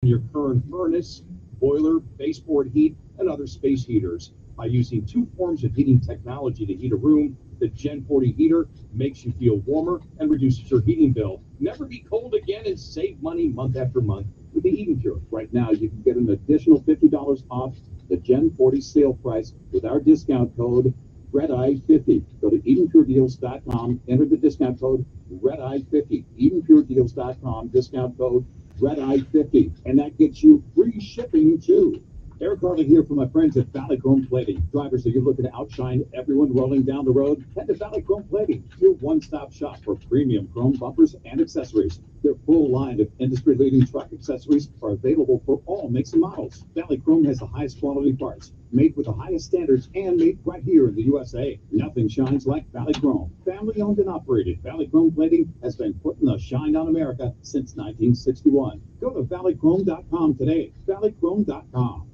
your current furnace, boiler, baseboard heat, and other space heaters. By using two forms of heating technology to heat a room, the Gen 40 heater makes you feel warmer and reduces your heating bill. Never be cold again and save money month after month with the Eden Pure. Right now, you can get an additional $50 off the Gen 40 sale price with our discount code REDEYE50. Go to EdenPureDeals.com, enter the discount code REDEYE50. EdenPureDeals.com, discount code REDEYE50. And that gets you free shipping too. Eric Harley here from my friends at Valley Chrome Plating. Drivers, are you looking to outshine everyone rolling down the road? Head to Valley Chrome Plating, your one-stop shop for premium chrome bumpers and accessories. Their full line of industry-leading truck accessories are available for all makes and models. Valley Chrome has the highest quality parts, made with the highest standards, and made right here in the USA. Nothing shines like Valley Chrome. Family-owned and operated, Valley Chrome Plating has been putting the shine on America since 1961. Go to valleychrome.com today. valleychrome.com.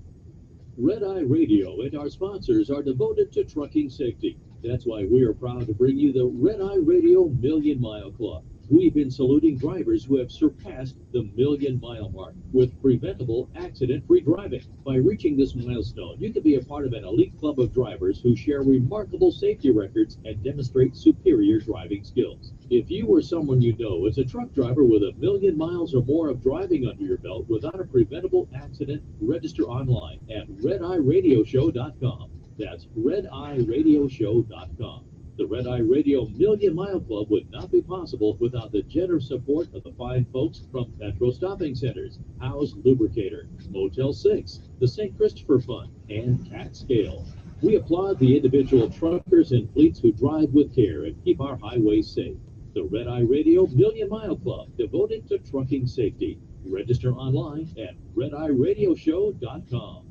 Red Eye Radio and our sponsors are devoted to trucking safety. That's why we are proud to bring you the Red Eye Radio Million Mile Club. We've been saluting drivers who have surpassed the million-mile mark with preventable, accident-free driving. By reaching this milestone, you can be a part of an elite club of drivers who share remarkable safety records and demonstrate superior driving skills. If you or someone you know is a truck driver with 1 million miles or more of driving under your belt without a preventable accident, register online at RedEyeRadioShow.com. That's RedEyeRadioShow.com. The Red Eye Radio Million Mile Club would not be possible without the generous support of the fine folks from Petro Stopping Centers, House Lubricator, Motel 6, the St. Christopher Fund, and Cat Scale. We applaud the individual truckers and fleets who drive with care and keep our highways safe. The Red Eye Radio Million Mile Club, devoted to trucking safety. Register online at RedEyeRadioShow.com.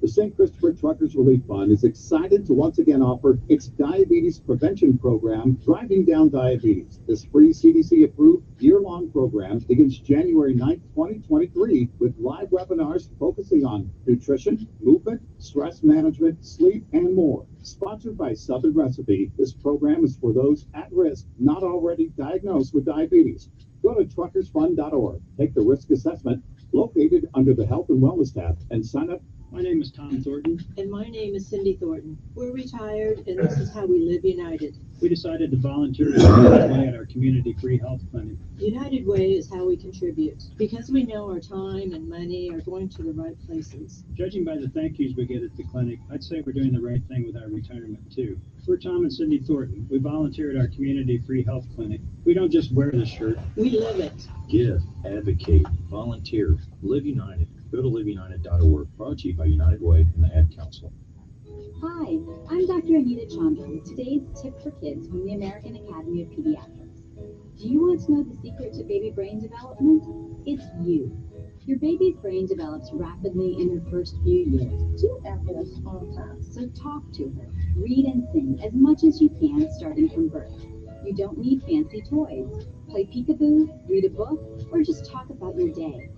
The St. Christopher Truckers Relief Fund is excited to once again offer its diabetes prevention program, Driving Down Diabetes. This free CDC-approved year-long program begins January 9th, 2023, with live webinars focusing on nutrition, movement, stress management, sleep, and more. Sponsored by Southern Recipe, this program is for those at risk not already diagnosed with diabetes. Go to truckersfund.org, take the risk assessment located under the Health and Wellness tab, and sign up. My name is Tom Thornton. And my name is Cindy Thornton. We're retired, and this is how we live united. We decided to volunteer to United Way at our community free health clinic. United Way is how we contribute, because we know our time and money are going to the right places. Judging by the thank yous we get at the clinic, I'd say we're doing the right thing with our retirement, too. We're Tom and Cindy Thornton. We volunteer at our community free health clinic. We don't just wear the shirt. We live it. Give, advocate, volunteer, live united. Go to liveunited.org, brought to you by United Way and the Ad Council. Hi, I'm Dr. Anita Chandra with today's tip for kids from the American Academy of Pediatrics. Do you want to know the secret to baby brain development? It's you. Your baby's brain develops rapidly in her first few years. Two apples on time. So talk to her, read and sing as much as you can starting from birth. You don't need fancy toys. Play peekaboo, read a book, or just talk about your day.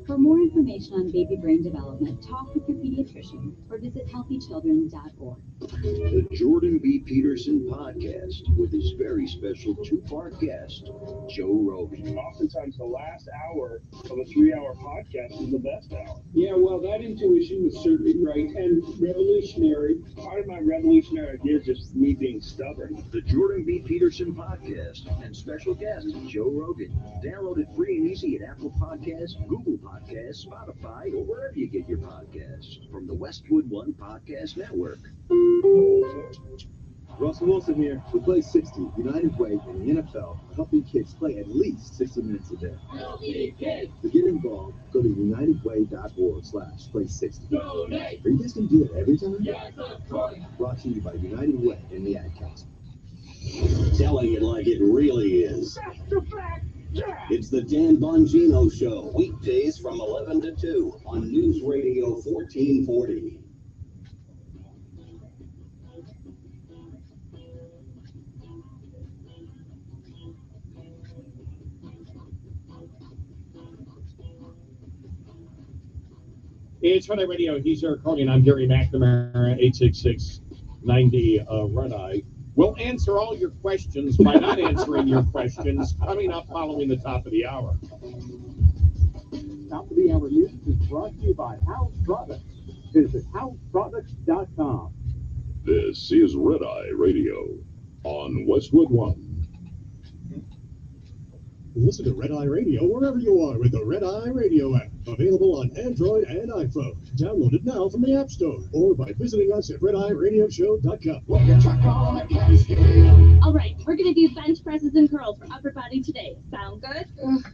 For more information on baby brain development, talk with your pediatrician or visit healthychildren.org. The Jordan B. Peterson Podcast with his very special two-part guest, Joe Rogan. Oftentimes the last hour of a 3-hour podcast is the best hour. Yeah, well, that intuition was certainly right and revolutionary. Part of my revolutionary idea is just me being stubborn. The Jordan B. Peterson Podcast and special guest, Joe Rogan. Download it free and easy at Apple Podcasts, Google Podcasts, Spotify, or wherever you get your podcasts from the Westwood One Podcast Network. Russell Wilson here. We play 60, United Way, in the NFL, helping kids play at least 60 minutes a day. Healthy kids. To get involved, go to unitedway.org/play60. Donate. Are you guys going to do it every time? Yes, of course. Brought to you by United Way and the Ad Council. Telling it like it really is. That's the fact. Yeah. It's the Dan Bongino Show, weekdays from 11 to 2 on News Radio 1440. It's Red Eye Radio. He's Eric Carney, and I'm Gary McNamara, 866-90 Red Eye. We'll answer all your questions by not answering your questions coming up following the top of the hour. Top of the Hour News is brought to you by House Products. Visit houseproducts.com. This is Red Eye Radio on Westwood One. Listen to Red Eye Radio wherever you are with the Red Eye Radio app. Available on Android and iPhone. Download it now from the App Store or by visiting us at redeyeradioshow.com. All right, we're going to do bench presses and curls for upper body today. Sound good?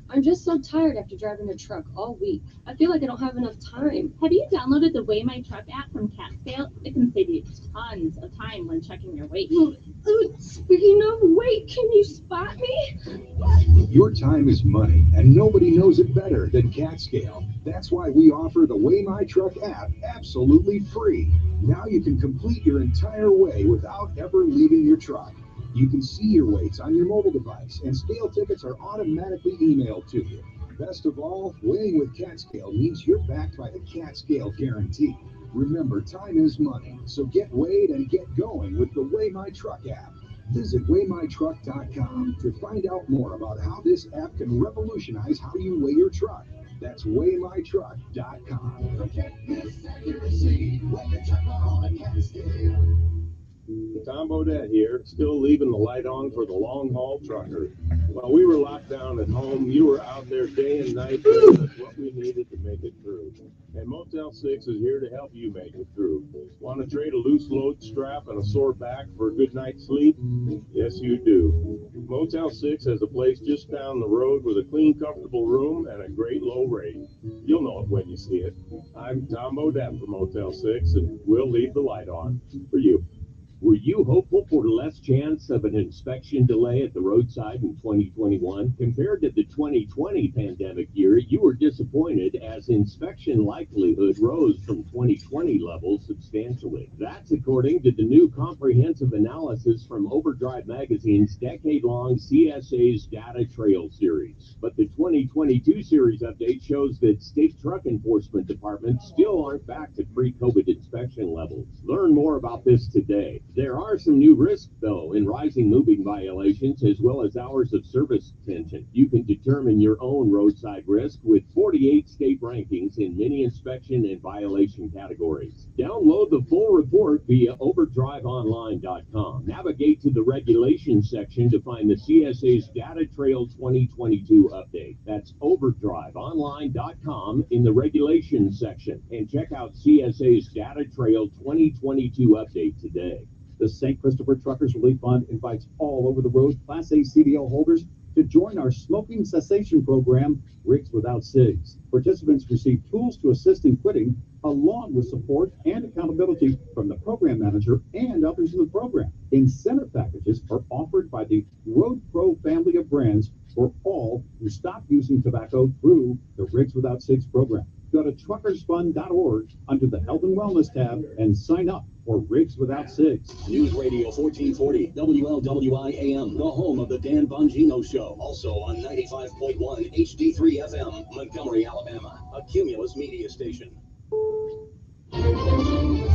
I'm just so tired after driving a truck all week. I feel like I don't have enough time. Have you downloaded the Weigh My Truck app from CatScale? It can save you tons of time when checking your weight. Speaking of weight, can you spot me? Your time is money, and nobody knows it better than CatScale. That's why we offer the Weigh My Truck app absolutely free. Now you can complete your entire weigh without ever leaving your truck. You can see your weights on your mobile device, and scale tickets are automatically emailed to you. Best of all, weighing with CatScale means you're backed by the CatScale guarantee. Remember, time is money, so get weighed and get going with the Weigh My Truck app. Visit WeighMyTruck.com to find out more about how this app can revolutionize how you weigh your truck. That's WeighMyTruck.com. Tom Bodette here, still leaving the light on for the long-haul trucker. While we were locked down at home, you were out there day and night giving us what we needed to make it through. And Motel 6 is here to help you make it through. Want to trade a loose load strap and a sore back for a good night's sleep? Yes, you do. Motel 6 has a place just down the road with a clean, comfortable room and a great low rate. You'll know it when you see it. I'm Tom Bodette from Motel 6, and we'll leave the light on for you. Were you hopeful for less chance of an inspection delay at the roadside in 2021? Compared to the 2020 pandemic year, you were disappointed as inspection likelihood rose from 2020 levels substantially. That's according to the new comprehensive analysis from Overdrive Magazine's decade-long CSA's Data Trail series. But the 2022 series update shows that state truck enforcement departments still aren't back to pre-COVID inspection levels. Learn more about this today. There are some new risks, though, in rising moving violations as well as hours of service detention. You can determine your own roadside risk with 48 state rankings in many inspection and violation categories. Download the full report via overdriveonline.com. Navigate to the regulations section to find the CSA's Data Trail 2022 update. That's overdriveonline.com in the regulations section. And check out CSA's Data Trail 2022 update today. The St. Christopher Truckers Relief Fund invites all over the road Class A CDL holders to join our smoking cessation program, Rigs Without Cigs. Participants receive tools to assist in quitting, along with support and accountability from the program manager and others in the program. Incentive packages are offered by the Road Pro family of brands for all who stop using tobacco through the Rigs Without Cigs program. Go to truckersfund.org under the Health and Wellness tab and sign up for Rigs Without Cigs. News Radio 1440, WLWI AM, the home of the Dan Bongino Show. Also on 95.1 HD3 FM, Montgomery, Alabama, a Cumulus media station.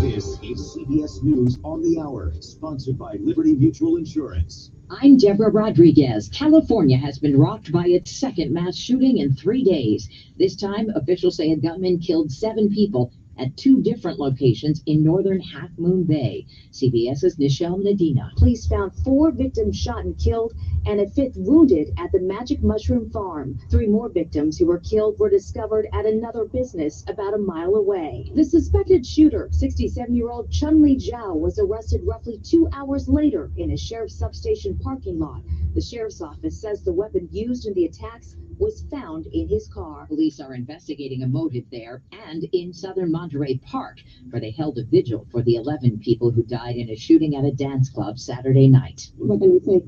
This is CBS News on the Hour, sponsored by Liberty Mutual Insurance. I'm Deborah Rodriguez. California has been rocked by its second mass shooting in 3 days. This time, officials say a gunman killed 7 people at 2 different locations in northern Half Moon Bay. CBS's Nichelle Medina. Police found 4 victims shot and killed and a 5th wounded at the Magic Mushroom Farm. 3 more victims who were killed were discovered at another business about a mile away. The suspected shooter, 67-year-old Chun-Li Zhao, was arrested roughly 2 hours later in a sheriff's substation parking lot. The sheriff's office says the weapon used in the attacks was found in his car. Police are investigating a motive there and in southern Monterey Park, where they held a vigil for the 11 people who died in a shooting at a dance club Saturday night. What can we say?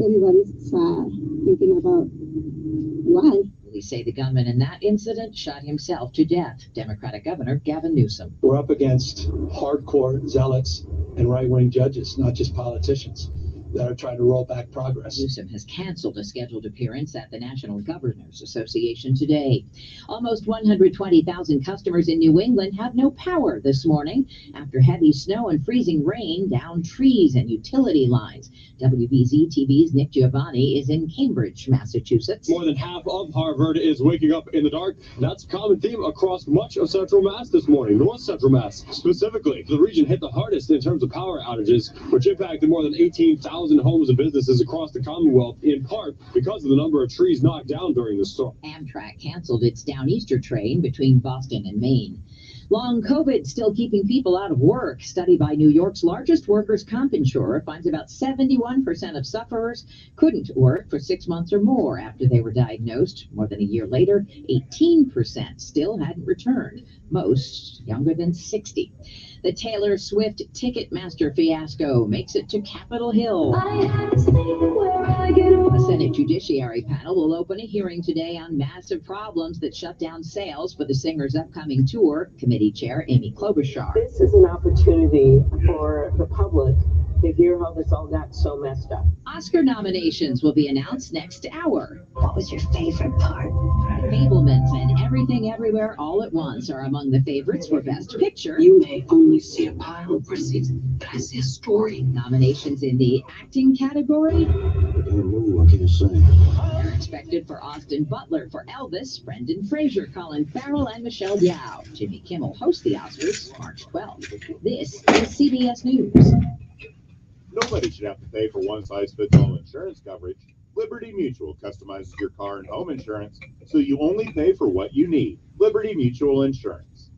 Everybody's sad, thinking about why. Police say the gunman in that incident shot himself to death. Democratic Governor Gavin Newsom. We're up against hardcore zealots and right-wing judges, not just politicians. that are trying to roll back progress. Newsom has canceled a scheduled appearance at the National Governors Association today. Almost 120,000 customers in New England have no power this morning after heavy snow and freezing rain downed trees and utility lines. WBZ TV's Nick Giovanni is in Cambridge, Massachusetts. More than half of Harvard is waking up in the dark. That's a common theme across much of Central Mass this morning. North Central Mass specifically. The region hit the hardest in terms of power outages, which impacted more than 18,000 homes and businesses across the Commonwealth, in part because of the number of trees knocked down during the storm. Amtrak canceled its Downeaster train between Boston and Maine. Long COVID still keeping people out of work. Study by New York's largest workers' comp insurer finds about 71% of sufferers couldn't work for 6 months or more after they were diagnosed. More than a year later, 18% still hadn't returned, most younger than 60. The Taylor Swift Ticketmaster fiasco makes it to Capitol Hill. A Senate Judiciary panel will open a hearing today on massive problems that shut down sales for the singer's upcoming tour. Committee Chair Amy Klobuchar. This is an opportunity for the public to hear how this all got so messed up. Oscar nominations will be announced next hour. What was your favorite part? The Fabelmans and Everything Everywhere All at Once are among the favorites for Best Picture. You may only see a pile of receipts, but I see a story. Nominations in the acting category What can you say? are expected for Austin Butler for Elvis, Brendan Fraser, Colin Farrell, and Michelle Yeoh. Jimmy Kimmel hosts the Oscars March 12th. This is CBS News. Nobody should have to pay for one-size-fits-all insurance coverage. Liberty Mutual customizes your car and home insurance, so you only pay for what you need. Liberty Mutual Insurance.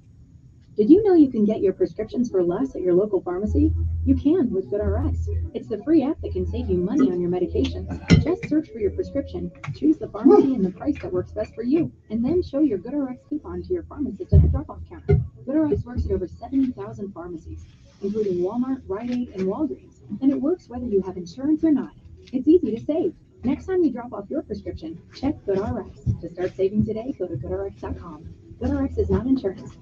Did you know you can get your prescriptions for less at your local pharmacy? You can with GoodRx. It's the free app that can save you money on your medications. Just search for your prescription, choose the pharmacy and the price that works best for you, and then show your GoodRx coupon to your pharmacist at the drop-off counter. GoodRx works at over 70,000 pharmacies, including Walmart, Rite Aid, and Walgreens, and it works whether you have insurance or not. It's easy to save. Next time you drop off your prescription, check GoodRx. To start saving today, go to GoodRx.com. GoodRx is not insurance.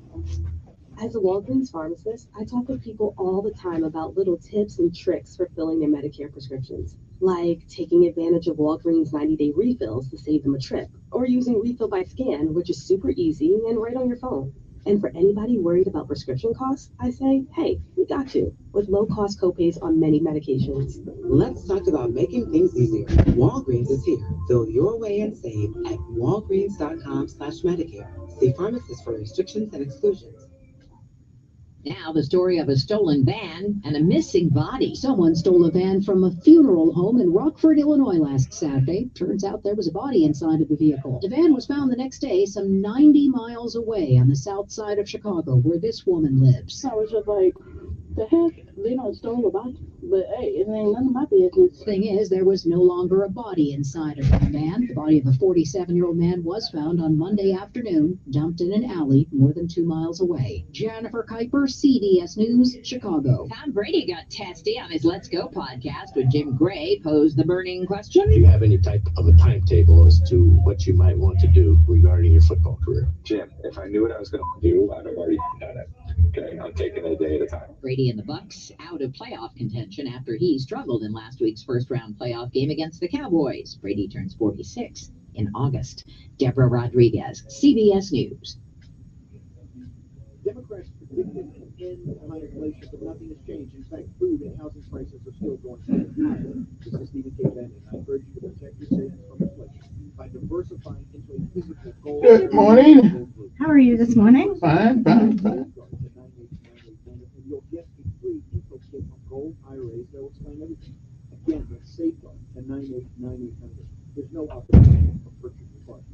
As a Walgreens pharmacist, I talk with people all the time about little tips and tricks for filling their Medicare prescriptions, like taking advantage of Walgreens 90-day refills to save them a trip, or using Refill by Scan, which is super easy and right on your phone. And for anybody worried about prescription costs, I say, hey, we got you, with low-cost copays on many medications. Let's talk about making things easier. Walgreens is here. Fill your way and save at walgreens.com/Medicare. See pharmacists for restrictions and exclusions. Now, the story of a stolen van and a missing body. Someone stole a van from a funeral home in Rockford, Illinois last Saturday. Turns out there was a body inside of the vehicle. The van was found the next day some 90 miles away on the south side of Chicago, where this woman lives. I was just like, the heck? They don't stole a body. But hey, it ain't none of my business. Thing is, there was no longer a body inside of the van. The body of a 47-year-old man was found on Monday afternoon, dumped in an alley more than 2 miles away. Jennifer Kuiper, CBS News, Chicago. Tom Brady got testy on his Let's Go podcast when Jim Gray posed the burning question. Do you have any type of a timetable as to what you might want to do regarding your football career? Jim, if I knew what I was going to do, I'd have already done it. Okay, I'm taking it a day at a time. Brady and the Bucks out of playoff contention after he struggled in last week's first-round playoff game against the Cowboys. Brady turns 46 in August. Deborah Rodriguez, CBS News. Democrats predicted an end to high inflation, but nothing has changed. In fact, food and housing prices are still going higher. This is Stephen K. Bannon. I urge you to protect your savings from inflation by diversifying into a physical gold. Good morning. How are you this morning? Fine. You'll get a free info kit on gold IRAs that will explain everything. Again, that's Safeguard at 989-800. There's no obligation for purchase required.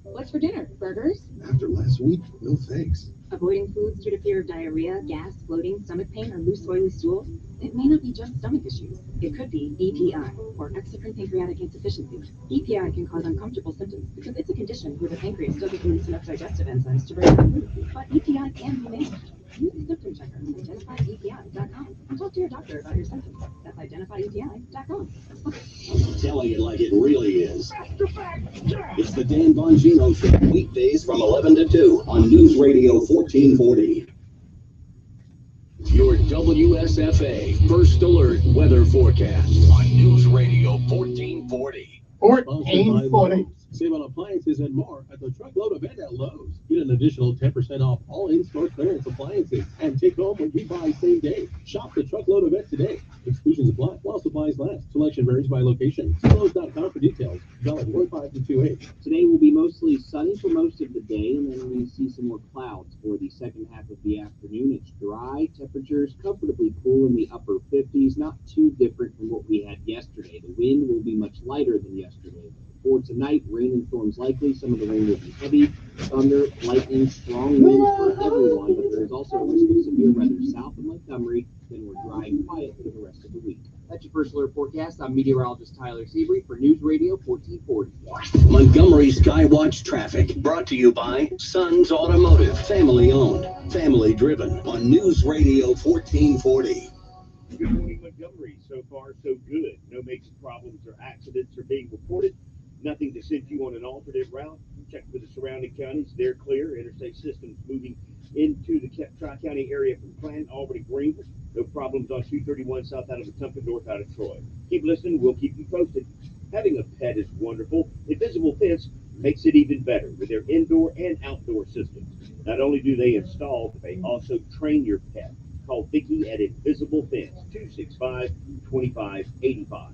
What's for dinner? Burgers? After last week, no thanks. Avoiding foods due to fear of diarrhea, gas, bloating, stomach pain, or loose oily stool? It may not be just stomach issues. It could be EPI, or exocrine pancreatic insufficiency. EPI can cause uncomfortable symptoms because it's a condition where the pancreas doesn't release enough digestive enzymes to break down food. But EPI can be managed. Use the symptom checker at identifyepi.com and talk to your doctor about your symptoms. That's identifyepi.com. Telling it like it really is. It's the Dan Bongino Show, weekdays from 11 to 2 on News Radio 1440. Your WSFA First Alert weather forecast on News Radio 1440. 1440. Save on appliances and more at the truckload event at Lowe's. Get an additional 10% off all in-store clearance appliances and take home what you buy same day. Shop the truckload event today. Exclusions apply while supplies last. Selection varies by location. See Lowe's.com for details. Valid 1-5-28. Today will be mostly sunny for most of the day, and then we see some more clouds for the second half of the afternoon. It's dry, temperatures comfortably cool in the upper 50s, not too different from what we had yesterday. The wind will be much lighter than yesterday. For tonight, rain and storms likely. Some of the rain will be heavy, thunder, lightning, strong winds for everyone, but there is also a risk of severe weather south of Montgomery. Then we're dry and quiet for the rest of the week. That's your First Alert forecast. I'm meteorologist Tyler Seabury for News Radio 1440. Montgomery Skywatch traffic brought to you by Sons Automotive, family owned, family driven on News Radio 1440. Good morning, Montgomery. So far, so good. No major problems or accidents are being reported. Nothing to send you on an alternate route. Check with the surrounding counties. They're clear. Interstate systems moving into the Tri-County area from Clanton, Albany, Greenville. No problems on 231 south out of Wetumpka, north out of Troy. Keep listening. We'll keep you posted. Having a pet is wonderful. Invisible Fence makes it even better with their indoor and outdoor systems. Not only do they install, but they also train your pet. Call Vicky at Invisible Fence, 265-2585.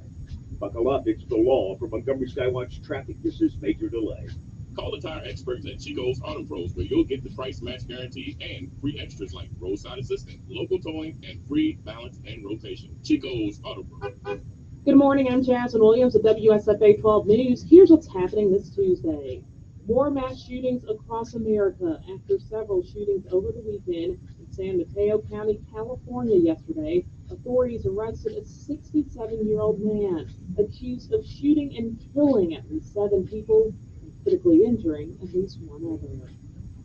Buckle up, it's the law. For Montgomery Skywatch traffic, this is Major Delay. Call the tire experts at Chico's Auto Pros, where you'll get the price match guarantee and free extras like roadside assistance, local towing, and free balance and rotation. Chico's Auto Pros. Good morning, I'm Jasmine Williams at WSFA 12 News. Here's what's happening this Tuesday. More mass shootings across America after several shootings over the weekend in San Mateo County, California yesterday. Authorities arrested a 67-year-old man accused of shooting and killing at least 7 people and critically injuring at least 1 other.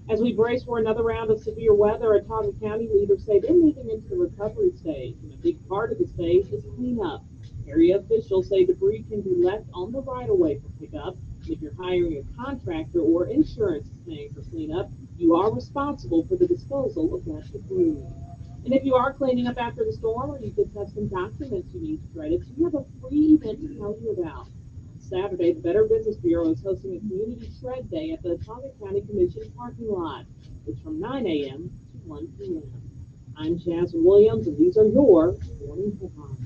As we brace for another round of severe weather, Ottawa County leaders say they're moving into the recovery stage, and a big part of the stage is cleanup. Area officials say debris can be left on the right-of-way for pickup. And if you're hiring a contractor or insurance is paying for cleanup, you are responsible for the disposal of that debris. And if you are cleaning up after the storm, or you just have some documents you need shredded, we have a free event to tell you about. Saturday, the Better Business Bureau is hosting a community shred day at the Ottawa County Commission parking lot. It's from 9 a.m. to 1 p.m. I'm Jasmine Williams, and these are your morning headlines.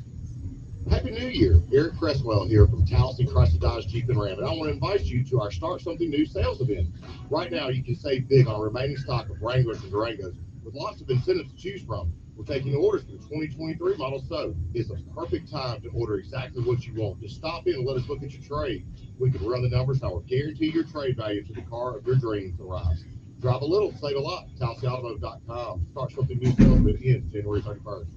Happy New Year. Eric Cresswell here from Tallahassee Chrysler Dodge Jeep and Ram, and I want to invite you to our Start Something New sales event. Right now, you can save big on remaining stock of Wranglers and Durangos with lots of incentives to choose from. We're taking orders for the 2023 model, so it's a perfect time to order exactly what you want. Just stop in and let us look at your trade. We can run the numbers and I will guarantee your trade value to the car of your dreams arrives. Drive a little, save a lot. TalladasseeAutomotive.com. Start Something New sales event ends January 31st.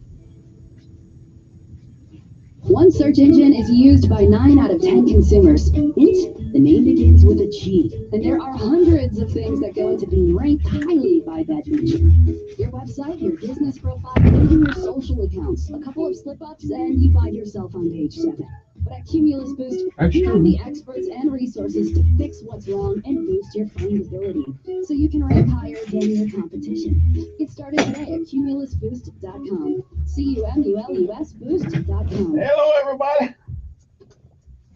One search engine is used by 9 out of 10 consumers. Int, the name begins with a G. And there are hundreds of things that go into being ranked highly by that engine. Your website, your business profile, even your social accounts. A couple of slip-ups and you find yourself on page 7. But at Cumulus Boost, we have the experts and resources to fix what's wrong and boost your findability, so you can rank higher than your competition. Get started today at cumulusboost.com. CUMULUS boost.com. Hello, everybody.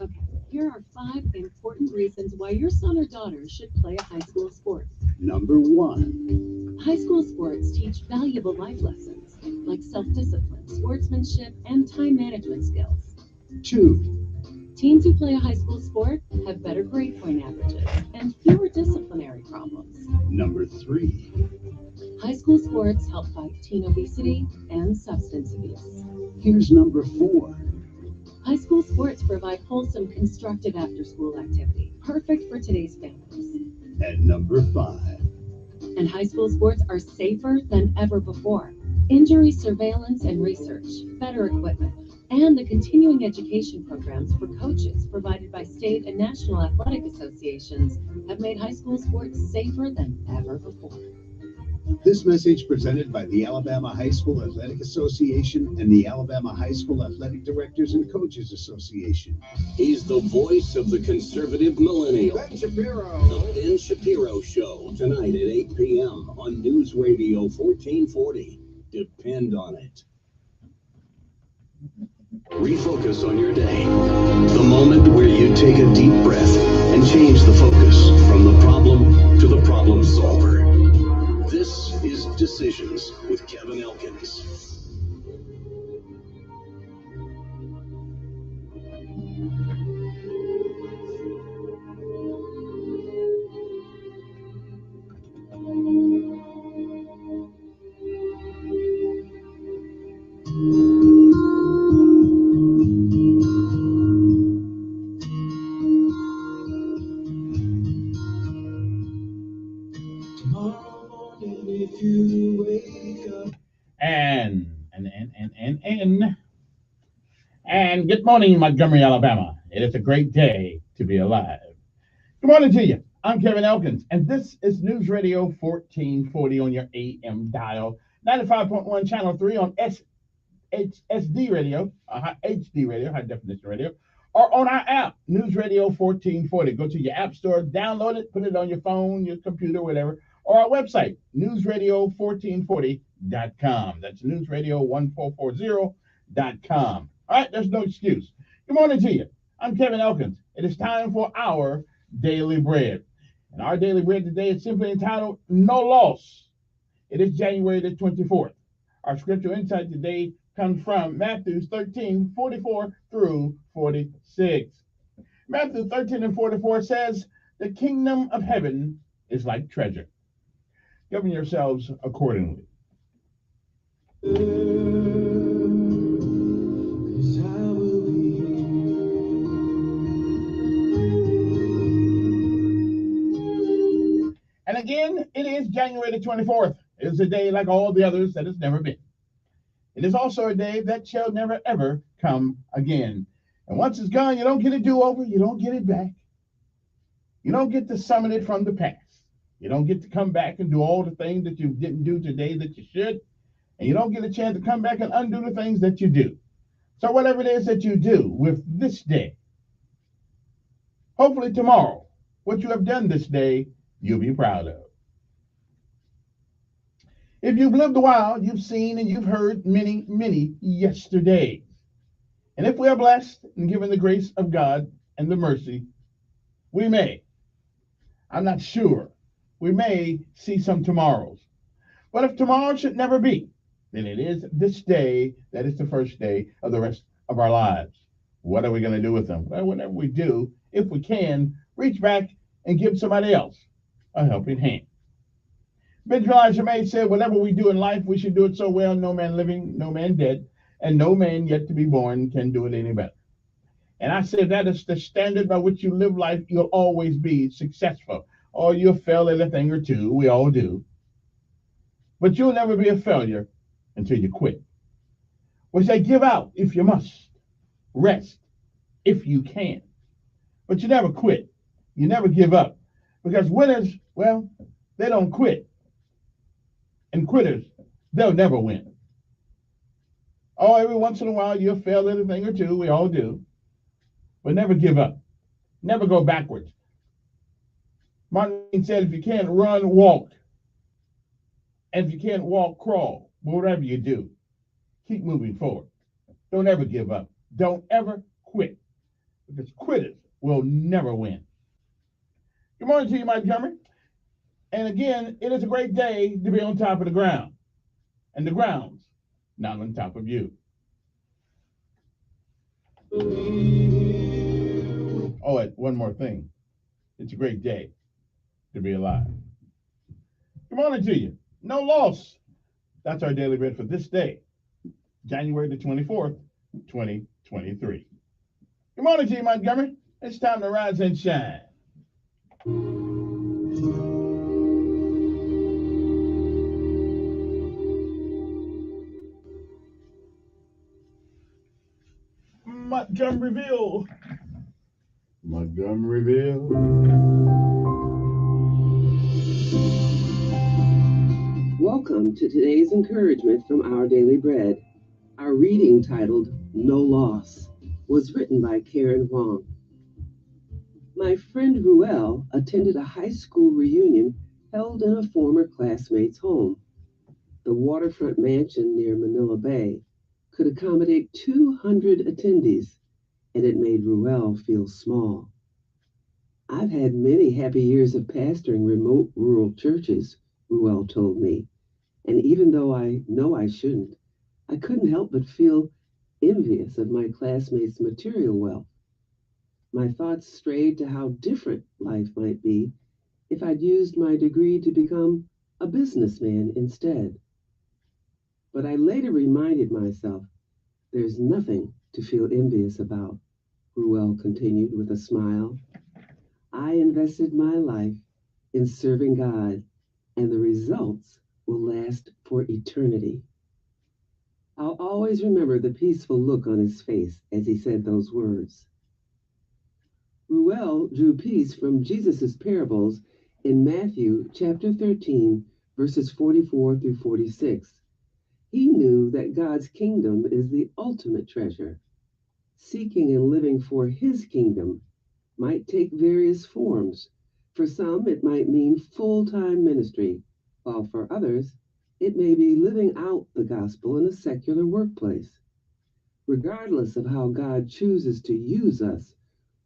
Okay, here are 5 important reasons why your son or daughter should play a high school sport. Number 1. High school sports teach valuable life lessons like self-discipline, sportsmanship, and time management skills. 2. Teens who play a high school sport have better grade point averages and fewer disciplinary problems. Number 3. High school sports help fight teen obesity and substance abuse. Here's number 4. High school sports provide wholesome, constructive after-school activity, perfect for today's families. And number 5. And high school sports are safer than ever before. Injury surveillance and research, better equipment, and the continuing education programs for coaches provided by state and national athletic associations have made high school sports safer than ever before. This message presented by the Alabama High School Athletic Association and the Alabama High School Athletic Directors and Coaches Association. He's the voice of the conservative millennial. Ben Shapiro. The Ben Shapiro Show, tonight at 8 p.m. on News Radio 1440. depend on it. Refocus on your day. The moment where you take a deep breath and change the focus from the problem to the problem solver. This is Decisions with Kevin Elkins. And good morning, Montgomery, Alabama. It is a great day to be alive. Good morning to you. I'm Kevin Elkins, and this is News Radio 1440 on your AM dial, 95.1 Channel 3 on SD radio, HD radio, high definition radio, or on our app, News Radio 1440. Go to your app store, download it, put it on your phone, your computer, whatever, or our website, newsradio1440.com. That's newsradio1440.com. All right, there's no excuse. Good morning to you. I'm Kevin Elkins. It is time for our Daily Bread. And our Daily Bread today is simply entitled, No Loss. It is January the 24th. Our scripture insight today comes from Matthew 13:44 through 46. Matthew 13 and 44 says, the kingdom of heaven is like treasure. Govern yourselves accordingly. And again, it is January the 24th. It is a day like all the others that has never been. It is also a day that shall never, ever come again. And once it's gone, you don't get a do-over. You don't get it back. You don't get to summon it from the past. You don't get to come back and do all the things that you didn't do today that you should. And you don't get a chance to come back and undo the things that you do. So whatever it is that you do with this day, hopefully tomorrow, what you have done this day, you'll be proud of. If you've lived a while, you've seen and you've heard many, many yesterdays. And if we are blessed and given the grace of God and the mercy, we may, I'm not sure, we may see some tomorrows. But if tomorrow should never be, then it is this day that is the first day of the rest of our lives. What are we going to do with them? Well, whatever we do, if we can, reach back and give somebody else a helping hand. Benjamin Elijah said, whatever we do in life, we should do it so well, no man living, no man dead, and no man yet to be born can do it any better. And I said that is the standard by which you live life, you'll always be successful. Or you'll fail at a thing or two, we all do. But you'll never be a failure until you quit. We say give out if you must, rest if you can. But you never quit. You never give up. Because winners, well, they don't quit. And quitters, they'll never win. Oh, every once in a while you'll fail at a thing or two, we all do. But never give up. Never go backwards. Martin said, if you can't run, walk. And if you can't walk, crawl. Whatever you do, keep moving forward. Don't ever give up. Don't ever quit. Because quitters will never win. Good morning to you, my drummer. And again, it is a great day to be on top of the ground. And the ground's not on top of you. Oh, and one more thing. It's a great day to be alive. Good morning to you. No loss. That's our daily bread for this day, January the 24th, 2023. Good morning to you, Montgomery. It's time to rise and shine. Montgomeryville. Montgomeryville. Welcome to today's encouragement from Our Daily Bread. Our reading, titled No Loss, was written by Karen Wong. My friend Ruel attended a high school reunion held in a former classmate's home. The waterfront mansion near Manila Bay could accommodate 200 attendees, and it made Ruel feel small. I've had many happy years of pastoring remote rural churches, Ruel told me, and even though I know I shouldn't, I couldn't help but feel envious of my classmates' material wealth. My thoughts strayed to how different life might be if I'd used my degree to become a businessman instead. But I later reminded myself there's nothing to feel envious about, Ruel continued with a smile. I invested my life in serving God, and the results will last for eternity. I'll always remember the peaceful look on his face as he said those words. Ruel drew peace from Jesus' parables in Matthew chapter 13, verses 44 through 46. He knew that God's kingdom is the ultimate treasure. Seeking and living for his kingdom might take various forms. For some, it might mean full-time ministry, while for others, it may be living out the gospel in a secular workplace. Regardless of how God chooses to use us,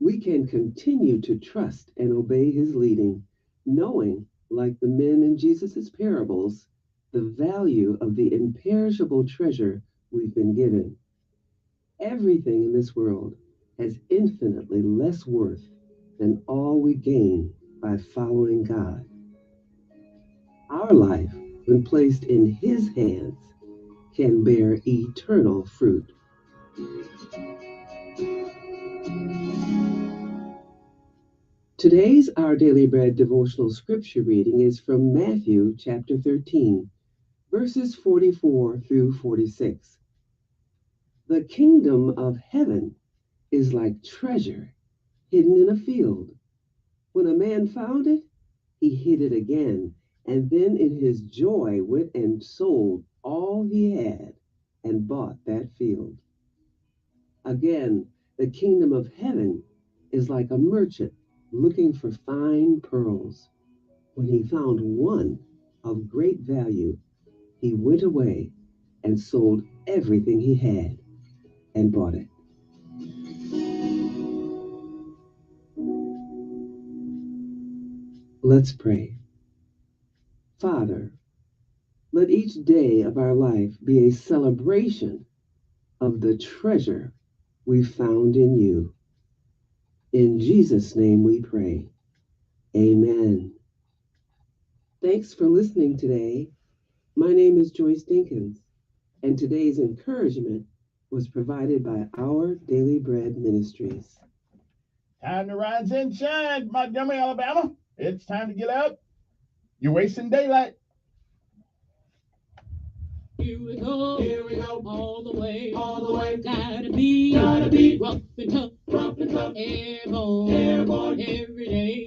we can continue to trust and obey his leading, knowing, like the men in Jesus' parables, the value of the imperishable treasure we've been given. Everything in this world has infinitely less worth than all we gain by following God. Our life, when placed in his hands, can bear eternal fruit. Today's Our Daily Bread devotional scripture reading is from Matthew chapter 13, verses 44 through 46. The kingdom of heaven is like treasure hidden in a field. When a man found it, he hid it again, and then in his joy went and sold all he had and bought that field. Again, the kingdom of heaven is like a merchant looking for fine pearls. When he found one of great value, he went away and sold everything he had and bought it. Let's pray. Father, let each day of our life be a celebration of the treasure we found in you. In Jesus' name we pray. Amen. Thanks for listening today. My name is Joyce Dinkins, and today's encouragement was provided by Our Daily Bread Ministries. Time to rise and shine, Montgomery, Alabama. It's time to get up. You're wasting daylight. Here we go, all the way, gotta be rough and tough, airborne, every day,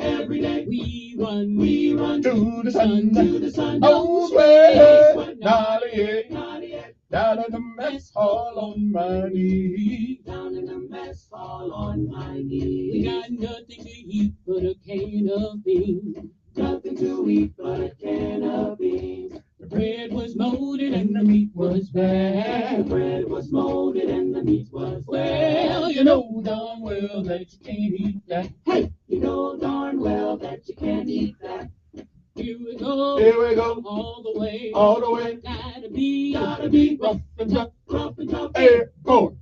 we run to the sun, oh, sweat, naughty, down in the mess hall on my knees, we got nothing to eat but a can of beans, The bread was molded and the meat was bad. Well, you know darn well that you can't eat that. Hey, you know darn well that you can't eat that. Here we go, all the way, gotta be rough and tough, airborne,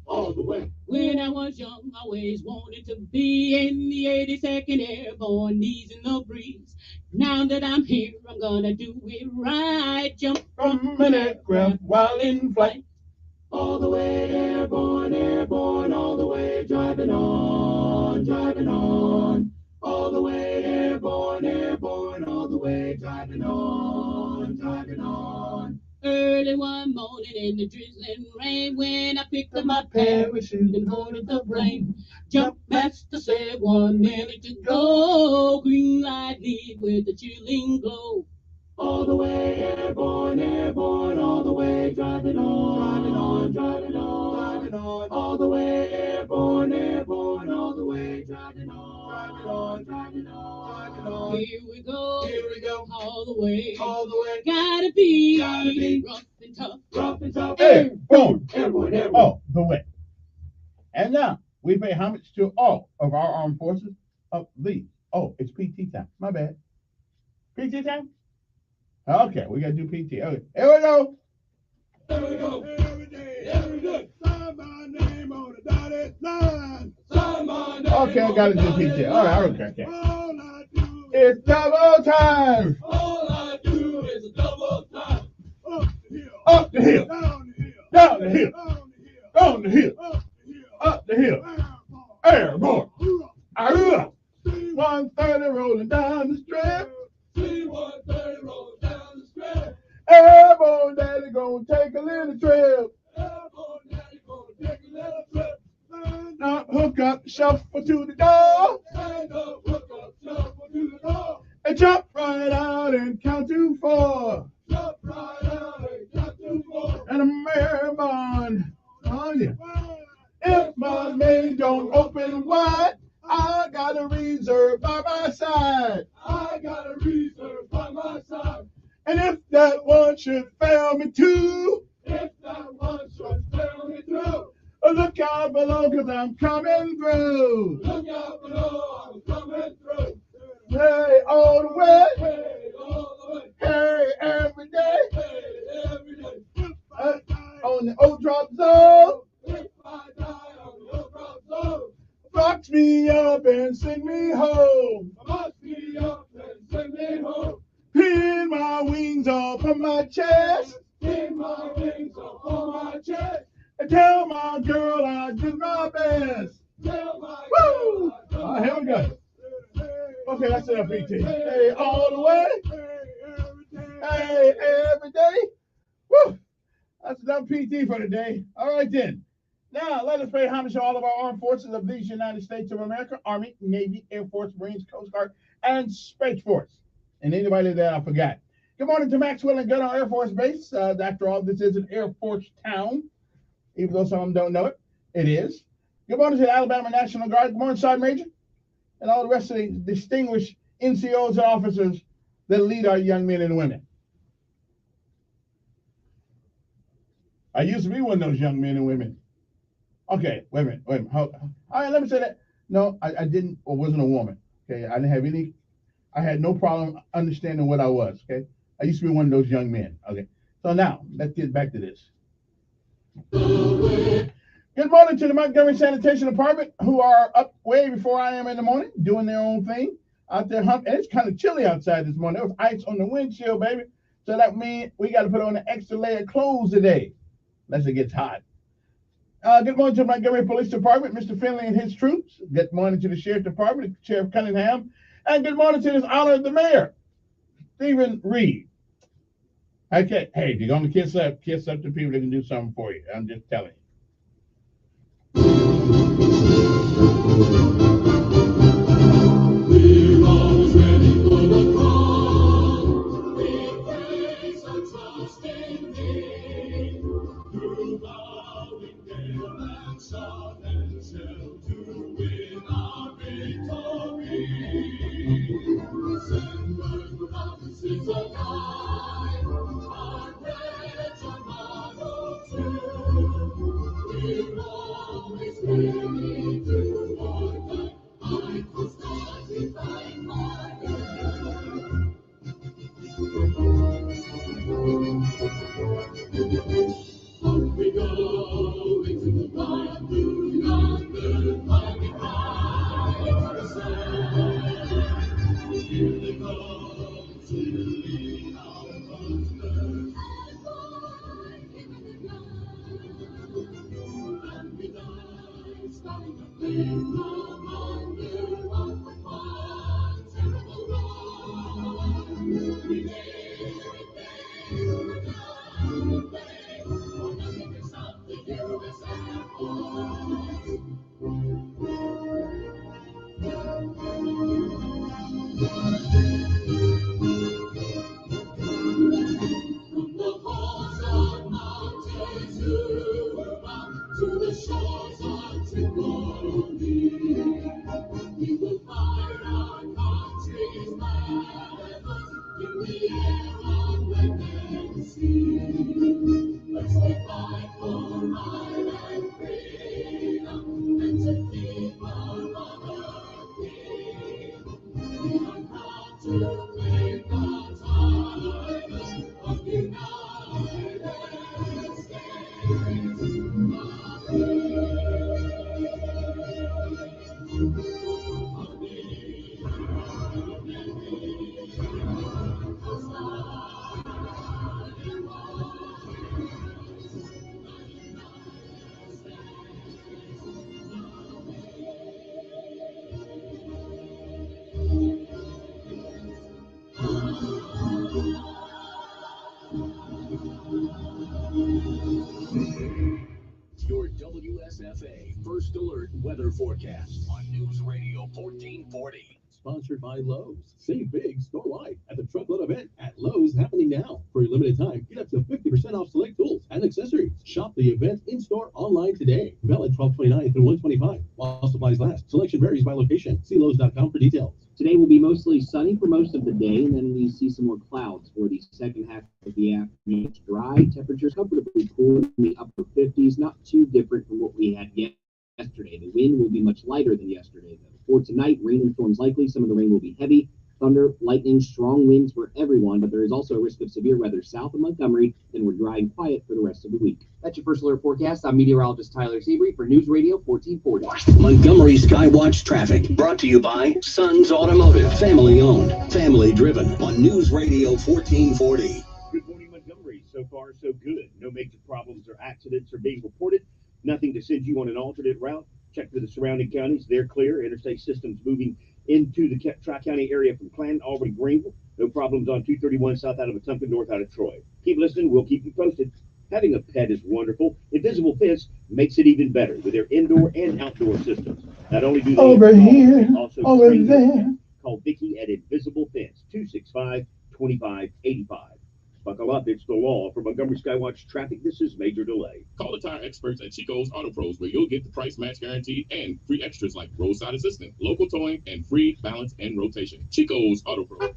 all the way. When I was young, I always wanted to be in the 82nd Airborne, easing the breeze. Now that I'm here, I'm gonna do it right. Jump from an aircraft while in flight. all the way airborne, all the way driving on. All the way airborne, all the way driving on. Early one morning in the drizzling rain, when I picked up my parachute and boarded the plane. Jump master said 1 minute to go. Green light lead with a chilling glow. All the way airborne, all the way driving on. All the way airborne, all the way driving on. Here we go, all the way. All the way. Gotta be rough and tough. Hey, boom. Airborne. Oh, the way. And now we pay homage to all of our armed forces of these. Oh, it's PT time. My bad. PT time? Okay, we gotta do PT. Okay, here we go. There we go. Every day. Sign my name on the dotted line. Sign my name. Okay, I gotta do PT. All right, okay. All I do It's double time. All I do is double time. Up the hill. Down the hill. Down the hill. Up the hill. Airborne. Arua. 130 rolling down the strip. C-130 rolling down the strip. Airborne daddy gonna take a little trip. Airborne daddy gonna take a little trip. Now hook up, shuffle to the door. Stand up, hook up, shuffle to the door. And jump right out and count to 4. Jump right out and count to 4. And a airborne on you. If my main don't open wide, I got a reserve by my side. I got a reserve by my side. And if that one should fail me too, If that one should fail me through, look out below, cause I'm coming through. look out below, I'm coming through. Hey, all the way. Hey, all the way. Hey, every day. Hey, every day. If I die On the old drop zone. If I die on the old drop zone, Box me up and send me home. box me up and send me home. Pin my wings off of my chest. Pin my wings up on my chest. And tell my girl I did my best. Tell my Woo! girl I done All right, here we my go. best. Okay, that's it, PT. Hey, all the way. Hey, every day. Hey, every day. Woo! That's enough PT for today. All right, then. Now, let us pay homage to all of our armed forces of these United States of America, Army, Navy, Air Force, Marines, Coast Guard, and Space Force. And anybody that I forgot. Good morning to Maxwell and Gunnar Air Force Base. After all, this is an Air Force town, even though some of them don't know it. It is. Good morning to the Alabama National Guard. Good morning, Sergeant Major, and all the rest of the distinguished NCOs and officers that lead our young men and women. I used to be one of those young men and women. Okay, wait a minute. All right, let me say that. No, I didn't, or wasn't a woman. Okay, I didn't have any, I had no problem understanding what I was. Okay, I used to be one of those young men. Okay, so now let's get back to this. Good morning to the Montgomery Sanitation Department, who are up way before I am in the morning, doing their own thing out there. And it's kind of chilly outside this morning. There was ice on the windshield, baby. So that means we got to put on an extra layer of clothes today, unless it gets hot. Good morning to the Montgomery Police Department, Mr. Finley and his troops. Good morning to the Sheriff Department, Sheriff Cunningham. And good morning to his honor of the mayor, Stephen Reed. Okay, hey, if you're going to kiss up to people that can do something for you. I'm just telling you. We're always ready for the call. We praise and trust in Thee. Through bowing down and shout and shout to win our victory. Send word the promises alive. Our bread tomorrow too. We're always ready to warn. I will start with thy fire. On we go into the bright blue yonder, climbing high into the sand. Here they come to lead our thunder, and fight in the ground. And we die, starting a flame, no wonder what was one terrible wrong. We dare it, we're down and play, for nothing can stop the U.S. Air Force. From the halls of Montezuma to the shores of Tripoli, we will fire our country's banners in the Your WSFA First Alert Weather Forecast on News Radio 1440. Sponsored by Lowe's. Save big, store wide at the truckload event at Lowe's happening now. For a limited time, get up to 50% off select tools and accessories. Shop the event in-store online today. Valid 12/29 through 1/25 while supplies last. Selection varies by location. See Lowe's.com for details. Today will be mostly sunny for most of the day, and then we see some more clouds for the second half of the afternoon. It's dry, temperatures comfortably cool in the upper 50s, not too different from what we had yesterday. The wind will be much lighter than yesterday, though. For tonight, rain and storms likely. Some of the rain will be heavy. Thunder, lightning, strong winds for everyone, but there is also a risk of severe weather south of Montgomery. Then we're dry and quiet for the rest of the week. That's your First Alert forecast. I'm meteorologist Tyler Seabury for News Radio 1440. Montgomery Skywatch traffic brought to you by Sons Automotive, family owned, family driven on News Radio 1440. Good morning, Montgomery. So far, so good. No major problems or accidents are being reported. Nothing to send you on an alternate route. Check for the surrounding counties. They're clear. Interstate systems moving into the Tri-County area from Clanton, Albany, Greenville. No problems on 231 south out of Wetumpka, north out of Troy. Keep listening. We'll keep you posted. Having a pet is wonderful. Invisible Fence makes it even better with their indoor and outdoor systems. Not only do they Over install, here, they also over train their there. pet. Call Vicky at Invisible Fence, 265-2585. Buckle up, it's the law. For Montgomery Skywatch traffic, this is Major Delay. Call the tire experts at Chico's Auto Pros, where you'll get the price match guaranteed and free extras like roadside assistance, local towing, and free balance and rotation. Chico's Auto Pros.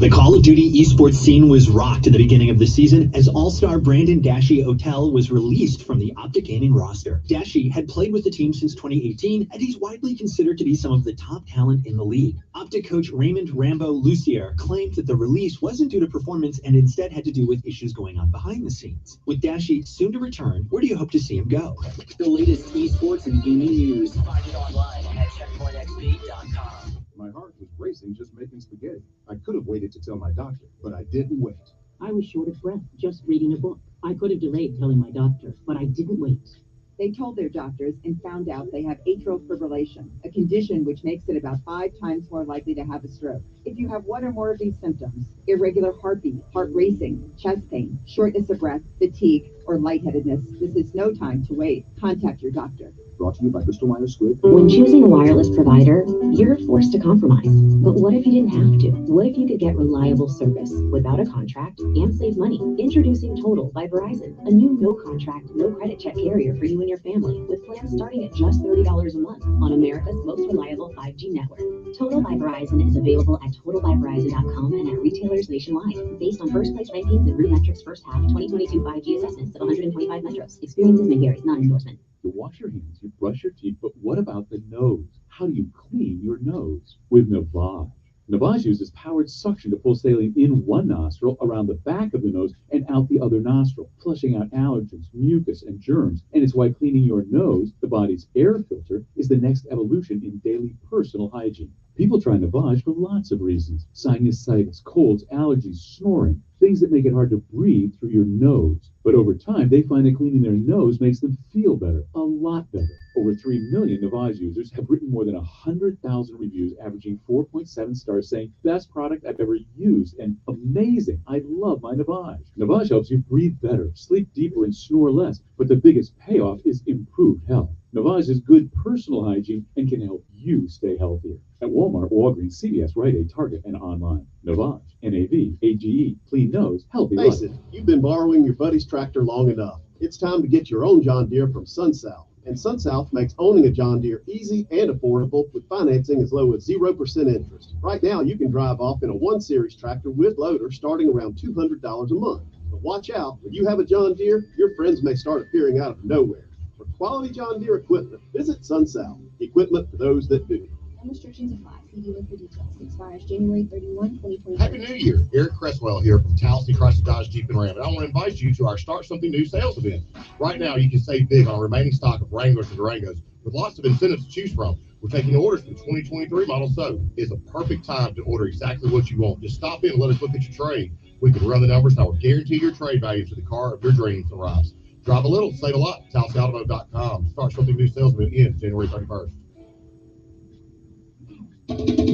The Call of Duty esports scene was rocked at the beginning of the season as all-star Brandon Dashi Otel was released from the Optic Gaming roster. Dashi had played with the team since 2018, and he's widely considered to be some of the top talent in the league. Optic coach Raymond Rambo Lucier claimed that the release wasn't due to performance and instead had to do with issues going on behind the scenes. With Dashi soon to return, where do you hope to see him go? The latest esports and gaming news. Find it online at checkpointxp.com. My heart was racing just making spaghetti. I could have waited to tell my doctor, but I didn't wait. I was short of breath just reading a book. I could have delayed telling my doctor, but I didn't wait. They told their doctors and found out they have atrial fibrillation, a condition which makes it about 5 times more likely to have a stroke. If you have one or more of these symptoms, irregular heartbeat, heart racing, chest pain, shortness of breath, fatigue, or lightheadedness, this is no time to wait. Contact your doctor. Brought to you by Bristol Myers Squibb. When choosing a wireless provider, you're forced to compromise. But what if you didn't have to? What if you could get reliable service without a contract and save money? Introducing Total by Verizon, a new no-contract, no-credit check carrier for you and your family, with plans starting at just $30 a month on America's most reliable 5G network. Total by Verizon is available at totalbyverizon.com and at retailers nationwide, based on first-place rankings and RootMetrics first half 2022 5G assessments of 125 metros. Experiences may vary, not endorsement. You wash your hands, you brush your teeth, but what about the nose? How do you clean your nose? With Navage. Navage uses powered suction to pull saline in one nostril, around the back of the nose, and out the other nostril, flushing out allergens, mucus, and germs. And it's why cleaning your nose, the body's air filter, is the next evolution in daily personal hygiene. People try Navage for lots of reasons. Sinusitis, colds, allergies, snoring, things that make it hard to breathe through your nose. But over time, they find that cleaning their nose makes them feel better, a lot better. Over 3 million Navage users have written more than 100,000 reviews, averaging 4.7 stars, saying, best product I've ever used, and amazing, I love my Navage. Navage helps you breathe better, sleep deeper, and snore less, but the biggest payoff is improved health. Navage is good personal hygiene and can help you stay healthier. At Walmart, Walgreens, CVS, Rite Aid, Target, and online. Navage, N-A-V-A-G-E, clean nose, healthy life. Face it, you've been borrowing your buddy's tractor long enough. It's time to get your own John Deere from SunSouth. And SunSouth makes owning a John Deere easy and affordable with financing as low as 0% interest. Right now, you can drive off in a 1-Series tractor with loader starting around $200 a month. But watch out, when you have a John Deere, your friends may start appearing out of nowhere. For quality John Deere equipment, visit SunSouth. Equipment for those that do. and restrictions apply. See dealer for details. Expires January 31, 2020. Happy New Year. Eric Cresswell here from Tallahassee Chrysler Dodge Jeep and Ram. And I want to invite you to our Start Something New sales event. Right now, you can save big on remaining stock of Wranglers and Durangos with lots of incentives to choose from. We're taking orders for the 2023 model, so it's a perfect time to order exactly what you want. Just stop in and let us look at your trade. We can run the numbers and I will guarantee your trade value to the car of your dreams arrives. Drive a little, save a lot. TallahasseeAutomotive.com. Start Something New sales event ends January 31st.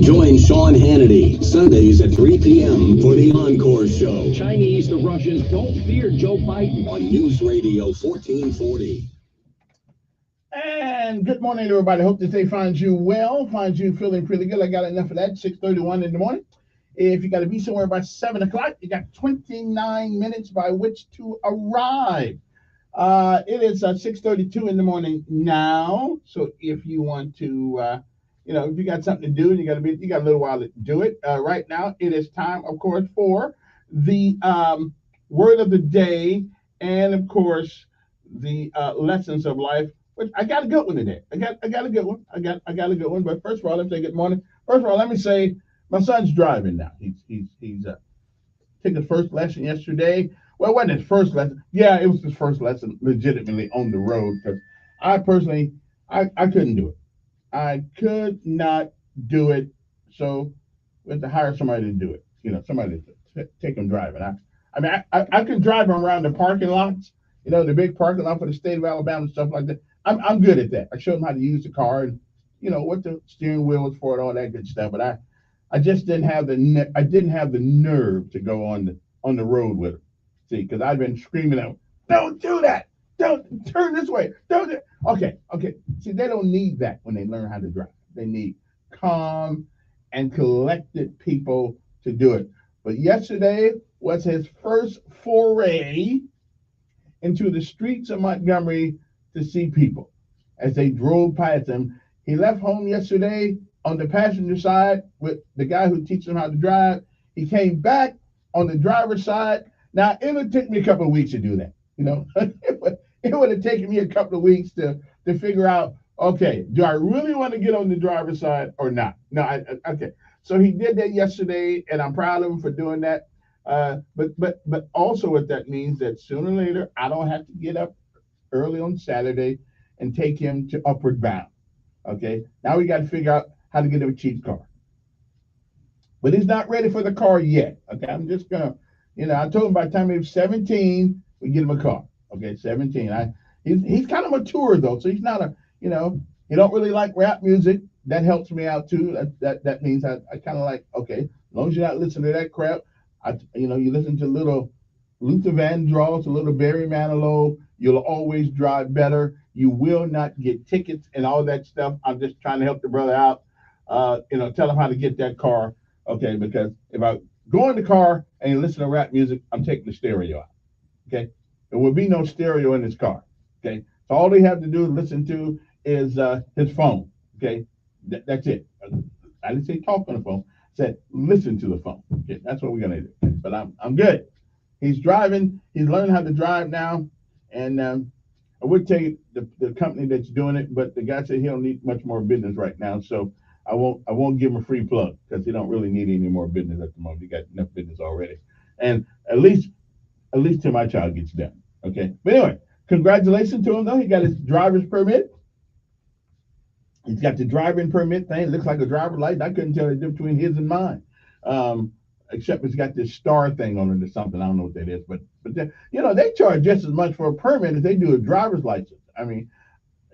Join Sean Hannity Sundays at 3 p.m. for the Encore Show. Chinese to Russians don't fear Joe Biden. On News Radio 1440. And good morning, everybody. Hope that day finds you well, finds you feeling pretty good. I got enough of that, 6:31 in the morning. If you got to be somewhere by 7 o'clock, you got 29 minutes by which to arrive. It is 6:32 in the morning now. So if you want to, if you got something to do and you got a little while to do it. Right now, it is time, of course, for the word of the day and, of course, the lessons of life. Which I got a good one today. I got a good one. I got a good one. But first of all, let me say good morning. First of all, let me say my son's driving now. He's took his first lesson yesterday. Well, it wasn't his first lesson. Yeah, it was his first lesson legitimately on the road because I personally I couldn't do it. I could not do it. So we had to hire somebody to do it. Somebody to take him driving. I could drive him around the parking lots. The big parking lot for the state of Alabama and stuff like that. I'm good at that. I showed him how to use the car and what the steering wheel was for and all that good stuff. But I just didn't have the nerve to go on the road with him. See, because I've been screaming out, "Don't do that! Don't turn this way! Don't do." Okay. See, they don't need that when they learn how to drive. They need calm and collected people to do it. But yesterday was his first foray into the streets of Montgomery to see people as they drove past him. He left home yesterday on the passenger side with the guy who teaches him how to drive. He came back on the driver's side. Now, it would take me a couple of weeks to do that. It would have taken me a couple of weeks to figure out, okay, do I really want to get on the driver's side or not? No, okay. So he did that yesterday, and I'm proud of him for doing that. But also what that means that sooner or later, I don't have to get up early on Saturday and take him to Upward Bound. Okay. Now we got to figure out how to get him a cheap car. But he's not ready for the car yet. Okay. I'm just gonna, I told him by the time he was 17, we get him a car. Okay, 17. He's kind of mature though, so he's not he don't really like rap music. That helps me out too. That means I kind of like, okay, as long as you're not listening to that crap. You listen to little Luther Vandross, a little Barry Manilow, you'll always drive better. You will not get tickets and all that stuff. I'm just trying to help the brother out. Tell him how to get that car. Okay, because if I go in the car and you listen to rap music, I'm taking the stereo out. Okay, there will be no stereo in his car. Okay, so all they have to do to listen to is his phone. Okay, that's it. I didn't say talk on the phone. Said listen to the phone. Okay, that's what we're gonna do. But I'm good. He's driving. He's learning how to drive now, and I would tell you the company that's doing it, but the guy said he don't need much more business right now, so I won't give him a free plug because he don't really need any more business at the moment. He got enough business already, and at least till my child gets done. Okay, but anyway, congratulations to him though. He got his driver's permit. He's got the driving permit thing. It looks like a driver's license. I couldn't tell the difference between his and mine, except it's got this star thing on it or something. I don't know what that is, but they charge just as much for a permit as they do a driver's license. I mean,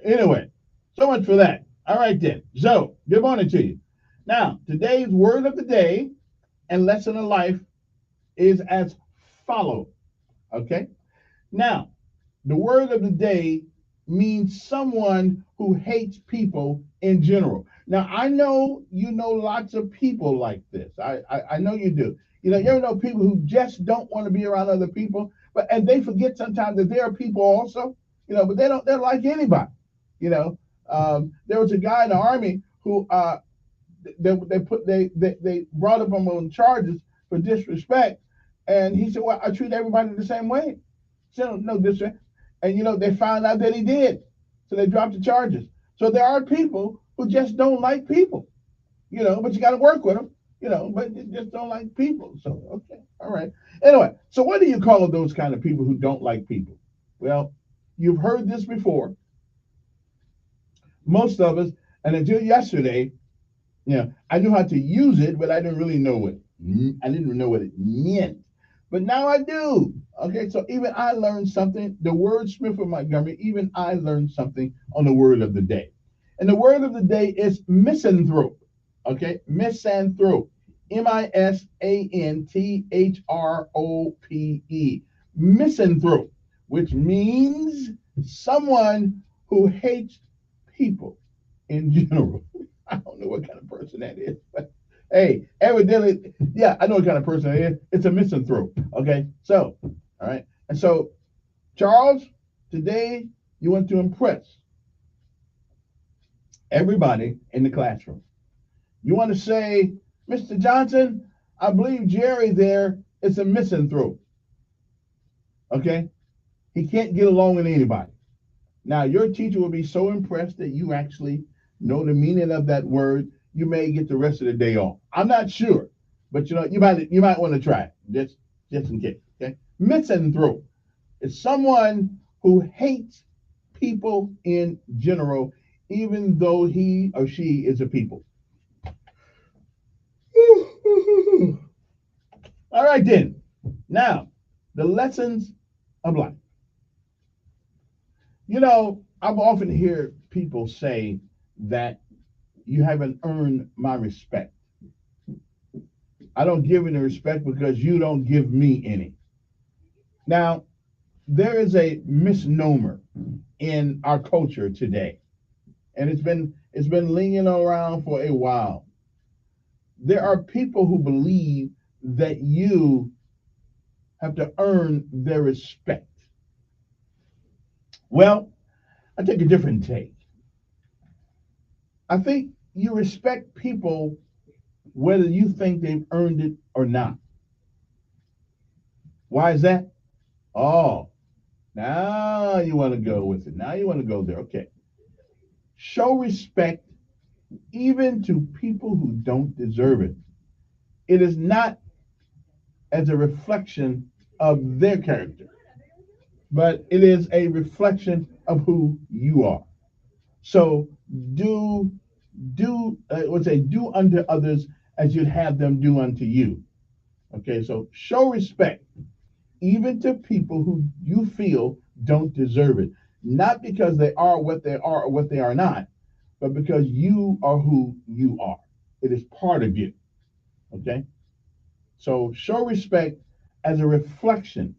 anyway, so much for that. All right then. So, good morning to you. Now, today's word of the day and lesson of life is as follows. Okay. Now, the word of the day means someone who hates people in general. Now, I know you know lots of people like this. I know you do. You ever know people who just don't want to be around other people, and they forget sometimes that there are people also, but they don't like anybody. There was a guy in the Army who they brought him on charges for disrespect, and he said, "Well, I treat everybody the same way." So no disrespect. And they found out that he did. So they dropped the charges. So there are people who just don't like people. but you got to work with them, but you just don't like people. So, okay, all right. Anyway, so what do you call those kind of people who don't like people? Well, you've heard this before. Most of us, and until yesterday, I knew how to use it, but I didn't really know what it meant. But now I do. Okay, so even I learned something. The word Smith and Montgomery, even I learned something on the word of the day. And the word of the day is misanthrope. Okay, misanthrope. MISANTHROPE. Misanthrope, which means someone who hates people in general. I don't know what kind of person that is, but hey, evidently, yeah, I know what kind of person it is. It's a misanthrope. Okay, so, all right. And so, Charles, today you want to impress everybody in the classroom. You want to say, Mr. Johnson, I believe Jerry there is a misanthrope. Okay? He can't get along with anybody. Now, your teacher will be so impressed that you actually know the meaning of that word. You may get the rest of the day off. I'm not sure, but you might want to try it just in case. Okay? Misanthrope is someone who hates people in general, even though he or she is a people. All right, then. Now, the lessons of life. I've often heard people say that you haven't earned my respect. I don't give any respect because you don't give me any. Now, there is a misnomer in our culture today, and it's been lingering around for a while. There are people who believe that you have to earn their respect. Well, I take a different take. I think you respect people whether you think they've earned it or not. Why is that? Oh, now you want to go with it. Now you want to go there. Okay. Show respect even to people who don't deserve it. It is not as a reflection of their character, but it is a reflection of who you are. So do unto others as you'd have them do unto you. Okay, so show respect even to people who you feel don't deserve it. Not because they are what they are or what they are not, but because you are who you are. It is part of you. Okay? So show respect as a reflection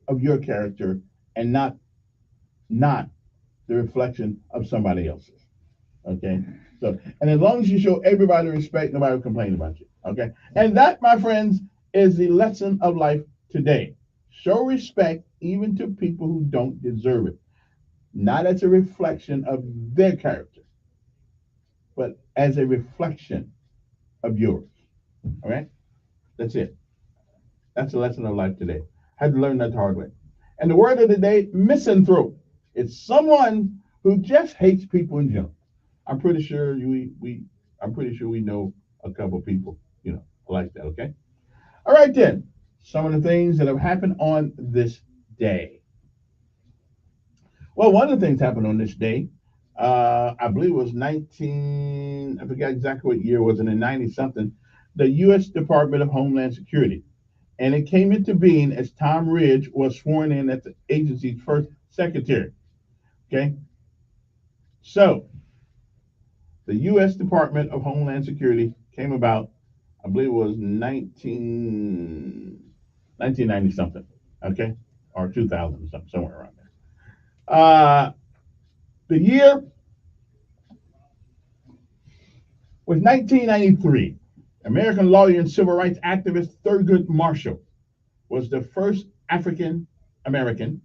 of your character and not the reflection of somebody else's. Okay? So, and as long as you show everybody respect, nobody will complain about you. Okay? And that, my friends, is the lesson of life today. Show respect even to people who don't deserve it. Not as a reflection of their character, but as a reflection of yours. All right? That's it. That's the lesson of life today. I had to learn that the hard way. And the word of the day, misanthrope. It's someone who just hates people in general. I'm pretty sure we know a couple people, like that, okay? All right then. Some of the things that have happened on this day. Well, one of the things happened on this day, I believe it was I forgot exactly what year it was, in the 90-something, the U.S. Department of Homeland Security. And it came into being as Tom Ridge was sworn in as the agency's first secretary. Okay? So, the U.S. Department of Homeland Security came about, I believe it was 1990-something, okay? Or 2000 or something, somewhere around there. The year was 1993. American lawyer and civil rights activist Thurgood Marshall was the first African American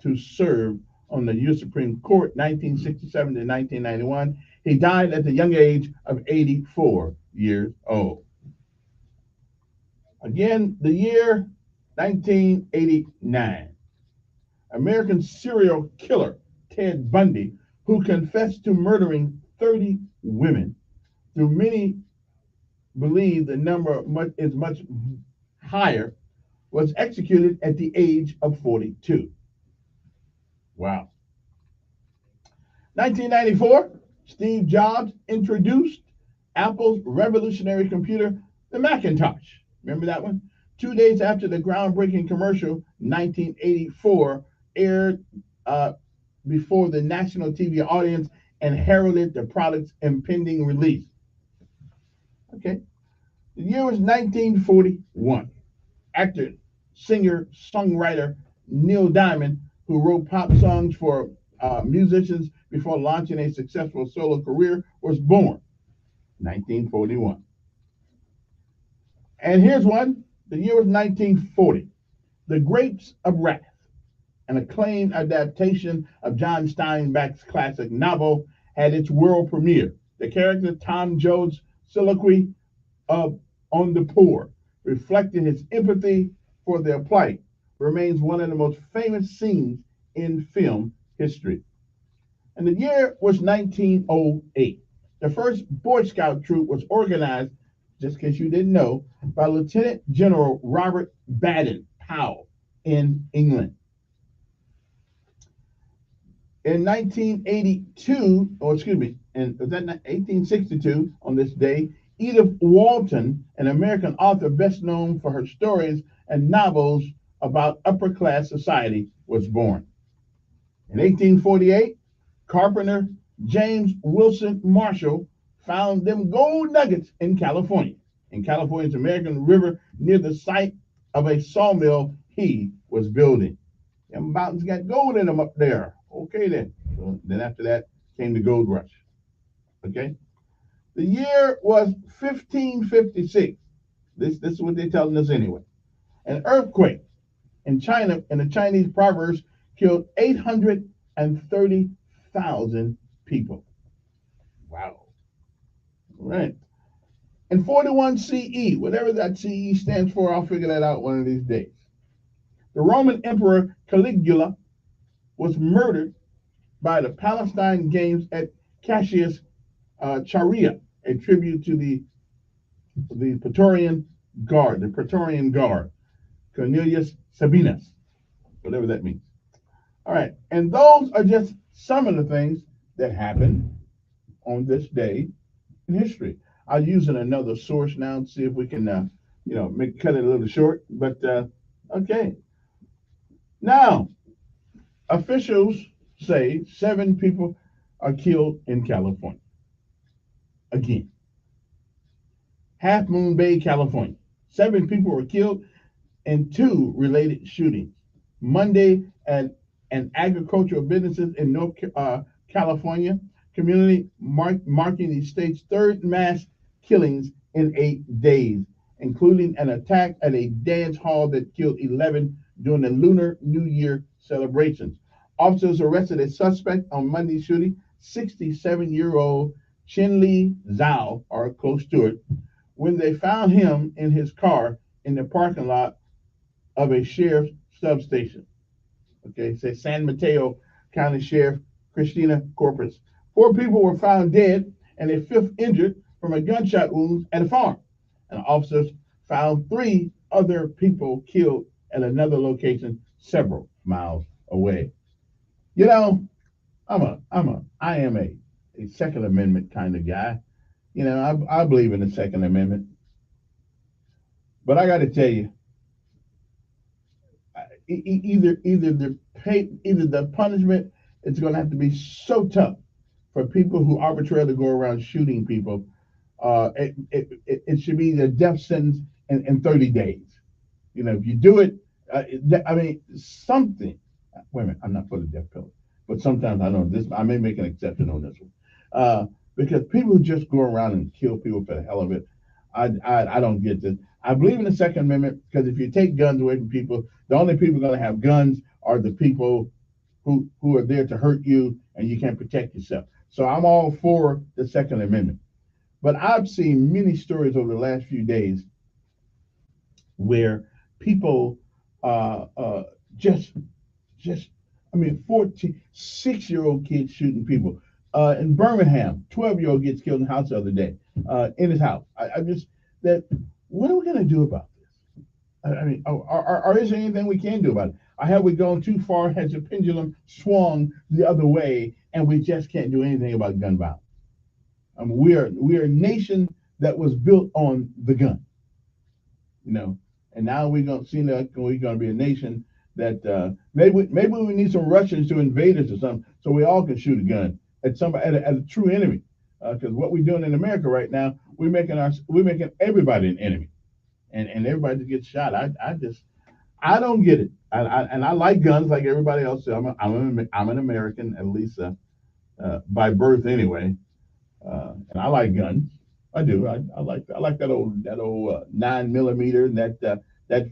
to serve on the U.S. Supreme Court, 1967 to 1991. He died at the young age of 84 years old. Again, the year 1989. American serial killer Ted Bundy, who confessed to murdering 30 women, though many believe the number is much higher, was executed at the age of 42. Wow. 1994, Steve Jobs introduced Apple's revolutionary computer, the Macintosh. Remember that one? 2 days after the groundbreaking commercial, 1984, aired before the national TV audience and heralded the product's impending release. Okay. The year was 1941. Actor, singer, songwriter Neil Diamond, who wrote pop songs for musicians before launching a successful solo career, was born. 1941. And here's one. The year was 1940. The Grapes of Wrath, an acclaimed adaptation of John Steinbeck's classic novel, had its world premiere. The character Tom Joad's soliloquy on the poor, reflecting his empathy for their plight, remains one of the most famous scenes in film history. And the year was 1908. The first Boy Scout troop was organized, just in case you didn't know, by Lieutenant General Robert Baden-Powell in England. In 1862, on this day, Edith Walton, an American author best known for her stories and novels about upper-class society, was born. In 1848, carpenter James Wilson Marshall found them gold nuggets in California, California's American River, near the site of a sawmill he was building. Them mountains got gold in them up there. Okay, then. So then after that came the gold rush. Okay. The year was 1556. This is what they're telling us anyway. An earthquake in China, and the Chinese proverbs killed 830,000 people. Wow. All right. In 41 CE, whatever that CE stands for, I'll figure that out one of these days. The Roman Emperor Caligula was murdered by the Palestine Games at Cassius Charia, a tribute to the Praetorian Guard, Cornelius Sabinus, whatever that means. All right, and those are just some of the things that happened on this day in history. I'll use another source now and see if we can, cut it a little short. But okay. Now, officials say 7 people are killed in California. Again, Half Moon Bay, California. 7 people were killed in 2 related shootings. Monday at an agricultural businesses in North California community, marking the state's 3rd mass killings in 8 days, including an attack at a dance hall that killed 11 during the Lunar New Year celebrations. Officers arrested a suspect on Monday's shooting, 67-year-old Chin-Lee Zhao, or close to it, when they found him in his car in the parking lot of a sheriff's substation. Okay, say San Mateo County Sheriff Christina Corpus. 4 people were found dead and a 5th injured from a gunshot wound at a farm. And officers found 3 other people killed at another location several miles away. You know, I am a Second Amendment kind of guy. You know, I believe in the Second Amendment. But I got to tell you, either the punishment is going to have to be so tough for people who arbitrarily go around shooting people. It should be the death sentence in 30 days. You know, if you do it, something. Wait a minute, I'm not for the death penalty, but sometimes I know this. I may make an exception on this one, because people who just go around and kill people for the hell of it, I don't get this. I believe in the Second Amendment because if you take guns away from people, the only people going to have guns are the people who are there to hurt you, and you can't protect yourself. So I'm all for the Second Amendment. But I've seen many stories over the last few days where people 6-year-old kids shooting people, In Birmingham, 12-year-old gets killed in the house the other day, in his house. I just, that, what are we going to do about this? I mean, or is there anything we can do about it? Or have we gone too far? Has the pendulum swung the other way, and we just can't do anything about gun violence? I mean, we are a nation that was built on the gun, you know, and now we're going to see that we're going to be a nation that maybe we need some Russians to invade us or something, so we all can shoot a gun at somebody at a true enemy. Because what we're doing in America right now, we're making everybody an enemy, and everybody gets shot. I don't get it. I like guns like everybody else. I'm an American, at least by birth anyway, and I like guns. I do. I like that old 9mm and that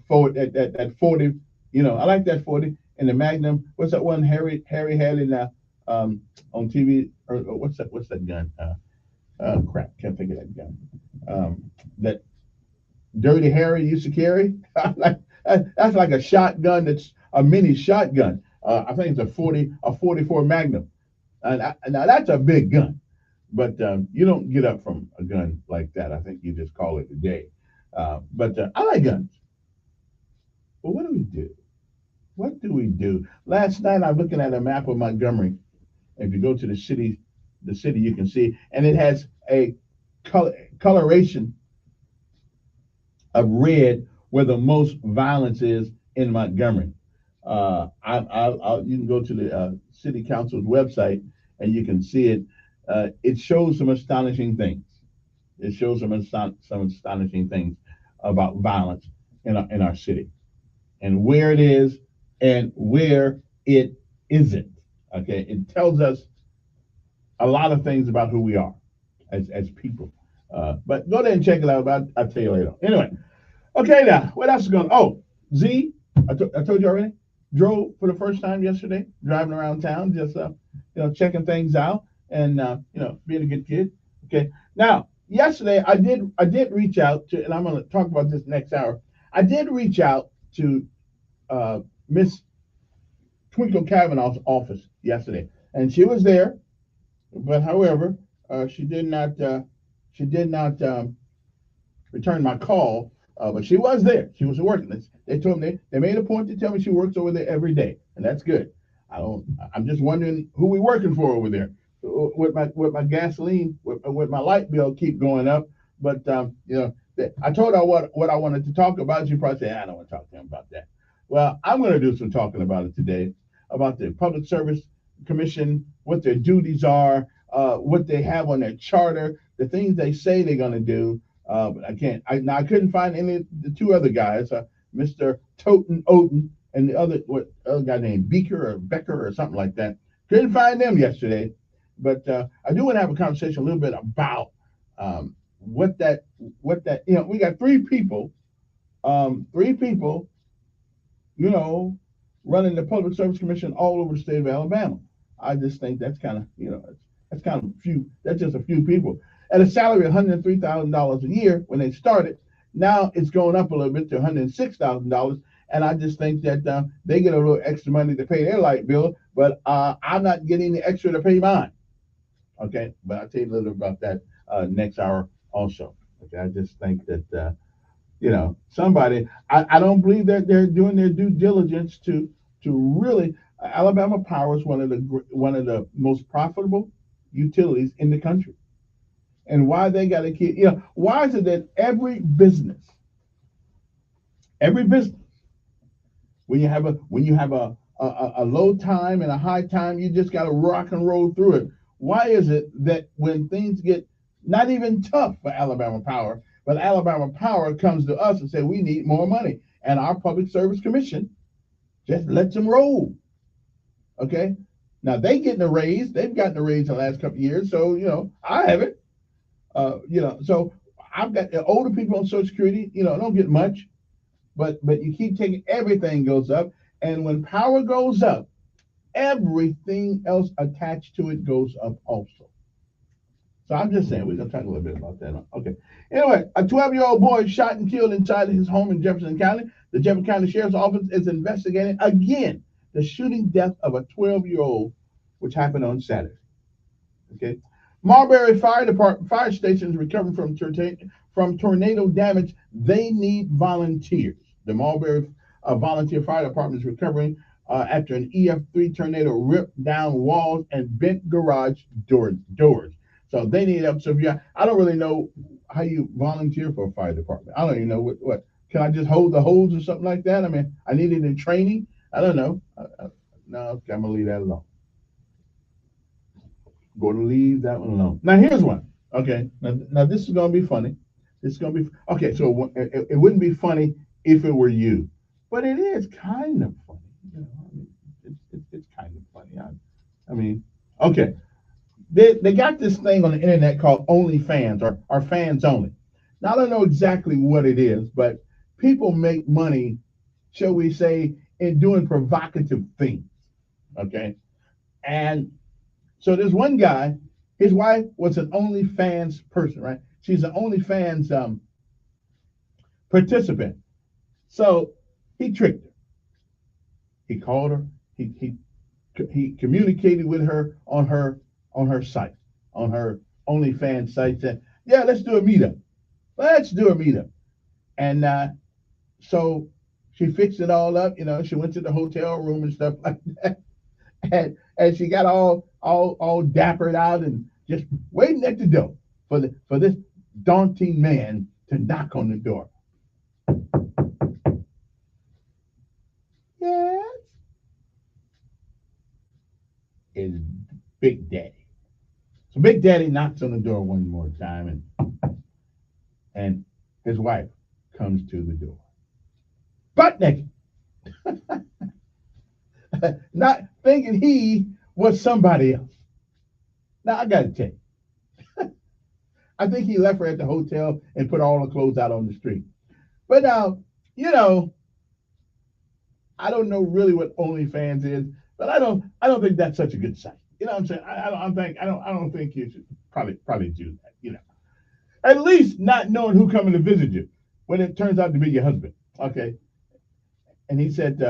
40. You know, I like that 40 and the Magnum. What's that one Harry had in on TV? Or what's that gun? Crap, can't think of that gun. That Dirty Harry used to carry. That's like a shotgun. That's a mini shotgun. I think it's a 44 Magnum. Now that's a big gun, but you don't get up from a gun like that. I think you just call it a day. But I like guns. But what do we do? What do we do? Last night I'm looking at a map of Montgomery. If you go to the city you can see, and it has a coloration of red where the most violence is in Montgomery. You can go to the city council's website and you can see it. It shows some astonishing things. It shows some astonishing things about violence in our city, and where it is and where it isn't. Okay, it tells us a lot of things about who we are as people. But go there and check it out. I'll tell you later. Anyway, okay, now what else is going on? Oh, Z, I told you already. Drove for the first time yesterday, driving around town, just checking things out and being a good kid. Okay, now yesterday I did reach out to, and I'm going to talk about this next hour. I did reach out to Miss Twinkle Kavanaugh's office yesterday, and she was there, but however, she did not return my call. But she was there. She was working. They told me they made a point to tell me she works over there every day, and that's good. I'm just wondering who we working for over there. With my gasoline, with my light bill keep going up. But I told her what I wanted to talk about. She probably said, I don't want to talk to him about that. Well, I'm going to do some talking about it today, about the Public Service Commission, what their duties are, what they have on their charter, the things they say they're going to do. But I couldn't find any of the two other guys, Mr. Toten Oten and the other guy named Becker or something like that. Couldn't find them yesterday. But I do want to have a conversation a little bit about what that we got three people, running the Public Service Commission all over the state of Alabama. I just think that's kind of few. That's just a few people. At a salary of $103,000 a year when they started, now it's going up a little bit to $106,000. And I just think that they get a little extra money to pay their light bill, but I'm not getting the extra to pay mine. Okay, but I'll tell you a little bit about that next hour also. Okay, I just think that somebody. I don't believe that they're doing their due diligence to really. Alabama Power is one of the most profitable utilities in the country. And why they got to keep, why is it that every business, when you have a low time and a high time, you just got to rock and roll through it. Why is it that when things get not even tough for Alabama Power, but Alabama Power comes to us and say we need more money, and our Public Service Commission just lets them roll? Okay, now they getting a raise. They've gotten a raise in the last couple of years, so I haven't. So I've got older people on Social Security, don't get much, but you keep taking, everything goes up. And when power goes up, everything else attached to it goes up also. So I'm just saying, we're going to talk a little bit about that. Okay. Anyway, a 12-year-old boy shot and killed inside his home in Jefferson County. The Jefferson County Sheriff's Office is investigating again the shooting death of a 12-year-old, which happened on Saturday. Okay. Marbury Fire Station is recovering from tornado damage. They need volunteers. The Marbury Volunteer Fire Department is recovering after an EF3 tornado ripped down walls and bent garage doors. So they need help. So I don't really know how you volunteer for a fire department. I don't even know what. Can I just hold the hose or something like that? I mean, I need it in training. I don't know. No, okay, I'm gonna leave that alone. Going to leave that one alone. Now here's one. Okay. Now this is gonna be funny. This is gonna be okay. So it wouldn't be funny if it were you, but it is kind of funny. You know, I mean, it's kind of funny. I mean, okay. They got this thing on the internet called OnlyFans or Fans Only. Now I don't know exactly what it is, but people make money, shall we say, in doing provocative things. Okay, and so there's one guy, his wife was an OnlyFans person, right? She's an OnlyFans participant. So he tricked her. He called her. He communicated with her on her site, on her OnlyFans site. Said, "Yeah, let's do a meetup. Let's do a meetup." And so she fixed it all up. You know, she went to the hotel room and stuff like that. And she got all dappered out and just waiting at the door for this daunting man to knock on the door. Yes, it's Big Daddy. So Big Daddy knocks on the door one more time, and his wife comes to the door, butt naked. Not thinking he was somebody else. Now, I got to tell you, I think he left her at the hotel and put all the clothes out on the street. But now, you know, I don't know really what OnlyFans is, but I don't think that's such a good site. You know what I'm saying? I don't think you should probably do that. You know, at least not knowing who coming to visit you when it turns out to be your husband. Okay. And he said,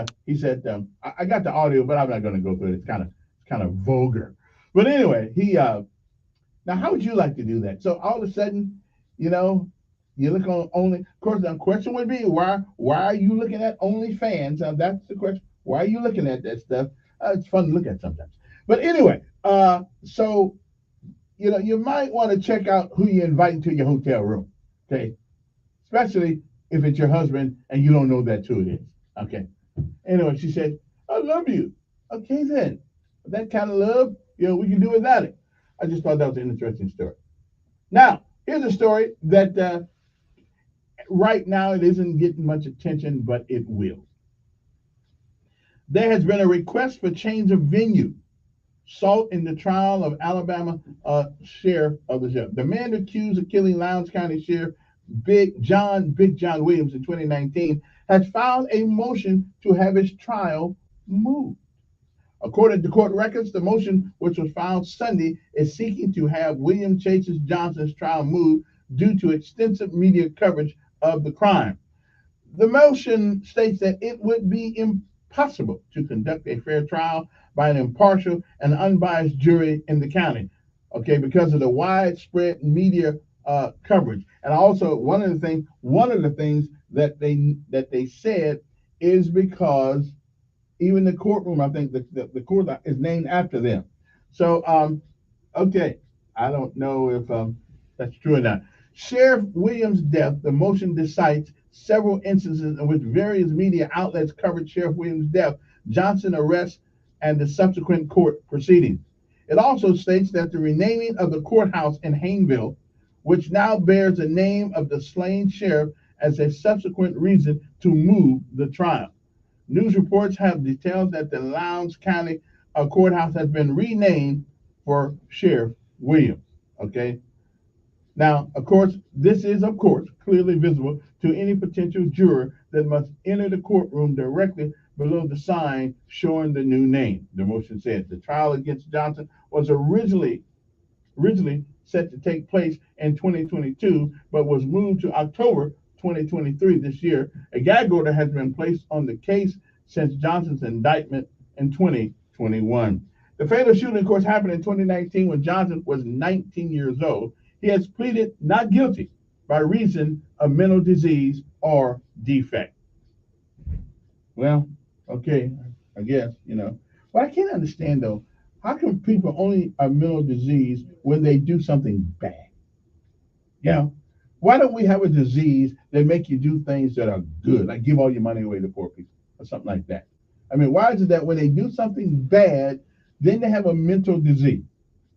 I got the audio, but I'm not going to go through it. It's kind of vulgar. But anyway, now how would you like to do that? So all of a sudden, you know, you look on Only. Of course, the question would be, why are you looking at OnlyFans? Now that's the question. Why are you looking at that stuff? It's fun to look at sometimes. But anyway, so you know, you might want to check out who you invite into your hotel room. Okay, especially if it's your husband and you don't know that's who it is. Okay. Anyway, she said, "I love you." Okay, then. That kind of love, you know, we can do without it. I just thought that was an interesting story. Now, here's a story that right now it isn't getting much attention, but it will. There has been a request for change of venue. Salt in the trial of Alabama sheriff of the man accused of killing Lowndes County Sheriff Big John Williams in 2019 has filed a motion to have his trial moved. According to court records, the motion, which was filed Sunday, is seeking to have William Chases Johnson's trial moved due to extensive media coverage of the crime. The motion states that it would be impossible to conduct a fair trial by an impartial and unbiased jury in the county, okay, because of the widespread media coverage. And also, one of the things that they said is because even the courtroom, I think the court is named after them. So, okay, I don't know if that's true or not. Sheriff Williams' death, the motion cites several instances in which various media outlets covered Sheriff Williams' death, Johnson arrest, and the subsequent court proceedings. It also states that the renaming of the courthouse in Hayneville, which now bears the name of the slain sheriff, as a subsequent reason to move the trial. News reports have detailed that the Lowndes County courthouse has been renamed for Sheriff Williams. Okay. Now, of course, this is, of course, clearly visible to any potential juror that must enter the courtroom directly below the sign showing the new name. The motion said the trial against Johnson was originally set to take place in 2022, but was moved to October 2023 this year. A gag order has been placed on the case since Johnson's indictment in 2021. The fatal shooting, of course, happened in 2019 when Johnson was 19 years old. He has pleaded not guilty by reason of mental disease or defect. Well, okay, I guess, But I can't understand, though, how come people only are mental disease when they do something bad? Why don't we have a disease that make you do things that are good, like give all your money away to poor people or something like that? I mean, why is it that when they do something bad, then they have a mental disease?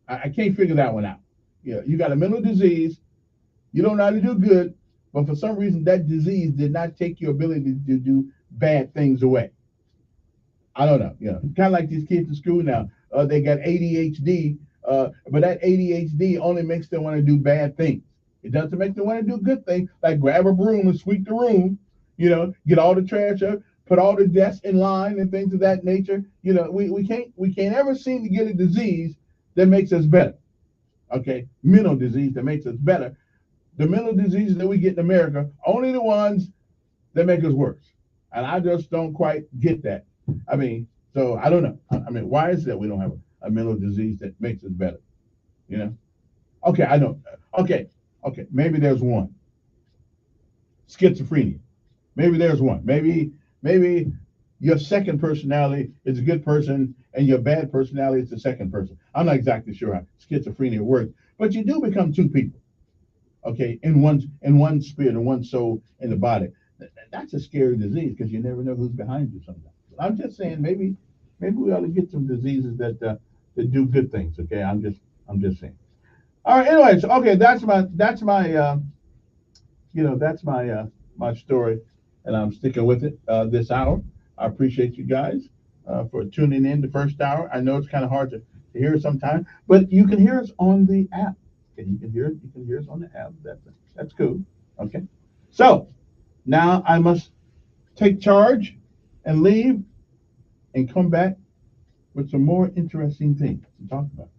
I can't figure that one out. You got a mental disease, you don't know how to do good, but for some reason that disease did not take your ability to do bad things away. I don't know. Kind of like these kids in school now. They got ADHD, but that ADHD only makes them want to do bad things. It doesn't make them want to do good things, like grab a broom and sweep the room, get all the trash up, put all the desks in line and things of that nature. We can't ever seem to get a disease that makes us better. Okay, mental disease that makes us better. The mental diseases that we get in America, only the ones that make us worse. And I just don't quite get that. I mean, so I don't know. I mean, why is it that we don't have a mental disease that makes us better? Okay, I know. Okay, maybe there's one. Schizophrenia. Maybe there's one. Maybe your second personality is a good person and your bad personality is the second person. I'm not exactly sure how schizophrenia works, but you do become two people. Okay, in one spirit and one soul in the body. That's a scary disease because you never know who's behind you sometimes. I'm just saying maybe we ought to get some diseases that do good things. Okay, I'm just saying. All right. Anyways, okay, that's my my story, and I'm sticking with it this hour. I appreciate you guys for tuning in the first hour. I know it's kind of hard to hear sometimes, but you can hear us on the app. Okay, you can hear us on the app. That's cool. Okay, so now I must take charge and leave and come back with some more interesting things to talk about.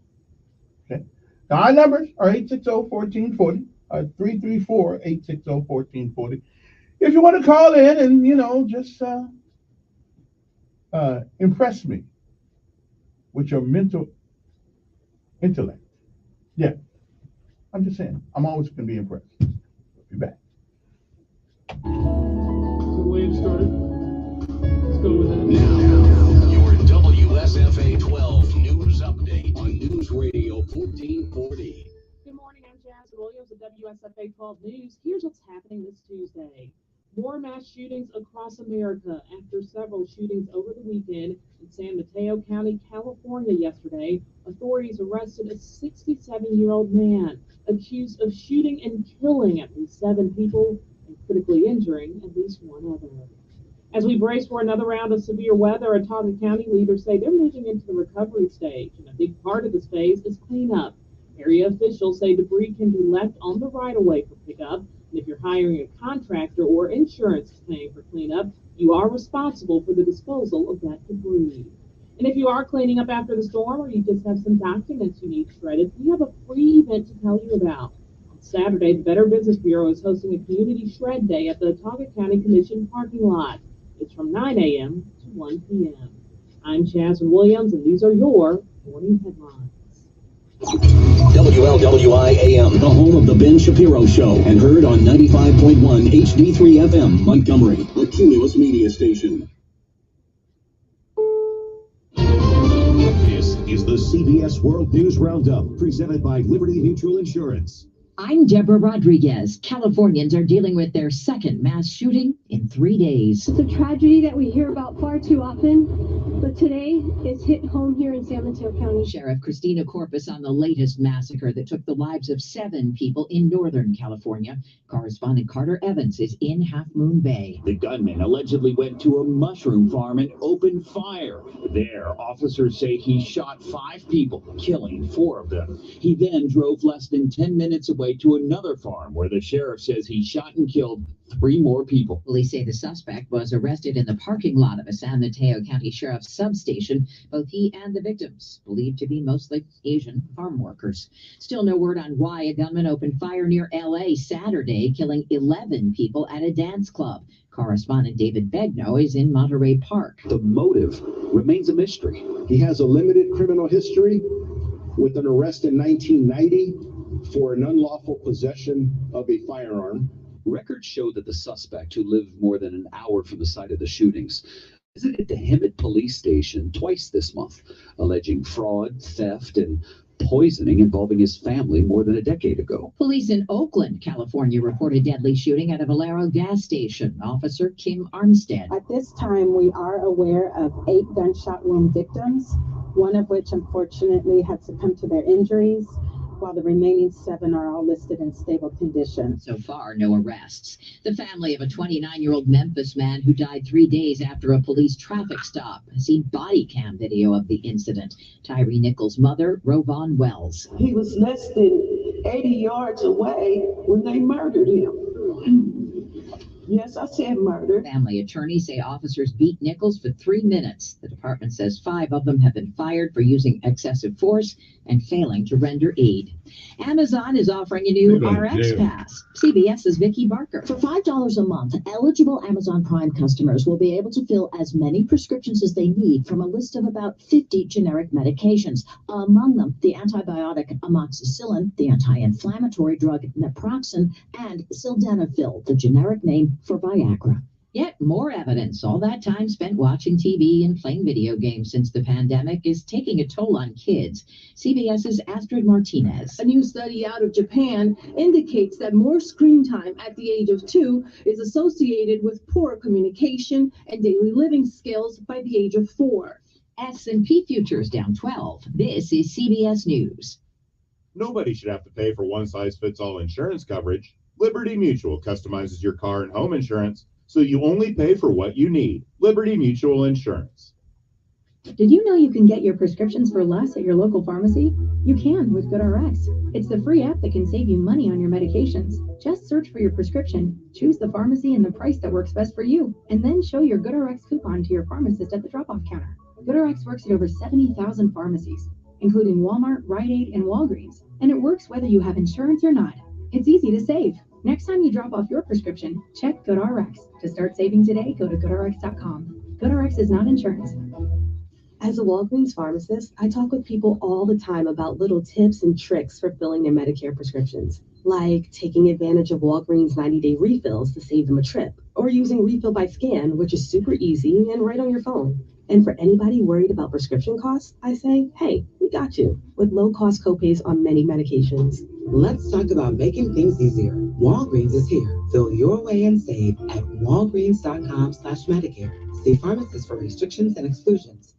Okay. Now, our numbers are 860-1440, 334-860-1440. If you want to call in and, just impress me with your mental intellect. Yeah. I'm just saying, I'm always going to be impressed. Be back. So Wade started. Let's go with it. Now, your WSFA 12 news update on News Radio 1440. Good morning, I'm Jazz Williams of WSFA 12 News. Here's what's happening this Tuesday. More mass shootings across America after several shootings over the weekend in San Mateo County, California yesterday. Authorities arrested a 67-year-old man accused of shooting and killing at least 7 people and critically injuring at least 1 other. As we brace for another round of severe weather, Autauga County leaders say they're moving into the recovery stage, and a big part of this phase is cleanup. Area officials say debris can be left on the right-of-way for pickup, and if you're hiring a contractor or insurance is paying for cleanup, you are responsible for the disposal of that debris. And if you are cleaning up after the storm or you just have some documents you need shredded, we have a free event to tell you about. On Saturday, the Better Business Bureau is hosting a community shred day at the Autauga County Commission parking lot. It's from 9 a.m. to 1 p.m. I'm Chasson Williams, and these are your morning headlines. WLWI AM, the home of the Ben Shapiro Show, and heard on 95.1 HD3 FM, Montgomery, the Cumulus Media Station. This is the CBS World News Roundup, presented by Liberty Mutual Insurance. I'm Deborah Rodriguez. Californians are dealing with their second mass shooting in 3 days. It's a tragedy that we hear about far too often, but today it's hit home here in San Mateo County. Sheriff Christina Corpus on the latest massacre that took the lives of 7 people in Northern California. Correspondent Carter Evans is in Half Moon Bay. The gunman allegedly went to a mushroom farm and opened fire. There, officers say he shot 5 people, killing 4 of them. He then drove less than 10 minutes away to another farm where the sheriff says he shot and killed 3 more people. Police say the suspect was arrested in the parking lot of a San Mateo County Sheriff's substation. Both he and the victims believed to be mostly Asian farm workers. Still no word on why a gunman opened fire near L.A. Saturday, killing 11 people at a dance club. Correspondent David Begno is in Monterey Park. The motive remains a mystery. He has a limited criminal history with an arrest in 1990 for an unlawful possession of a firearm. Records show that the suspect, who lived more than an hour from the site of the shootings, visited the Hemet police station twice this month, alleging fraud, theft, and poisoning involving his family more than a decade ago. Police in Oakland, California, reported deadly shooting at a Valero gas station. Officer Kim Armstead. At this time, we are aware of 8 gunshot wound victims, one of which unfortunately had succumbed to their injuries, while the remaining 7 are all listed in stable condition. So far, no arrests. The family of a 29-year-old Memphis man who died 3 days after a police traffic stop has seen body cam video of the incident. Tyree Nichols' mother, Rovon Wells. He was less than 80 yards away when they murdered him. Yes, I said murder. Family attorneys say officers beat Nichols for 3 minutes. The department says 5 of them have been fired for using excessive force and failing to render aid. Amazon is offering a new RX Pass. CBS's Vicki Barker. For $5 a month, eligible Amazon Prime customers will be able to fill as many prescriptions as they need from a list of about 50 generic medications. Among them, the antibiotic amoxicillin, the anti-inflammatory drug naproxen, and sildenafil, the generic name for Viagra. Yet more evidence. All that time spent watching TV and playing video games since the pandemic is taking a toll on kids. CBS's Astrid Martinez. A new study out of Japan indicates that more screen time at the age of 2 is associated with poor communication and daily living skills by the age of 4. S&P futures down 12. This is CBS News. Nobody should have to pay for one-size-fits-all insurance coverage. Liberty Mutual customizes your car and home insurance, so you only pay for what you need. Liberty Mutual Insurance. Did you know you can get your prescriptions for less at your local pharmacy? You can with GoodRx. It's the free app that can save you money on your medications. Just search for your prescription, choose the pharmacy and the price that works best for you, and then show your GoodRx coupon to your pharmacist at the drop-off counter. GoodRx works at over 70,000 pharmacies, including Walmart, Rite Aid, and Walgreens, and it works whether you have insurance or not. It's easy to save. Next time you drop off your prescription, check GoodRx. To start saving today, go to GoodRx.com. GoodRx is not insurance. As a Walgreens pharmacist, I talk with people all the time about little tips and tricks for filling their Medicare prescriptions, like taking advantage of Walgreens 90-day refills to save them a trip, or using Refill by Scan, which is super easy and right on your phone. And for anybody worried about prescription costs, I say, hey, we got you, with low-cost copays on many medications. Let's talk about making things easier. Walgreens is here. Fill your way and save at walgreens.com/Medicare. See pharmacists for restrictions and exclusions.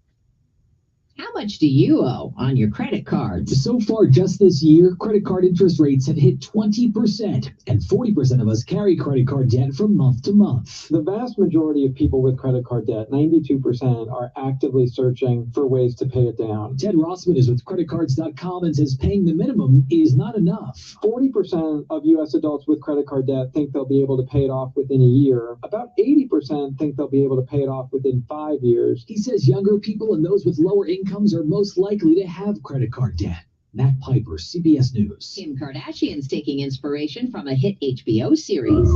How much do you owe on your credit cards? So far, just this year, credit card interest rates have hit 20%, and 40% of us carry credit card debt from month to month. The vast majority of people with credit card debt, 92%, are actively searching for ways to pay it down. Ted Rossman is with creditcards.com and says paying the minimum is not enough. 40% of U.S. adults with credit card debt think they'll be able to pay it off within a year. About 80% think they'll be able to pay it off within 5 years. He says younger people and those with lower incomes are most likely to have credit card debt. Matt Piper, CBS News. Kim Kardashian's taking inspiration from a hit HBO series.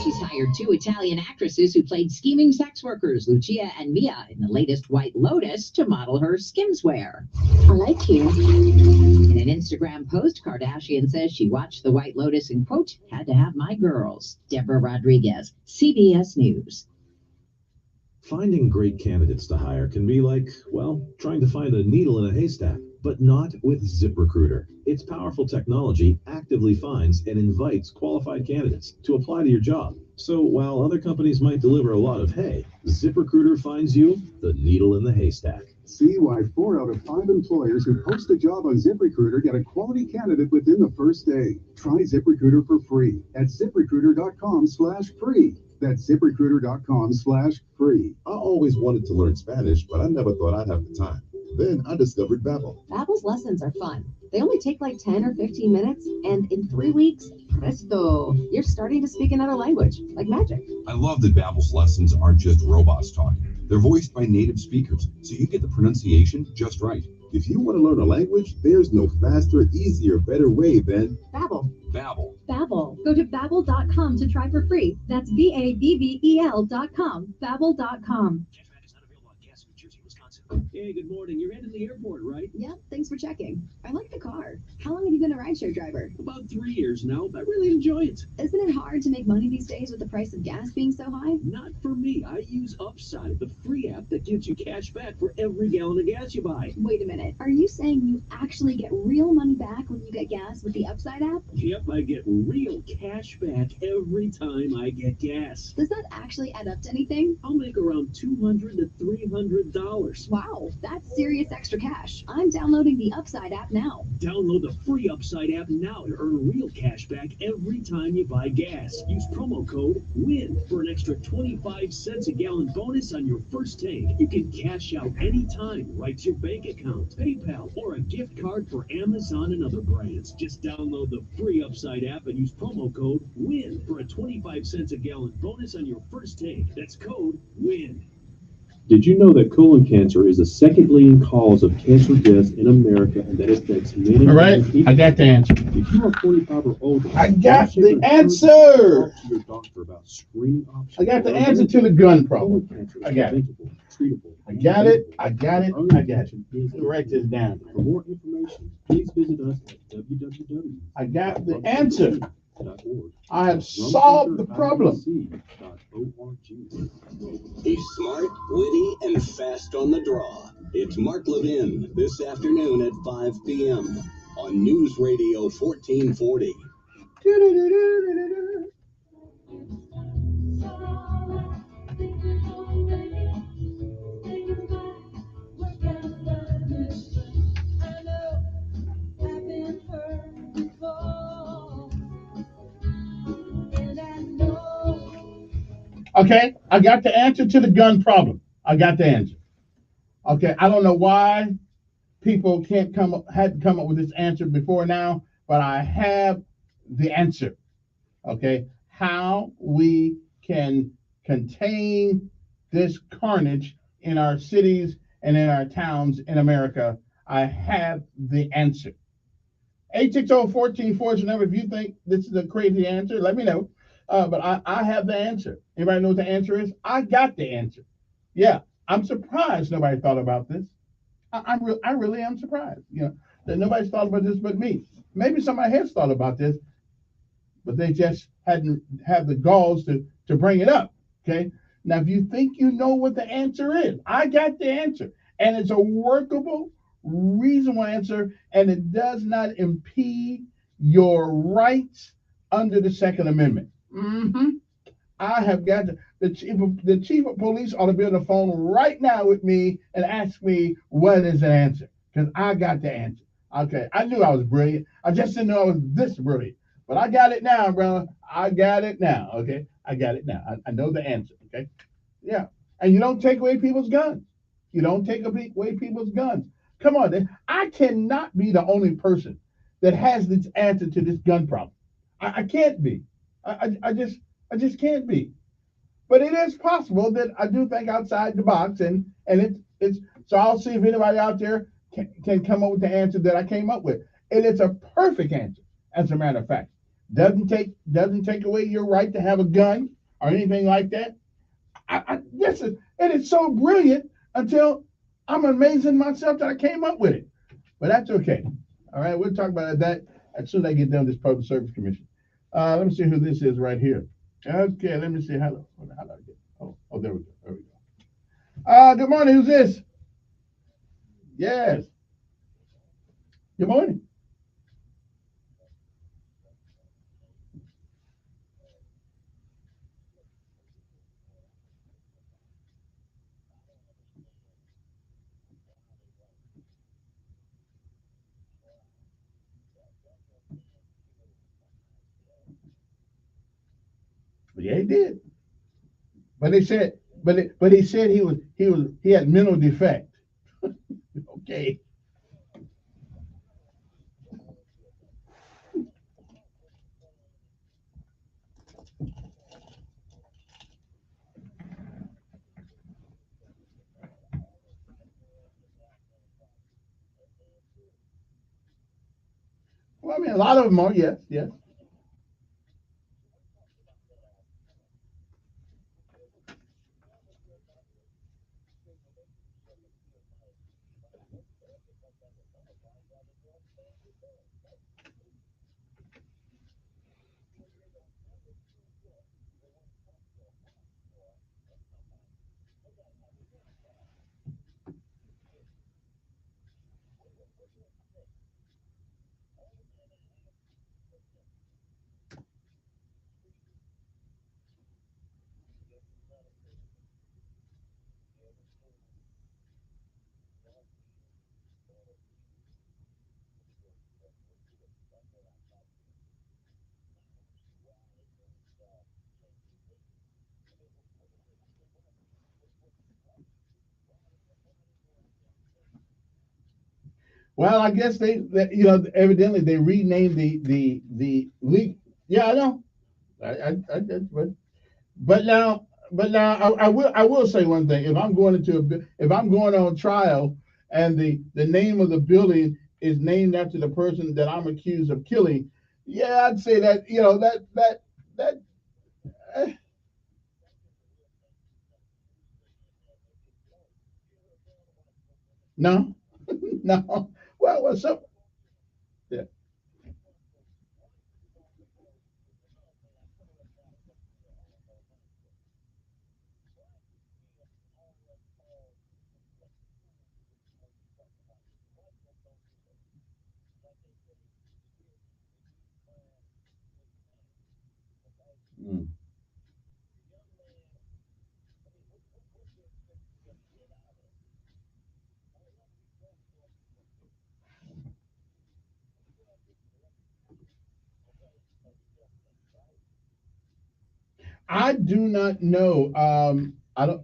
She's hired 2 Italian actresses who played scheming sex workers, Lucia and Mia, in the latest White Lotus to model her skimswear. I like you. In an Instagram post, Kardashian says she watched the White Lotus and, quote, had to have my girls. Deborah Rodriguez, CBS News. Finding great candidates to hire can be like, well, trying to find a needle in a haystack, but not with ZipRecruiter. Its powerful technology actively finds and invites qualified candidates to apply to your job. So while other companies might deliver a lot of hay, ZipRecruiter finds you the needle in the haystack. See why 4 out of 5 employers who post a job on ZipRecruiter get a quality candidate within the first day. Try ZipRecruiter for free at ZipRecruiter.com/free. That's ZipRecruiter.com/free. I always wanted to learn Spanish, but I never thought I'd have the time. Then I discovered Babbel. Babbel's lessons are fun. They only take like 10 or 15 minutes, and in 3 weeks, presto, you're starting to speak another language, like magic. I love that Babbel's lessons aren't just robots talking. They're voiced by native speakers, so you get the pronunciation just right. If you want to learn a language, there's no faster, easier, better way than Babbel. Babbel. Babbel. Go to Babbel.com to try for free. That's BABBEL.com. Babbel.com. Hey, good morning. You're heading to the airport, right? Yep, thanks for checking. I like the car. How long have you been a rideshare driver? About 3 years now. I really enjoy it. Isn't it hard to make money these days with the price of gas being so high? Not for me. I use Upside, the free app that gives you cash back for every gallon of gas you buy. Wait a minute. Are you saying you actually get real money back when you get gas with the Upside app? Yep, I get real cash back every time I get gas. Does that actually add up to anything? I'll make around $200 to $300. Wow, that's serious extra cash. I'm downloading the Upside app now. Download the free Upside app now to earn real cash back every time you buy gas. Use promo code WIN for an extra 25 cents a gallon bonus on your first tank. You can cash out anytime right to your bank account, PayPal, or a gift card for Amazon and other brands. Just download the free Upside app and use promo code WIN for a 25 cents a gallon bonus on your first tank. That's code WIN. Did you know that colon cancer is the second leading cause of cancer deaths in America and that it affects many All right, people? I got the answer. If you are 45 or older, I got you the should answer. talk to your doctor about screening options. I got the answer to the gun problem. I got it. I got it. I got it. I got it. Write this down. For more information, please visit us at www.ccc.org. I got the answer. I have solved the problem. He's smart, witty, and fast on the draw. It's Mark Levin this afternoon at 5 p.m. on News Radio 1440. Okay, I got the answer to the gun problem. I got the answer. Okay, I don't know why people hadn't come up with this answer before now, but I have the answer. Okay, how we can contain this carnage in our cities and in our towns in America. I have the answer. 860-1440 is the number. If you think this is a crazy answer, let me know. But I have the answer. Anybody know what the answer is? I got the answer. Yeah, I'm surprised nobody thought about this. I really am surprised. That nobody's thought about this but me. Maybe somebody has thought about this, but they just hadn't had the galls to bring it up. Okay. Now, if you think you know what the answer is, I got the answer, and it's a workable, reasonable answer, and it does not impede your rights under the Second Amendment. I have got the chief of police ought to be on the phone right now with me and ask me what is the answer, because I got the answer. Okay, I knew I was brilliant. I just didn't know I was this brilliant. But I got it now, brother. I got it now. Okay, I got it now. I know the answer. Okay, yeah. And you don't take away people's guns. You don't take away people's guns. Come on, I cannot be the only person that has this answer to this gun problem. I can't be. I just can't be. But it is possible that I do think outside the box, and it's so I'll see if anybody out there can come up with the answer that I came up with. And it's a perfect answer, as a matter of fact. Doesn't take away your right to have a gun or anything like that. It's so brilliant until I'm amazing myself that I came up with it. But that's okay. All right, we'll talk about that as soon as I get done with this Public Service Commission. Let me see who this is right here. Okay, let me see how do I get. Oh, there we go. Good morning. Who's this? Yes. Good morning. Yeah, he did. But they said, but he said he had mental defect. Okay. Well, I mean, a lot of them are, yes. Well, I guess evidently they renamed the league. Yeah, I know. But now, I will say one thing. If I'm going on trial and the name of the building is named after the person that I'm accused of killing, yeah, I'd say that that. eh. No, no. Well, what's up? Yeah. Mm. I do not know. I don't.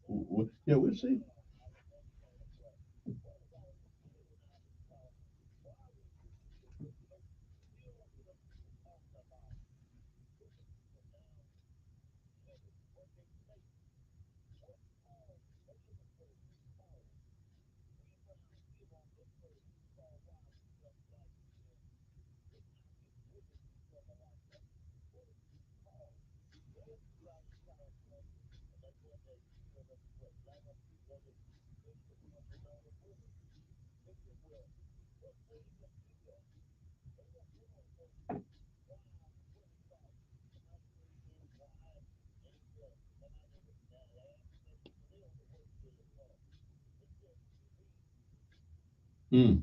Well, yeah, we'll see. Mm.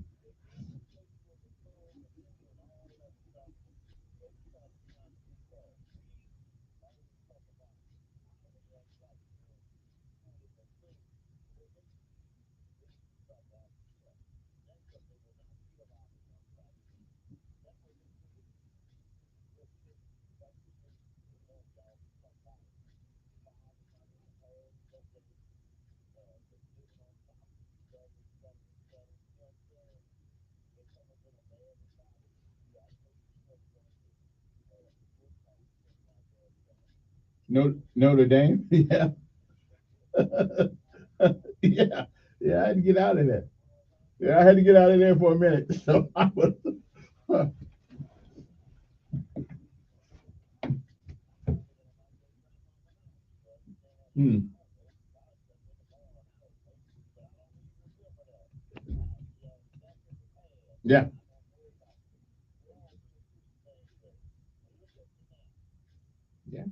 Notre Dame. Yeah. Yeah. Yeah. I had to get out of there. Yeah, I had to get out of there for a minute. So I was. Hmm. Yeah. Yeah.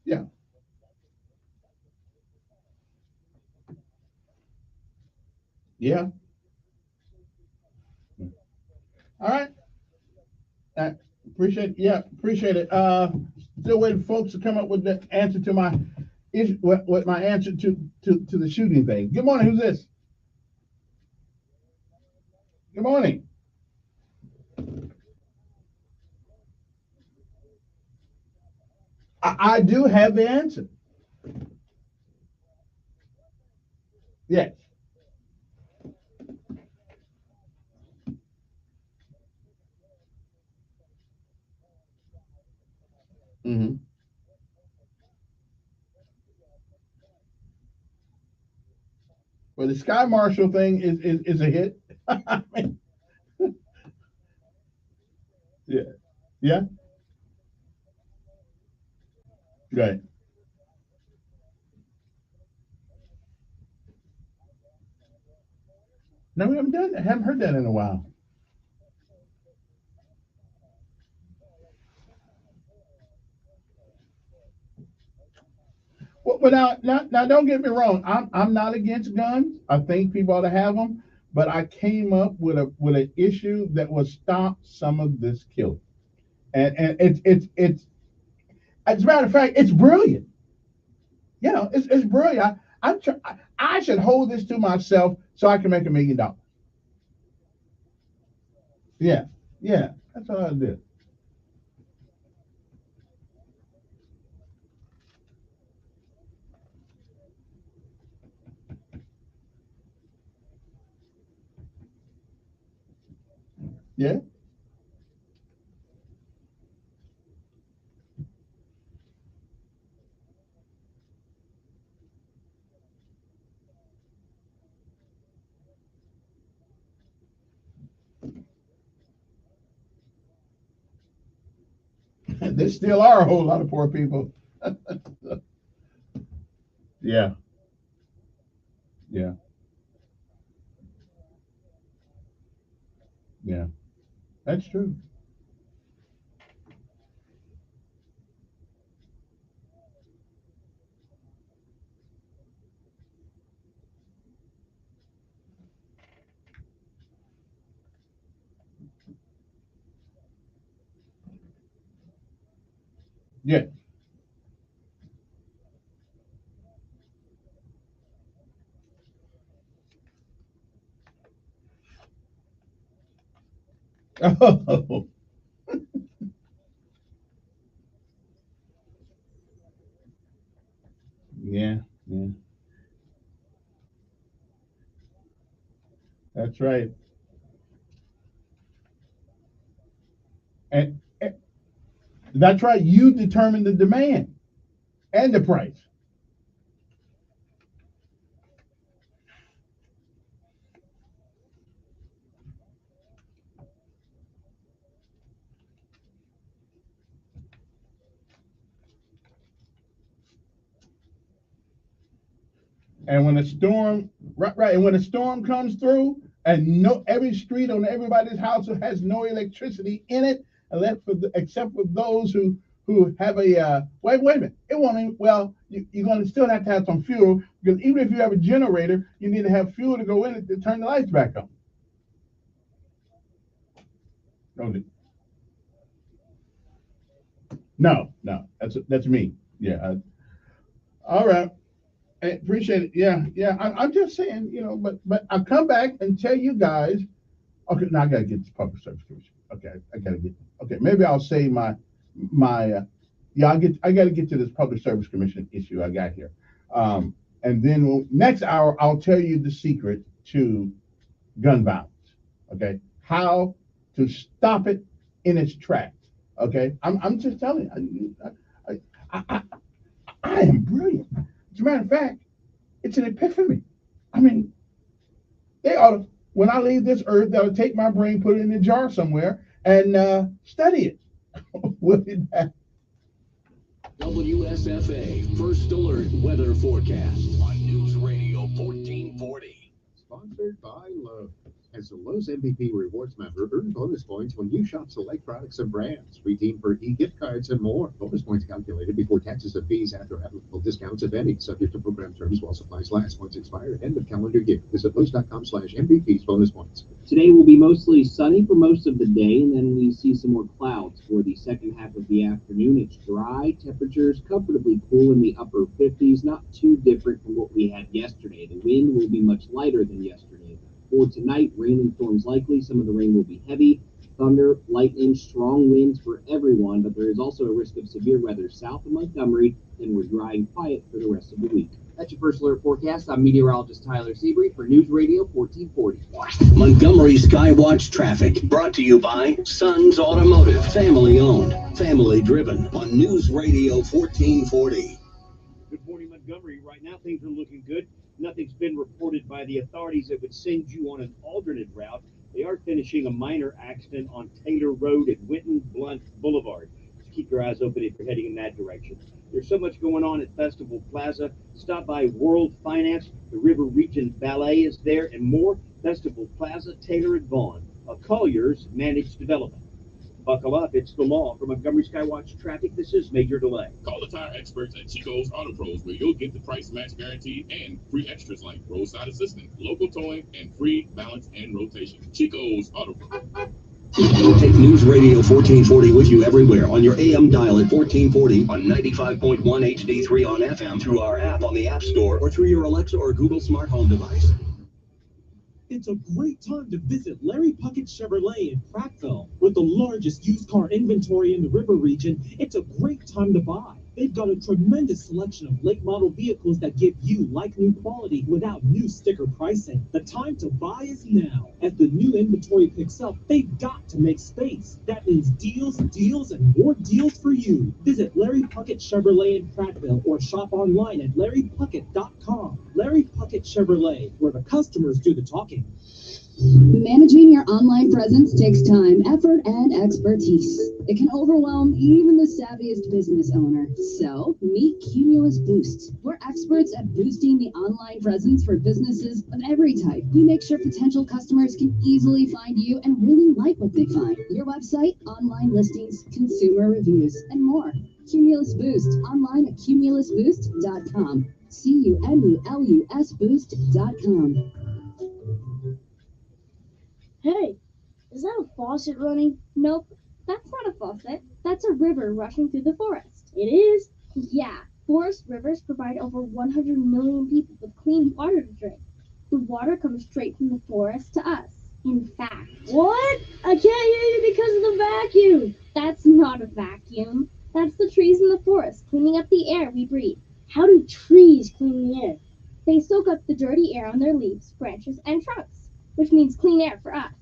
Yeah. Yeah. All right. Uh, appreciate it. Still waiting for folks to come up with the answer to my issue, what my answer to the shooting thing. Good morning. Who's this? Good morning. I do have the answer. Yes. Mm-hmm. Well, the Sky Marshal thing is a hit. I mean, yeah. Yeah. Right. No, we haven't done that. Haven't heard that in a while. Well, now, don't get me wrong. I'm not against guns. I think people ought to have them. but I came up with an issue that will stop some of this killing. And it's as a matter of fact, it's brilliant. You know, it's brilliant. I should hold this to myself so I can make $1 million. Yeah, that's what I did. Yeah. There still are a whole lot of poor people. Yeah. Yeah. Yeah. That's true. Yeah. Oh. Yeah. Yeah. That's right. And that's right. You determine the demand and the price. And when a storm, right, and when a storm comes through, and no, every street on everybody's house has no electricity in it, except for those who have a wait a minute, it won't even, well, you're going to still have to have some fuel, because even if you have a generator, you need to have fuel to go in it to turn the lights back on. No, that's me. Yeah. All right. I appreciate it. Yeah. I'm just saying, you know, but I'll come back and tell you guys. Okay, now I gotta get this public service commission. Okay, I gotta get. Okay, maybe I'll say my. Yeah, I gotta get to this public service commission issue I got here, and then next hour I'll tell you the secret to gun violence. Okay, how to stop it in its tracks. Okay, I'm just telling you, I am brilliant. As a matter of fact, it's an epiphany. I mean, they ought to, when I leave this earth, they'll take my brain, put it in a jar somewhere, and study it. We'll be back. WSFA First Alert Weather Forecast on News Radio 1440. Sponsored by Lowe's. As a Lowe's MVP Rewards member, earn bonus points when you shop select products and brands. Redeem for e-gift cards and more. Bonus points calculated before taxes and fees after applicable discounts, if any. Subject to program terms while supplies last. Points expire at end of calendar year. Visit Lowe's.com/MVPs bonus points. Today will be mostly sunny for most of the day, and then we see some more clouds for the second half of the afternoon. It's dry. Temperatures comfortably cool in the upper 50s. Not too different from what we had yesterday. The wind will be much lighter than yesterday. For tonight, rain and storms likely. Some of the rain will be heavy. Thunder, lightning, strong winds for everyone, but there is also a risk of severe weather south of Montgomery, and we're dry and quiet for the rest of the week. That's your First Alert Forecast. I'm meteorologist Tyler Seabury for News Radio 1440. Montgomery Skywatch traffic brought to you by Sons Automotive. Family owned, family driven on News Radio 1440. Good morning, Montgomery. Right now, things are looking good. Nothing's been reported by the authorities that would send you on an alternate route. They are finishing a minor accident on Taylor Road at Winton Blunt Boulevard. Just keep your eyes open if you're heading in that direction. There's so much going on at Festival Plaza. Stop by World Finance. The River Region Ballet is there and more. Festival Plaza, Taylor and Vaughn. A Colliers Managed Development. Buckle up, it's the law. From Montgomery Skywatch Traffic, this is Major Delay. Call the tire experts at Chico's Auto Pros, where you'll get the price match guarantee and free extras like roadside assistance, local towing, and free balance and rotation. Chico's Auto Pros. Take News Radio 1440 with you everywhere on your AM dial at 1440, on 95.1 HD3 on FM, through our app on the App Store, or through your Alexa or Google smart home device. It's a great time to visit Larry Puckett Chevrolet in Prattville. With the largest used car inventory in the river region, it's a great time to buy. They've got a tremendous selection of late model vehicles that give you like-new quality without new sticker pricing. The time to buy is now. As the new inventory picks up, they've got to make space. That means deals, deals, and more deals for you. Visit Larry Puckett Chevrolet in Prattville or shop online at larrypuckett.com. Larry Puckett Chevrolet, where the customers do the talking. Managing your online presence takes time, effort, and expertise. It can overwhelm even the savviest business owner. So, meet Cumulus Boost. We're experts at boosting the online presence for businesses of every type. We make sure potential customers can easily find you and really like what they find. Your website, online listings, consumer reviews, and more. Cumulus Boost, online at cumulusboost.com. CUMULUS Boost.com. Hey, is that a faucet running? Nope, that's not a faucet. That's a river rushing through the forest. It is? Yeah, forest rivers provide over 100 million people with clean water to drink. The water comes straight from the forest to us. In fact. What? I can't hear you because of the vacuum. That's not a vacuum. That's the trees in the forest cleaning up the air we breathe. How do trees clean the air? They soak up the dirty air on their leaves, branches, and trunks, which means clean air for us.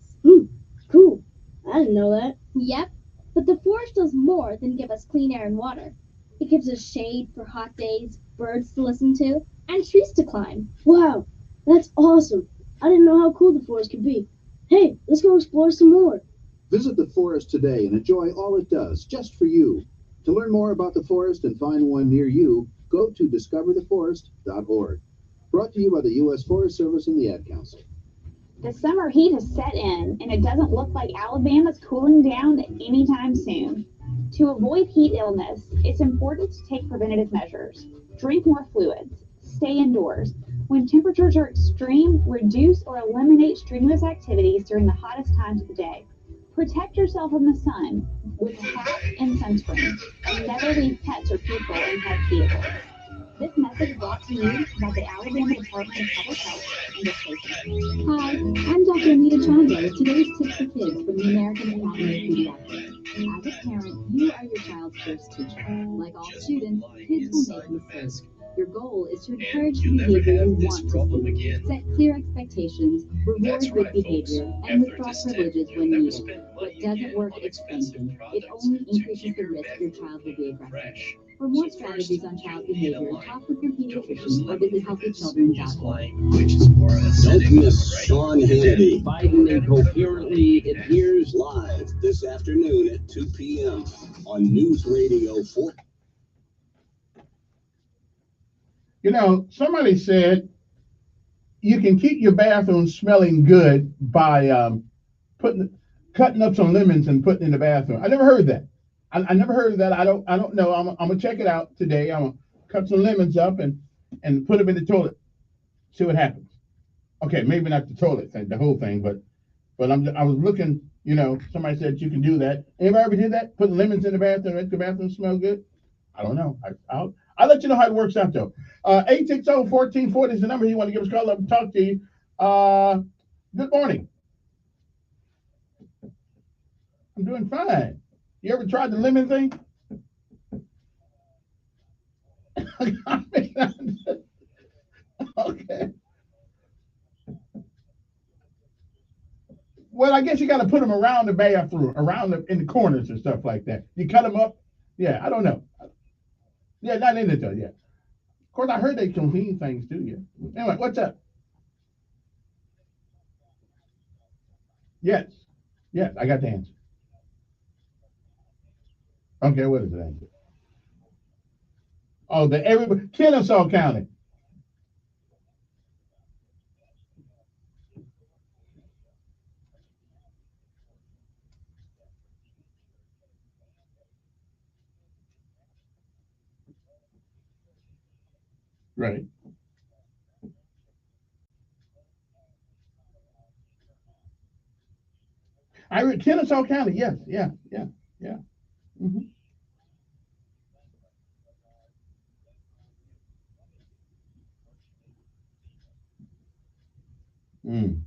Cool. I didn't know that. Yep, but the forest does more than give us clean air and water. It gives us shade for hot days, birds to listen to, and trees to climb. Wow, that's awesome. I didn't know how cool the forest could be. Hey, let's go explore some more. Visit the forest today and enjoy all it does just for you. To learn more about the forest and find one near you, go to discovertheforest.org. Brought to you by the U.S. Forest Service and the Ad Council. The summer heat has set in, and it doesn't look like Alabama's cooling down anytime soon. To avoid heat illness, it's important to take preventative measures. Drink more fluids. Stay indoors. When temperatures are extreme, reduce or eliminate strenuous activities during the hottest times of the day. Protect yourself from the sun with a hat and sunscreen, and never leave pets or people in parked vehicles. This message brought to you by the Alabama Department of Public Health and the State. Hi, I'm Dr. Anita Chandler with today's Tips for Kids from the American Academy of Pediatrics. As a parent, you are your child's first teacher. Like all students, kids will make mistakes. Your goal is to encourage the behavior you want to see. Set clear expectations, reward good behavior, and withdraw privileges when needed. What doesn't work is spanking. It only increases the risk your child will be aggressive. For more strategies on child behavior, talk with your pediatrician or visit healthychildren.org. Don't miss Sean Hannity. Biden Incoherently appears live this afternoon at 2 p.m. on News Radio 4. You know, somebody said you can keep your bathroom smelling good by cutting up some lemons and putting in the bathroom. I never heard that. I never heard of that. I don't know. I'm gonna check it out today. I'm gonna cut some lemons up and put them in the toilet. See what happens. Okay, maybe not the toilet thing, the whole thing, but I was looking. You know, somebody said you can do that. Anybody ever did that? Put lemons in the bathroom, make the bathroom smell good? I don't know. I'll let you know how it works out though. 860-1440 is the number you want to give us a call up and talk to you. Good morning. I'm doing fine. You ever tried the lemon thing? Okay. Well, I guess you got to put them around the bathroom, in the corners and stuff like that. You cut them up. Yeah, I don't know. Yeah, not in it though. Yeah. Of course, I heard they can clean things too. Yeah. Anyway, what's up? Yes. Yes, I got the answer. Okay, what is the answer? Oh, Kennesaw County. Right. Kennesaw County, yes, yeah. Mm-hmm. Mm.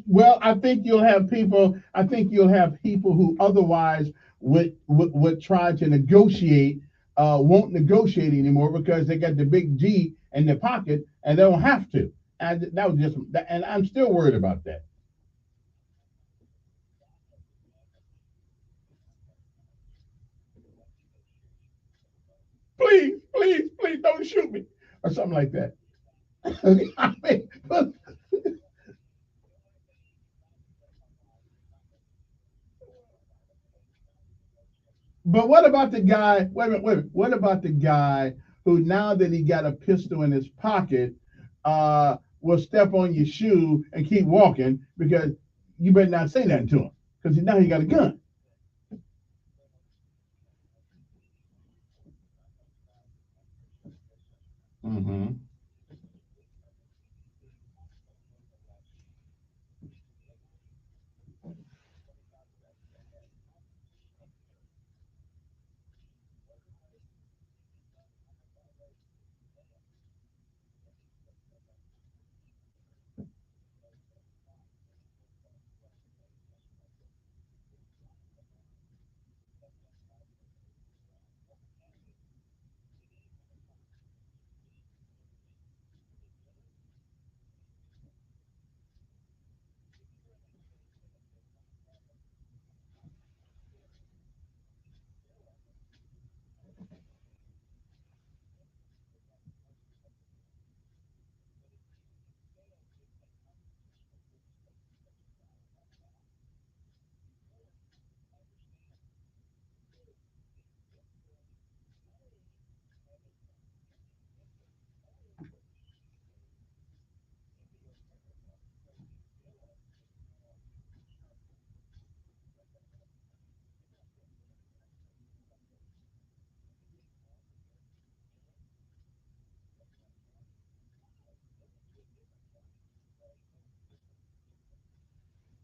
Well, I think you'll have people. I think you'll have people who otherwise would try to negotiate, won't negotiate anymore because they got the big G in their pocket and they don't have to. And that was just, and I'm still worried about that. Please, please, please don't shoot me or something like that. I mean, but what about the guy? Wait a minute, wait a minute. What about the guy who, now that he got a pistol in his pocket, will step on your shoe and keep walking because you better not say nothing to him because now he got a gun. Mm-hmm.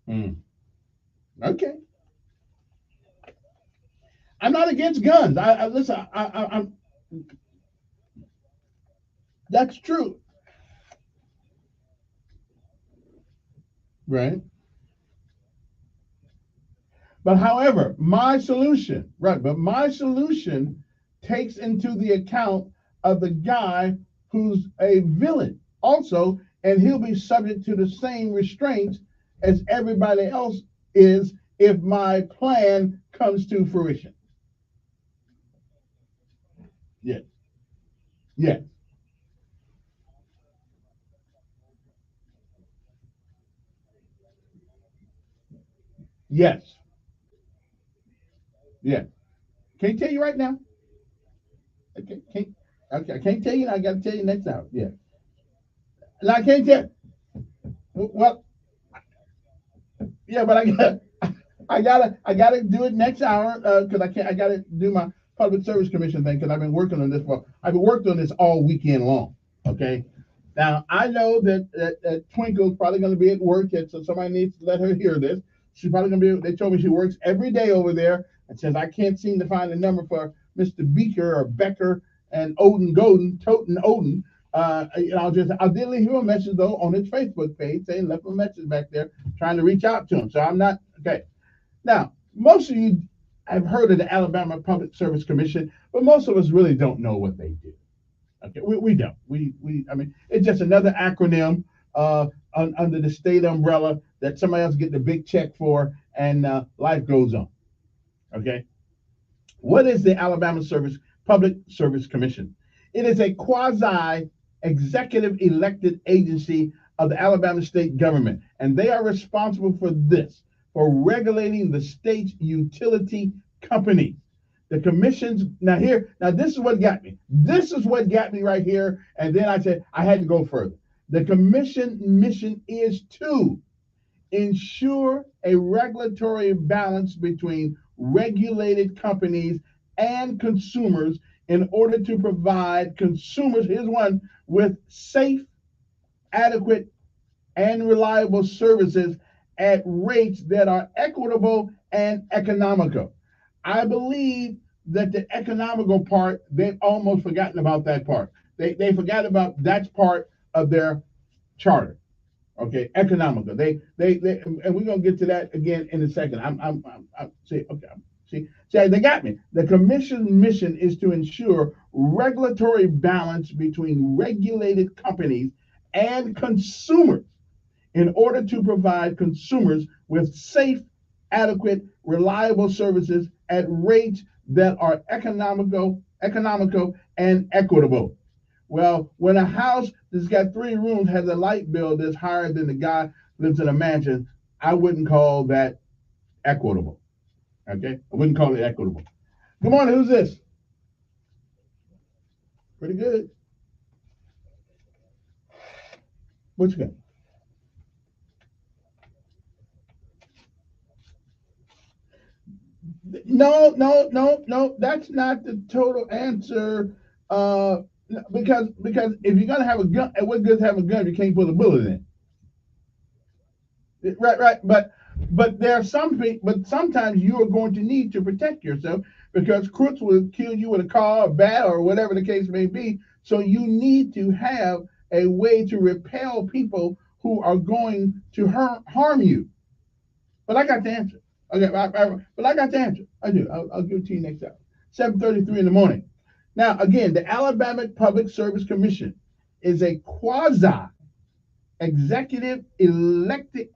Mm. Okay. I'm not against guns. I listen. I'm. That's true. Right. But however, my solution, right? But my solution takes into the account of the guy who's a villain also, and he'll be subject to the same restraints as everybody else is if my plan comes to fruition. Yes. Yes. Yes. Yes. Can't tell you right now. Okay, I can't tell you. I got to tell you next hour. Yeah. And I can't tell. Well, yeah, but I gotta do it next hour because I can't. I gotta do my public service commission thing because I've been working on this. Well, I've been working on this all weekend long. Okay. Now I know that Twinkle's probably going to be at work, and so somebody needs to let her hear this. She's probably going to be. They told me she works every day over there, and says I can't seem to find the number for Mr. Beaker or Becker and Odin Golden, Toten Odin. I'll did leave him a message though on his Facebook page saying left him a message back there trying to reach out to him. So I'm not okay. Now, most of you have heard of the Alabama Public Service Commission, but most of us really don't know what they do. Okay, we don't. I mean, it's just another acronym under the state umbrella that somebody else get the big check for, and life goes on. Okay, what is the Alabama Public Service Commission? It is a quasi executive elected agency of the Alabama state government, and they are responsible for regulating the state's utility companies. The commissions, now this is what got me. This is what got me right here. And then I said, I had to go further. The commission mission is to ensure a regulatory balance between regulated companies and consumers in order to provide consumers, here's one, with safe, adequate, and reliable services at rates that are equitable and economical. I believe that the economical part, they've almost forgotten about that part. They forgot about that part of their charter. Okay, economical. They and we're gonna get to that again in a second. I'm see, okay. See, they got me. The commission's mission is to ensure regulatory balance between regulated companies and consumers in order to provide consumers with safe, adequate, reliable services at rates that are economical, and equitable. Well, when a house that's got 3 rooms has a light bill that's higher than the guy lives in a mansion, I wouldn't call that equitable. Okay? I wouldn't call it equitable. Good morning. Who's this? Pretty good. What you got? No. That's not the total answer. Because if you're gonna have a gun, what good is having a gun if you can't put a bullet in it? Right. But there are but sometimes you are going to need to protect yourself because crooks will kill you with a car, a bat, or whatever the case may be. So you need to have a way to repel people who are going to harm you. But I got the answer. Okay, but I got the answer. I do. I'll give it to you next hour. 7:33 in the morning. Now, again, the Alabama Public Service Commission is a executive elected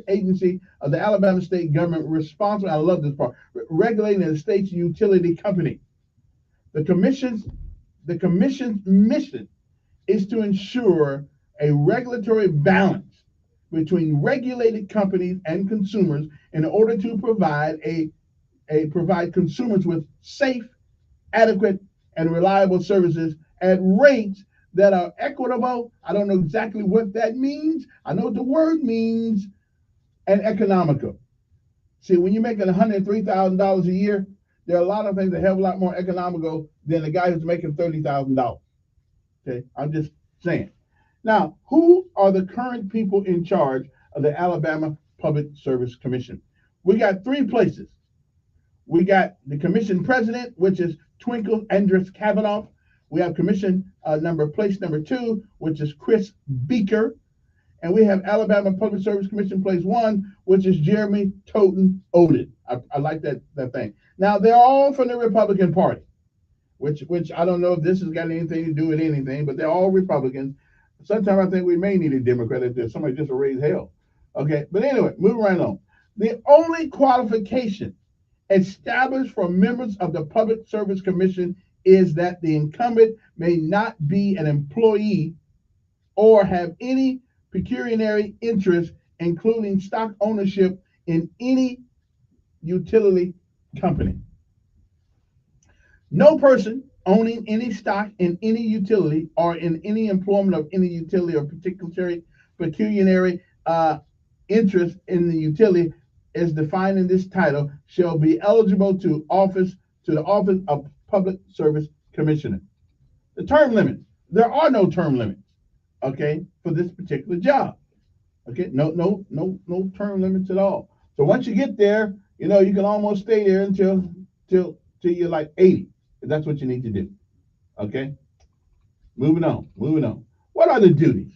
agency of the Alabama state government responsible, I love this part, regulating the state's utility company. The commission's mission is to ensure a regulatory balance between regulated companies and consumers in order to provide provide consumers with safe, adequate, and reliable services at rates that are equitable. I don't know exactly what that means. I know what the word means, and economical. See, when you're making $103,000 a year, there are a lot of things that are a hell of a lot more economical than the guy who's making $30,000. Okay, I'm just saying. Now, who are the current people in charge of the Alabama Public Service Commission? We got 3 places. We got the commission president, which is Twinkle Andress Kavanaugh. We have commission place number 2, which is Chris Beaker. And we have Alabama Public Service Commission place 1, which is Jeremy Toten Oden. I like that thing. Now, they're all from the Republican Party, which I don't know if this has got anything to do with anything, but they're all Republicans. Sometimes I think we may need a Democrat if there's somebody just to raise hell. Okay, but anyway, moving right on. The only qualification established for members of the Public Service Commission is that the incumbent may not be an employee or have any pecuniary interest, including stock ownership in any utility company. No person owning any stock in any utility or in any employment of any utility or pecuniary interest in the utility as defined in this title shall be eligible to the office of Public Service Commissioner. The term limits. There are no term limits, okay, for this particular job. Okay, no term limits at all. So once you get there, you can almost stay there until you're like 80. If that's what you need to do. Okay? Moving on. What are the duties?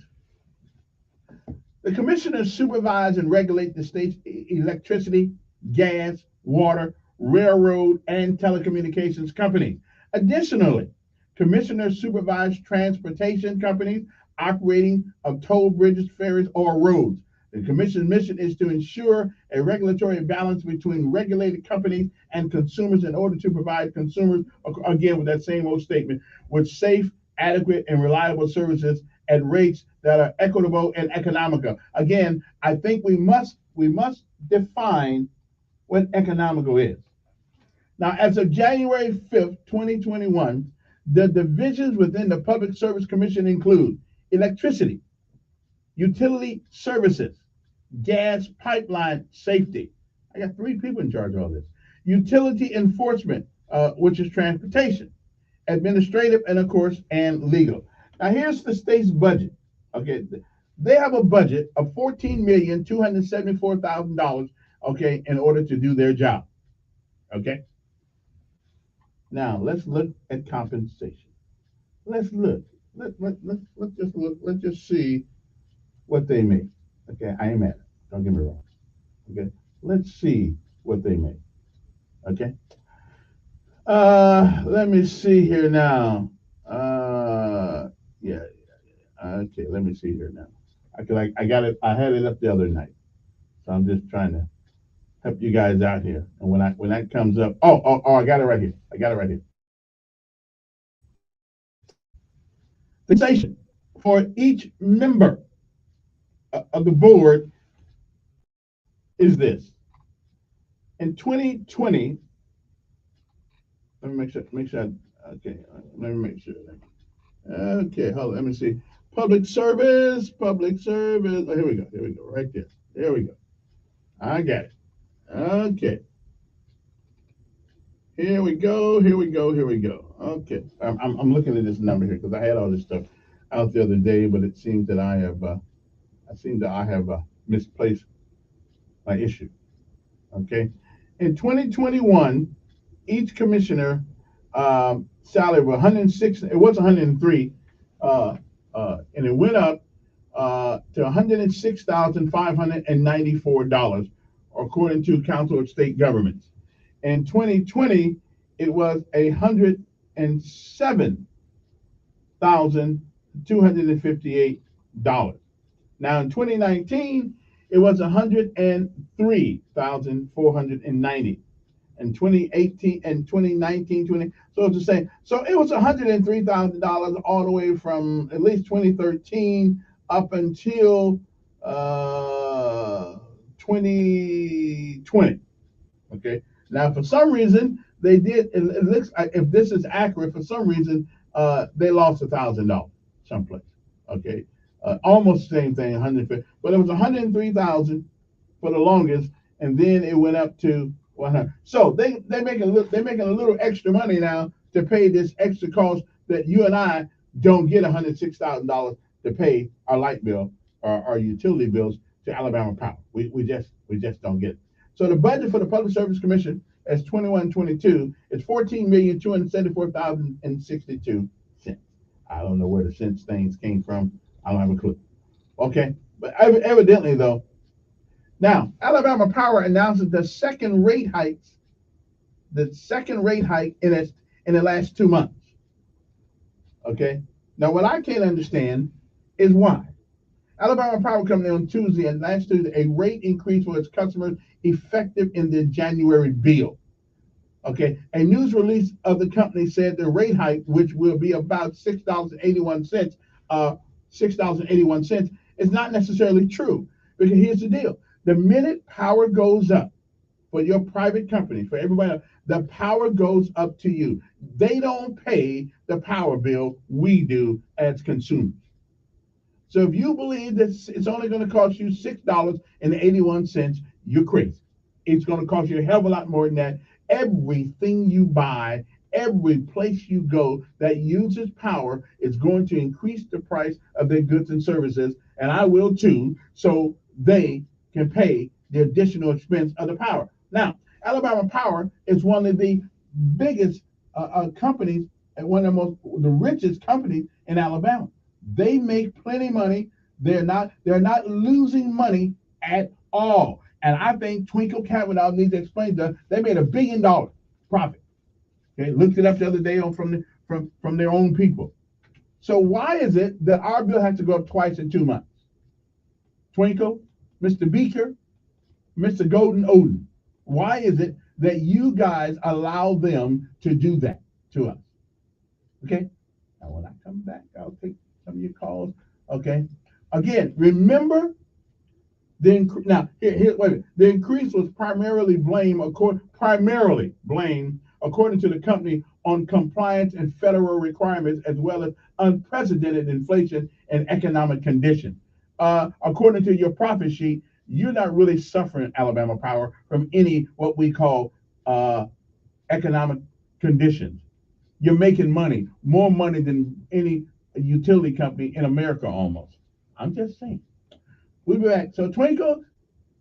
The commissioners supervise and regulate the state's electricity, gas, water, railroad, and telecommunications companies. Additionally, commissioners supervise transportation companies operating of toll bridges, ferries, or roads. The commission's mission is to ensure a regulatory balance between regulated companies and consumers in order to provide consumers, again with that same old statement, with safe, adequate, and reliable services at rates that are equitable and economical. Again, I think we must define what economical is. Now, as of January 5th, 2021, The divisions within the Public Service Commission include electricity, utility services, gas pipeline safety. I got 3 people in charge of all this. Utility enforcement, which is transportation, administrative, and of course, and legal. Now here's the state's budget. Okay, they have a budget of $14,274,000. Okay, in order to do their job. Okay. Now let's look at compensation. Let's look. Let's just look. Let's just see what they make. Okay, I ain't mad. Don't get me wrong. Okay, let's see what they make. Okay. Let me see here now. Yeah. Okay, let me see here now. I got it. I had it up the other night, so I'm just trying to help you guys out here. And when that comes up, oh, I got it right here. I got it right here. The station for each member of the board is this. In 2020, let me make sure. Okay, let me make sure. Okay, hold on. Let me see. Public service. Oh, here we go. Right there. There we go. I got it. Okay. Here we go. Okay. I'm looking at this number here because I had all this stuff out the other day, but it seems that I have misplaced my issue. Okay. In 2021, each commissioner salary was 106. It was 103, and it went up to $106,594, according to Council of State Governments. In 2020, it was $107,258. Now in 2019, it was $103,490. In 2018 and 2019, so it's the same. So it was $103,000 all the way from at least 2013 up until 2020. Okay. Now, for some reason, they did. It looks like, if this is accurate, for some reason, they lost $1,000 someplace. Okay. Almost the same thing, 150, but it was 103,000 for the longest, and then it went up to 100. So they're making a little extra money now to pay this extra cost that you and I don't get $106,000 to pay our light bill or our utility bills to Alabama Power. We just don't get it. So the budget for the Public Service Commission as 21-22 is $14,274,062. I don't know where the cents things came from. I don't have a clue. Okay, but evidently though, now Alabama Power announces the second rate hike in the last 2 months. Okay, now what I can't understand is why. Alabama Power Company on Tuesday and last Tuesday a rate increase for its customers effective in the January bill. Okay, a news release of the company said the rate hike, which will be about $6.81, is not necessarily true. Because here's the deal. The minute power goes up for your private company, for everybody else, the power goes up to you. They don't pay the power bill, we do as consumers. So if you believe that it's only going to cost you $6.81, you're crazy. It's going to cost you a hell of a lot more than that. Everything you buy, every place you go that uses power is going to increase the price of their goods and services, and I will too, so they can pay the additional expense of the power. Now, Alabama Power is one of the biggest companies and one of the richest companies in Alabama. They make plenty of money. They're not losing money at all. And I think Twinkle Kavanaugh needs to explain to them, they made $1 billion profit. Okay, looked it up the other day from their own people. So why is it that our bill has to go up twice in 2 months? Twinkle, Mr. Beaker, Mr. Golden Odin, why is it that you guys allow them to do that to us? Okay, now when I come back, I'll take some of your calls. Okay, again, remember the increase was primarily blamed, according according to the company, on compliance and federal requirements, as well as unprecedented inflation and economic conditions. According to your profit sheet, you're not really suffering, Alabama Power, from any what we call economic conditions. You're making money, more money than any utility company in America almost. I'm just saying. We'll be back. So Twinkle,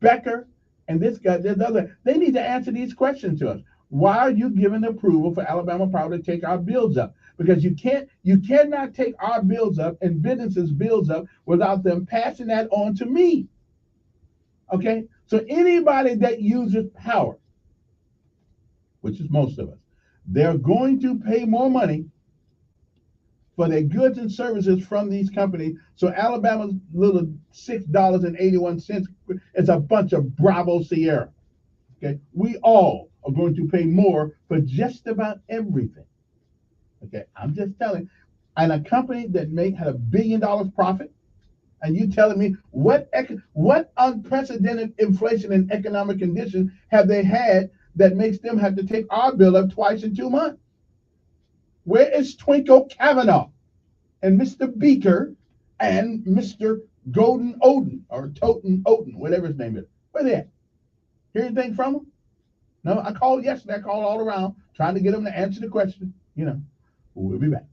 Becker, and this guy, this other, they need to answer these questions to us. Why are you giving approval for Alabama Power to take our bills up? Because you cannot take our bills up and businesses' bills up without them passing that on to me. Okay? So anybody that uses power, which is most of us, they're going to pay more money for their goods and services from these companies. So Alabama's little $6.81 is a bunch of Bravo Sierra. Okay, we all are going to pay more for just about everything. Okay, I'm just telling. And a company that had $1 billion profit, and you telling me what unprecedented inflation and economic conditions have they had that makes them have to take our bill up twice in 2 months? Where is Twinkle Kavanaugh and Mr. Beaker and Mr. Golden Odin or Toten Odin, whatever his name is? Where they at? Hear anything from them? No, I called yesterday. I called all around trying to get them to answer the question. You know, we'll be back.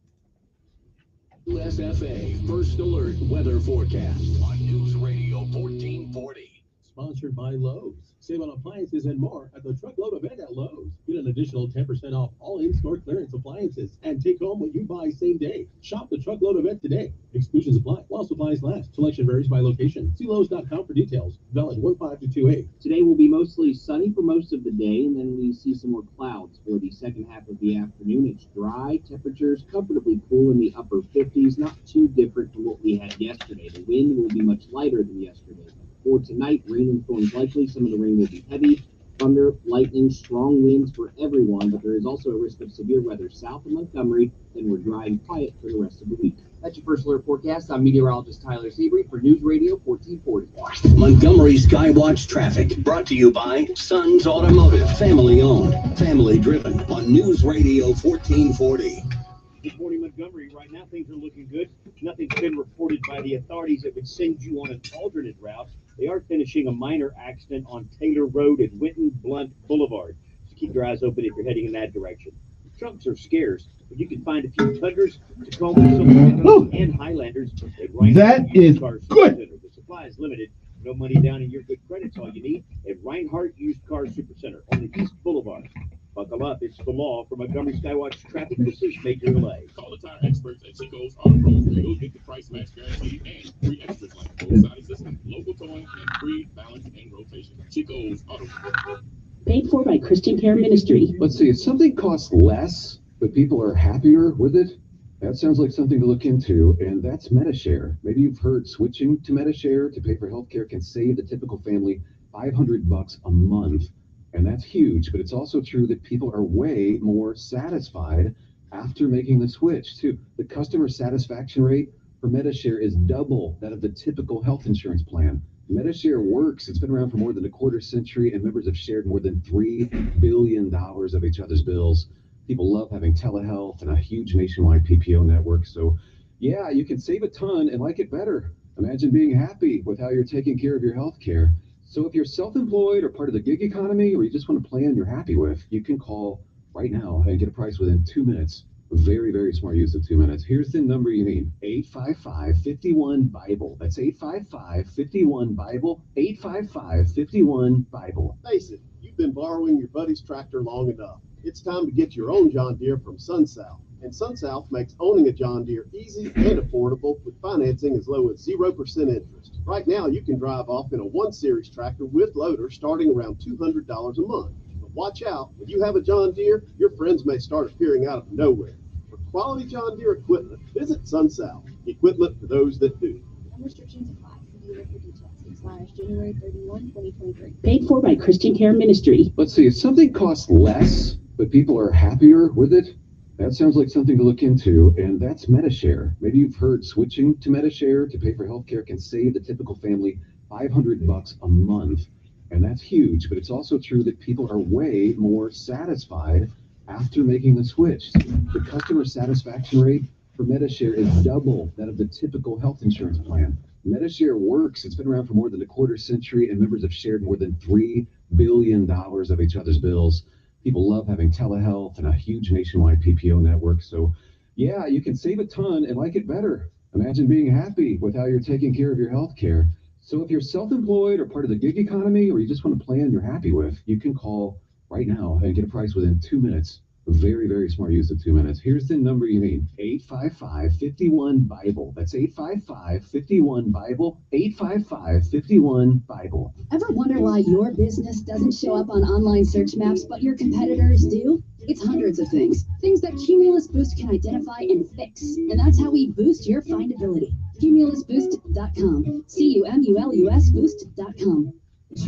USFA First Alert Weather Forecast on News Radio 1440. Sponsored by Lowe's. Save on appliances and more at the Truckload event at Lowe's. Get an additional 10% off all in-store clearance appliances and take home what you buy same day. Shop the Truckload event today. Exclusions apply while supplies last. Selection varies by location. See Lowe's.com for details. Valid 1/5 to 2/8. Today will be mostly sunny for most of the day, and then we see some more clouds for the second half of the afternoon. It's dry. Temperatures comfortably cool in the upper 50s. Not too different from what we had yesterday. The wind will be much lighter than yesterday. For tonight, rain and storms likely. Some of the rain will be heavy. Thunder, lightning, strong winds for everyone, but there is also a risk of severe weather south of Montgomery. Then we're dry and quiet for the rest of the week. That's your First Alert forecast. I'm meteorologist Tyler Seabury for News Radio 1440. Montgomery Skywatch traffic brought to you by Sons Automotive, family owned, family driven on News Radio 1440. Good morning, Montgomery. Right now, things are looking good. Nothing's been reported by the authorities that would send you on an alternate route. They are finishing a minor accident on Taylor Road and Winton Blunt Boulevard. So keep your eyes open if you're heading in that direction. Trucks are scarce, but you can find a few Tundras, Tacomas, and Highlanders. That is good. The supply is limited. No money down in your good credit's all you need at Reinhardt Used Car Supercenter on the East Boulevard. Buckle up, it's the law. For Montgomery Skywatch traffic, this is Major Delay. Call the tire experts at Chico's Auto Pros where you'll get the price match guarantee and free extras like roadside assistance, local towing, and free balance and rotation. Chico's Auto Pros. Paid for by Christian Care Ministry. Let's see, if something costs less, but people are happier with it, that sounds like something to look into, and that's Medi-Share. Maybe you've heard switching to Medi-Share to pay for healthcare can save the typical family $500 a month. And that's huge, but it's also true that people are way more satisfied after making the switch, too. The customer satisfaction rate for Medi-Share is double that of the typical health insurance plan. Medi-Share works. It's been around for more than a quarter century, and members have shared more than $3 billion of each other's bills. People love having telehealth and a huge nationwide PPO network. So, yeah, you can save a ton and like it better. Imagine being happy with how you're taking care of your health care. So if you're self-employed or part of the gig economy, or you just want a plan you're happy with, you can call right now and get a price within 2 minutes. Very, very smart use of 2 minutes. Here's the number you need, 855-51-BIBLE. That's 855-51-BIBLE, 855-51-BIBLE. Face it, you've been borrowing your buddy's tractor long enough. It's time to get your own John Deere from SunSouth. And SunSouth makes owning a John Deere easy and affordable with financing as low as 0% interest. Right now, you can drive off in a 1-Series tractor with loader starting around $200 a month. But watch out, when you have a John Deere, your friends may start appearing out of nowhere. For quality John Deere equipment, visit SunSouth. Equipment for those that do. Restrictions apply. See dealer for details. Expires January 31, 2023. Paid for by Christian Care Ministry. Let's see, if something costs less, but people are happier with it, that sounds like something to look into, and that's Medi-Share. Maybe you've heard switching to Medi-Share to pay for healthcare can save the typical family $500 a month, and that's huge. But it's also true that people are way more satisfied after making the switch. The customer satisfaction rate for Medishare is double that of the typical health insurance plan. Medishare works. It's been around for more than a quarter century, and members have shared more than $3 billion of each other's bills. People love having telehealth and a huge nationwide PPO network. So, yeah, you can save a ton and like it better. Imagine being happy with how you're taking care of your health care. So if you're self-employed or part of the gig economy, or you just want a plan you're happy with, you can call right now and get a price within 2 minutes. Very, very smart use of 2 minutes. Here's the number you need: 855-51-BIBLE. That's 855-51-BIBLE, 855-51-BIBLE. Ever wonder why your business doesn't show up on online search maps, but your competitors do? It's hundreds of things. Things that Cumulus Boost can identify and fix. And that's how we boost your findability. CumulusBoost.com. CUMULUS Boost.com. How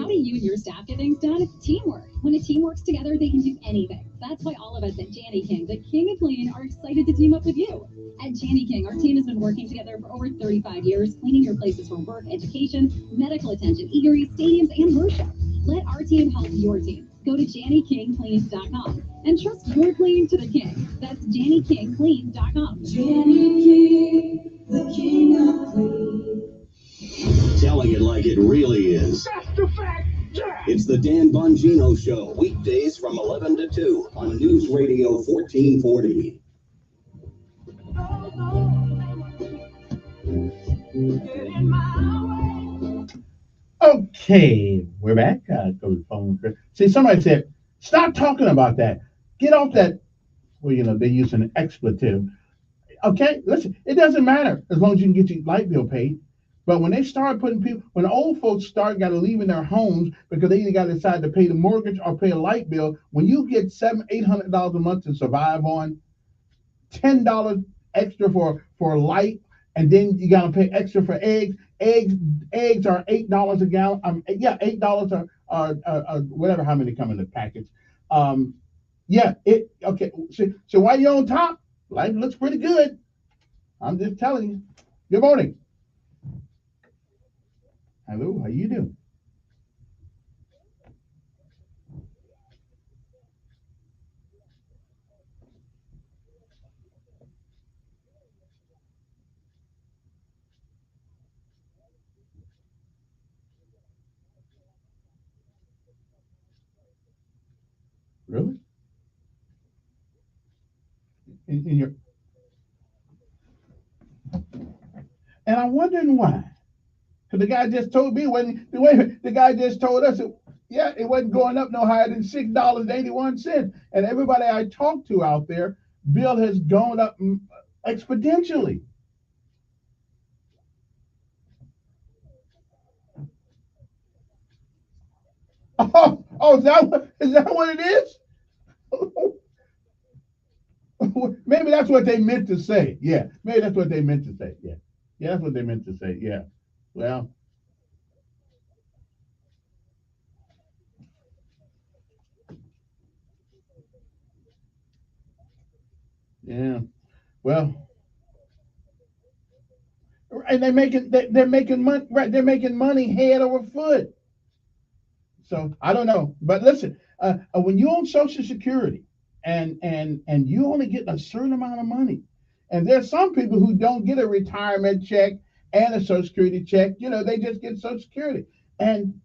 do you and your staff get things done? Teamwork. When a team works together, they can do anything. That's why all of us at Janny King, the King of Clean, are excited to team up with you. At Janny King, our team has been working together for over 35 years, cleaning your places for work, education, medical attention, eateries, stadiums, and worship. Let our team help your team. Go to JannyKingCleans.com and trust your clean to the king. That's JannyKingCleans.com. Janny King, the King of Clean. Telling it like it really is. That's the fact, Jack. It's the Dan Bongino Show, weekdays from 11 to 2 on News Radio 1440. Okay, we're back. Go to the phone. See, somebody said, stop talking about that. Get off that. Well, they're using an expletive. Okay, listen, it doesn't matter as long as you can get your light bill paid. But when they start when old folks got to leave in their homes because they either got to decide to pay the mortgage or pay a light bill, when you get $700-800 a month to survive on, $10 extra for light, and then you got to pay extra for eggs. Eggs are $8 a gallon. $8 or whatever, how many come in the package. Okay. So while you're on top, life looks pretty good. I'm just telling you. Good morning. Hello, how you doing? Really? In your, and I'm wondering why. Because the guy just told me the guy just told us it wasn't going up no higher than $6.81. And everybody I talked to out there, bill has gone up exponentially. Is that what it is? Maybe that's what they meant to say. Yeah, maybe that's what they meant to say. Yeah, that's what they meant to say. Yeah. Well, yeah. Well, and they're making money. Right, they're making money head over foot. So I don't know, but listen, when you own Social Security and you only get a certain amount of money, and there's some people who don't get a retirement check and a Social Security check, they just get Social Security. And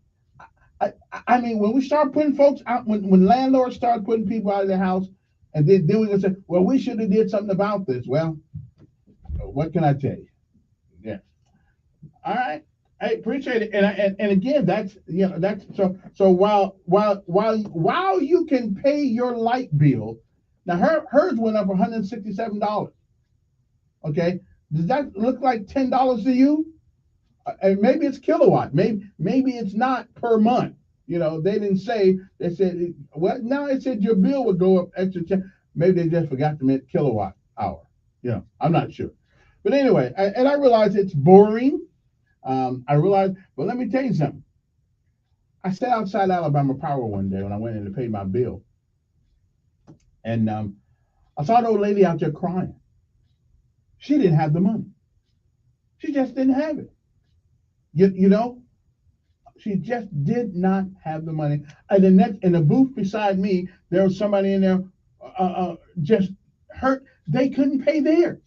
I mean, when we start putting folks out, when landlords start putting people out of their house, and then we're gonna say, well, we should have did something about this. Well, what can I tell you? Yeah. All right. I appreciate it, and again, that's so while you can pay your light bill, now hers went up $167. Okay, does that look like $10 to you? And maybe it's kilowatt. Maybe it's not per month. They didn't say. They said it said your bill would go up extra. Maybe they just forgot to make kilowatt hour. I'm not sure. But anyway, I realize it's boring. I realized, but let me tell you something. I sat outside Alabama Power one day when I went in to pay my bill. And I saw an old lady out there crying. She didn't have the money. She just didn't have it. She just did not have the money. And in the booth beside me, there was somebody in there just hurt. They couldn't pay theirs.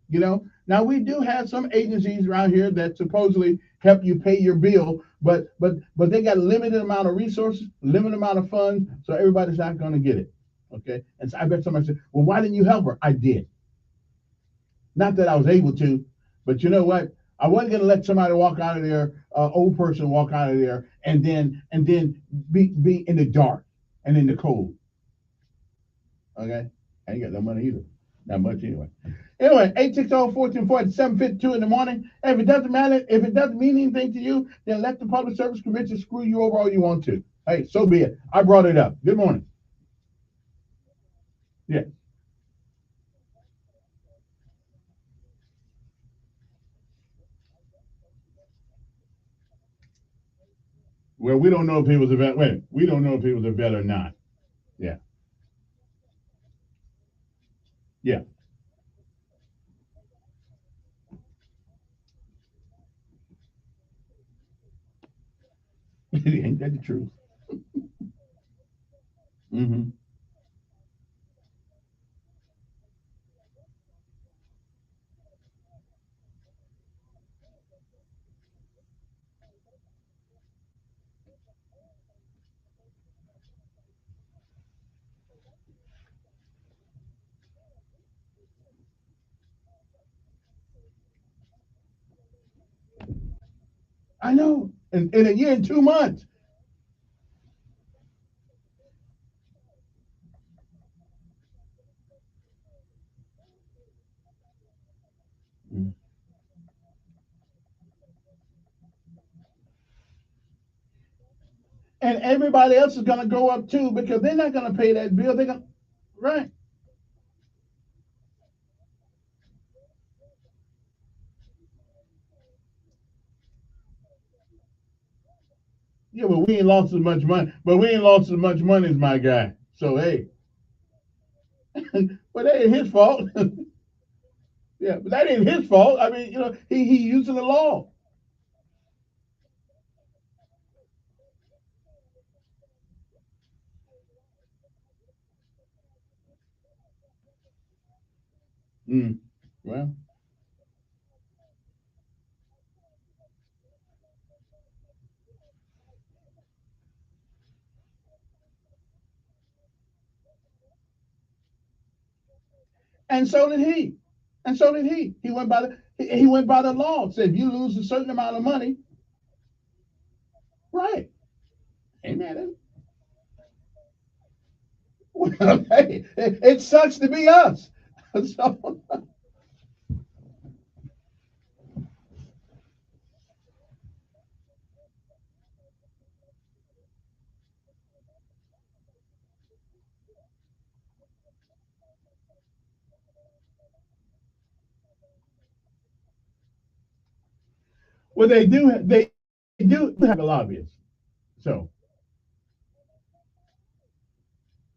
You know, now we do have some agencies around here that supposedly help you pay your bill, but they got a limited amount of resources, limited amount of funds, so everybody's not going to get it. Okay, and so I bet somebody said, "Well, why didn't you help her?" I did. Not that I was able to, but you know what? I wasn't going to let somebody walk out of there, old person walk out of there, and then be in the dark and in the cold. Okay, I ain't got no money either. Not much anyway. Anyway, 860-1440, 7:52 in the morning. If it doesn't matter, if it doesn't mean anything to you, then let the Public Service Commission screw you over all you want to. Hey, so be it. I brought it up. Good morning. Yeah. Well, we don't know if he was a vet. Wait, we don't know if he was a vet or not. Yeah. Yeah. Ain't that the truth? Mm-hmm. I know. In a year and 2 months. Mm. And everybody else is going to go up too because they're not going to pay that bill. They're going right. Yeah, but we ain't lost as much money. But we ain't lost as much money as my guy. So hey, but that ain't his fault. Yeah, but that ain't his fault. I mean, you know, he using the law. Mm. Well, and so did he. And so did he. He went by the law. Said if you lose a certain amount of money, right? Ain't that it? Well, hey, it sucks to be us. So, well, they do have a lobbyist. So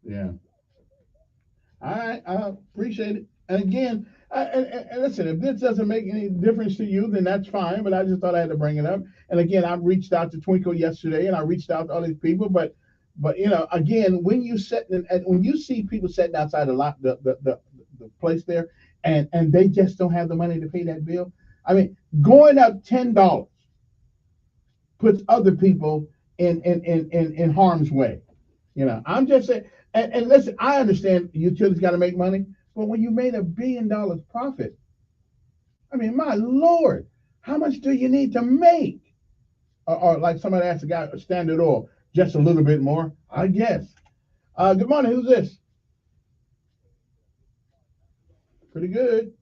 yeah. All right, I appreciate it. And again, and listen, if this doesn't make any difference to you, then that's fine. But I just thought I had to bring it up. And again, I reached out to Twinkle yesterday, and I reached out to all these people. But you know, again, when you when you see people sitting outside the place there, and they just don't have the money to pay that bill. I mean, going up $10 puts other people in harm's way. You know, I'm just saying. And listen, I understand utilities got to make money, but when you made $1 billion profit, I mean, my Lord, how much do you need to make? Or like somebody asked the guy, Standard Oil, just a little bit more, I guess. Good morning. Who's this? Pretty good.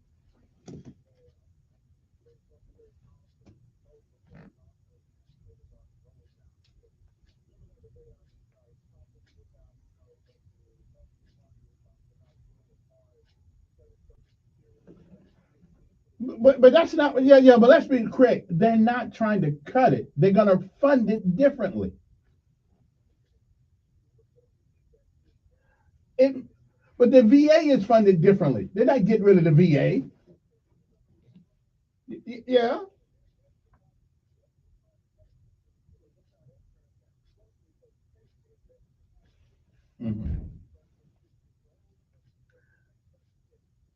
But that's not, yeah, but let's be correct. They're not trying to cut it. They're going to fund it differently. It, but the VA is funded differently. They're not getting rid of the VA. Yeah.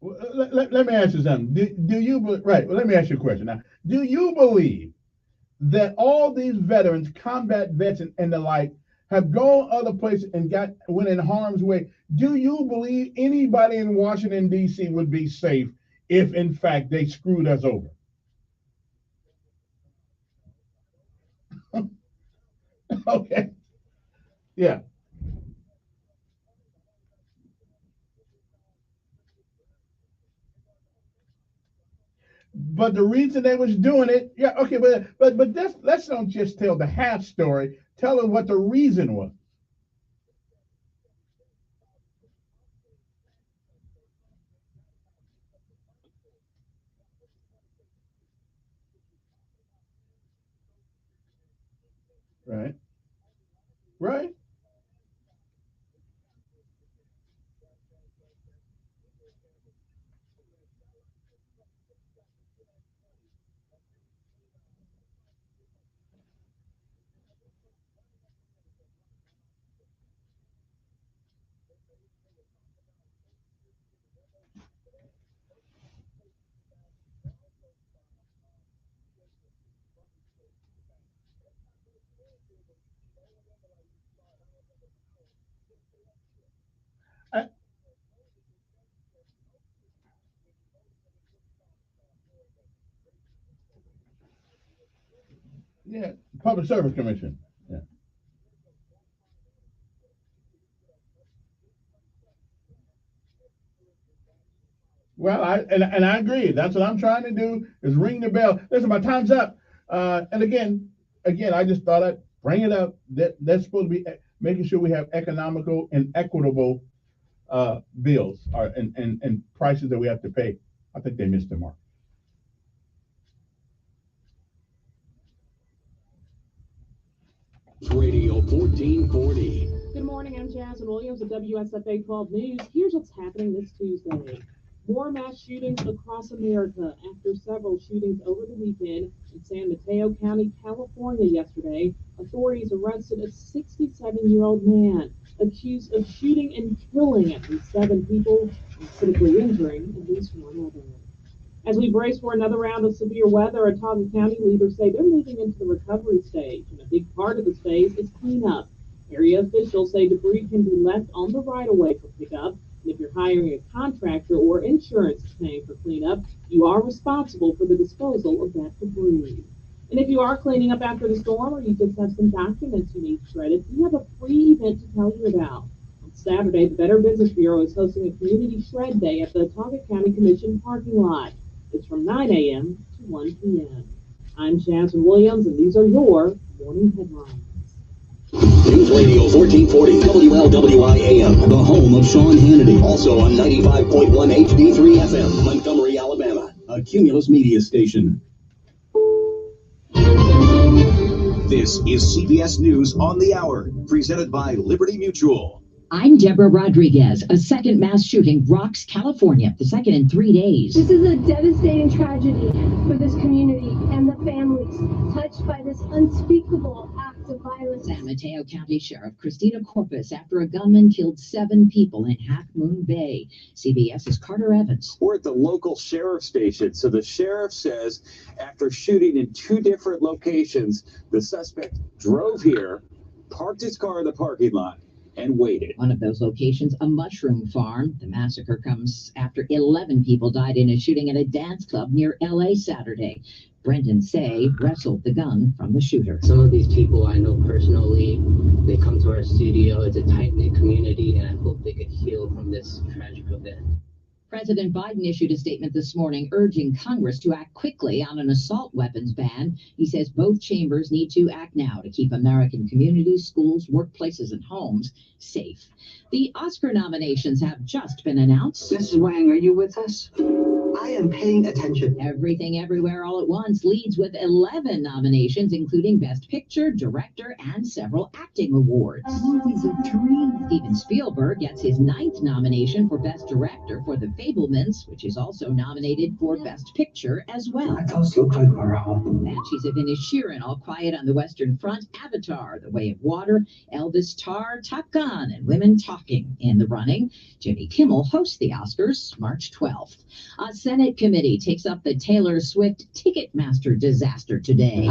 Well, let me ask you something. Do you right? Well, let me ask you a question now. Do you believe that all these veterans, combat vets, and the like, have gone other places and went in harm's way? Do you believe anybody in Washington D.C. would be safe if, in fact, they screwed us over? Okay. Yeah. But the reason they was doing it, yeah, okay, but let's don't just tell the half story. Tell them what the reason was. Right. Right. Yeah, Public Service Commission. Yeah. Well, I agree. That's what I'm trying to do, is ring the bell. Listen, my time's up. And again, I just thought I'd bring it up. That's supposed to be making sure we have economical and equitable bills and prices that we have to pay. I think they missed the mark. Radio 1440. Good morning, I'm Jasmine Williams of WSFA 12 News. Here's what's happening this Tuesday. More mass shootings across America after several shootings over the weekend in San Mateo County, California yesterday. Authorities arrested a 67-year-old man accused of shooting and killing at least 7 people and critically injuring at least 1 other. As we brace for another round of severe weather, Otago County leaders say they're moving into the recovery stage, and a big part of this phase is cleanup. Area officials say debris can be left on the right-of-way for pickup, and if you're hiring a contractor or insurance is paying for cleanup, you are responsible for the disposal of that debris. And if you are cleaning up after the storm, or you just have some documents you need shredded, we have a free event to tell you about. On Saturday, the Better Business Bureau is hosting a community shred day at the Otago County Commission parking lot. It's from 9 a.m. to 1 p.m. I'm Jasmine Williams, and these are your morning headlines. News Radio 1440 WLWI AM, the home of Sean Hannity. Also on 95.1 HD3 FM, Montgomery, Alabama, a Cumulus media station. This is CBS News on the Hour, presented by Liberty Mutual. I'm Deborah Rodriguez. A second mass shooting rocks California, the second in 3 days. This is a devastating tragedy for this community and the families touched by this unspeakable act of violence. San Mateo County Sheriff Christina Corpus after a gunman killed 7 people in Half Moon Bay. CBS's Carter Evans. We're at the local sheriff station. So the sheriff says after shooting in 2 different locations, the suspect drove here, parked his car in the parking lot, and waited. One of those locations, a mushroom farm. The massacre comes after 11 people died in a shooting at a dance club near L.A. Saturday. Brendan Say wrestled the gun from the shooter. Some of these people I know personally. They come to our studio. It's a tight-knit community, and I hope they could heal from this tragic event. President Biden issued a statement this morning urging Congress to act quickly on an assault weapons ban. He says both chambers need to act now to keep American communities, schools, workplaces, and homes safe. The Oscar nominations have just been announced. Mrs. Wang, are you with us? I am paying attention. Everything Everywhere All at Once leads with 11 nominations, including Best Picture, Director, and several acting awards. Movies of dreams. Steven Spielberg gets his 9th nomination for Best Director for The Fabelmans, which is also nominated for Best Picture as well. That does look like we're home. Banshees of Inisherin, All Quiet on the Western Front, Avatar, The Way of Water, Elvis, Tar, Top Gun, and Women Talking in the running. Jimmy Kimmel hosts the Oscars March 12th. A Senate committee takes up the Taylor Swift Ticketmaster disaster today.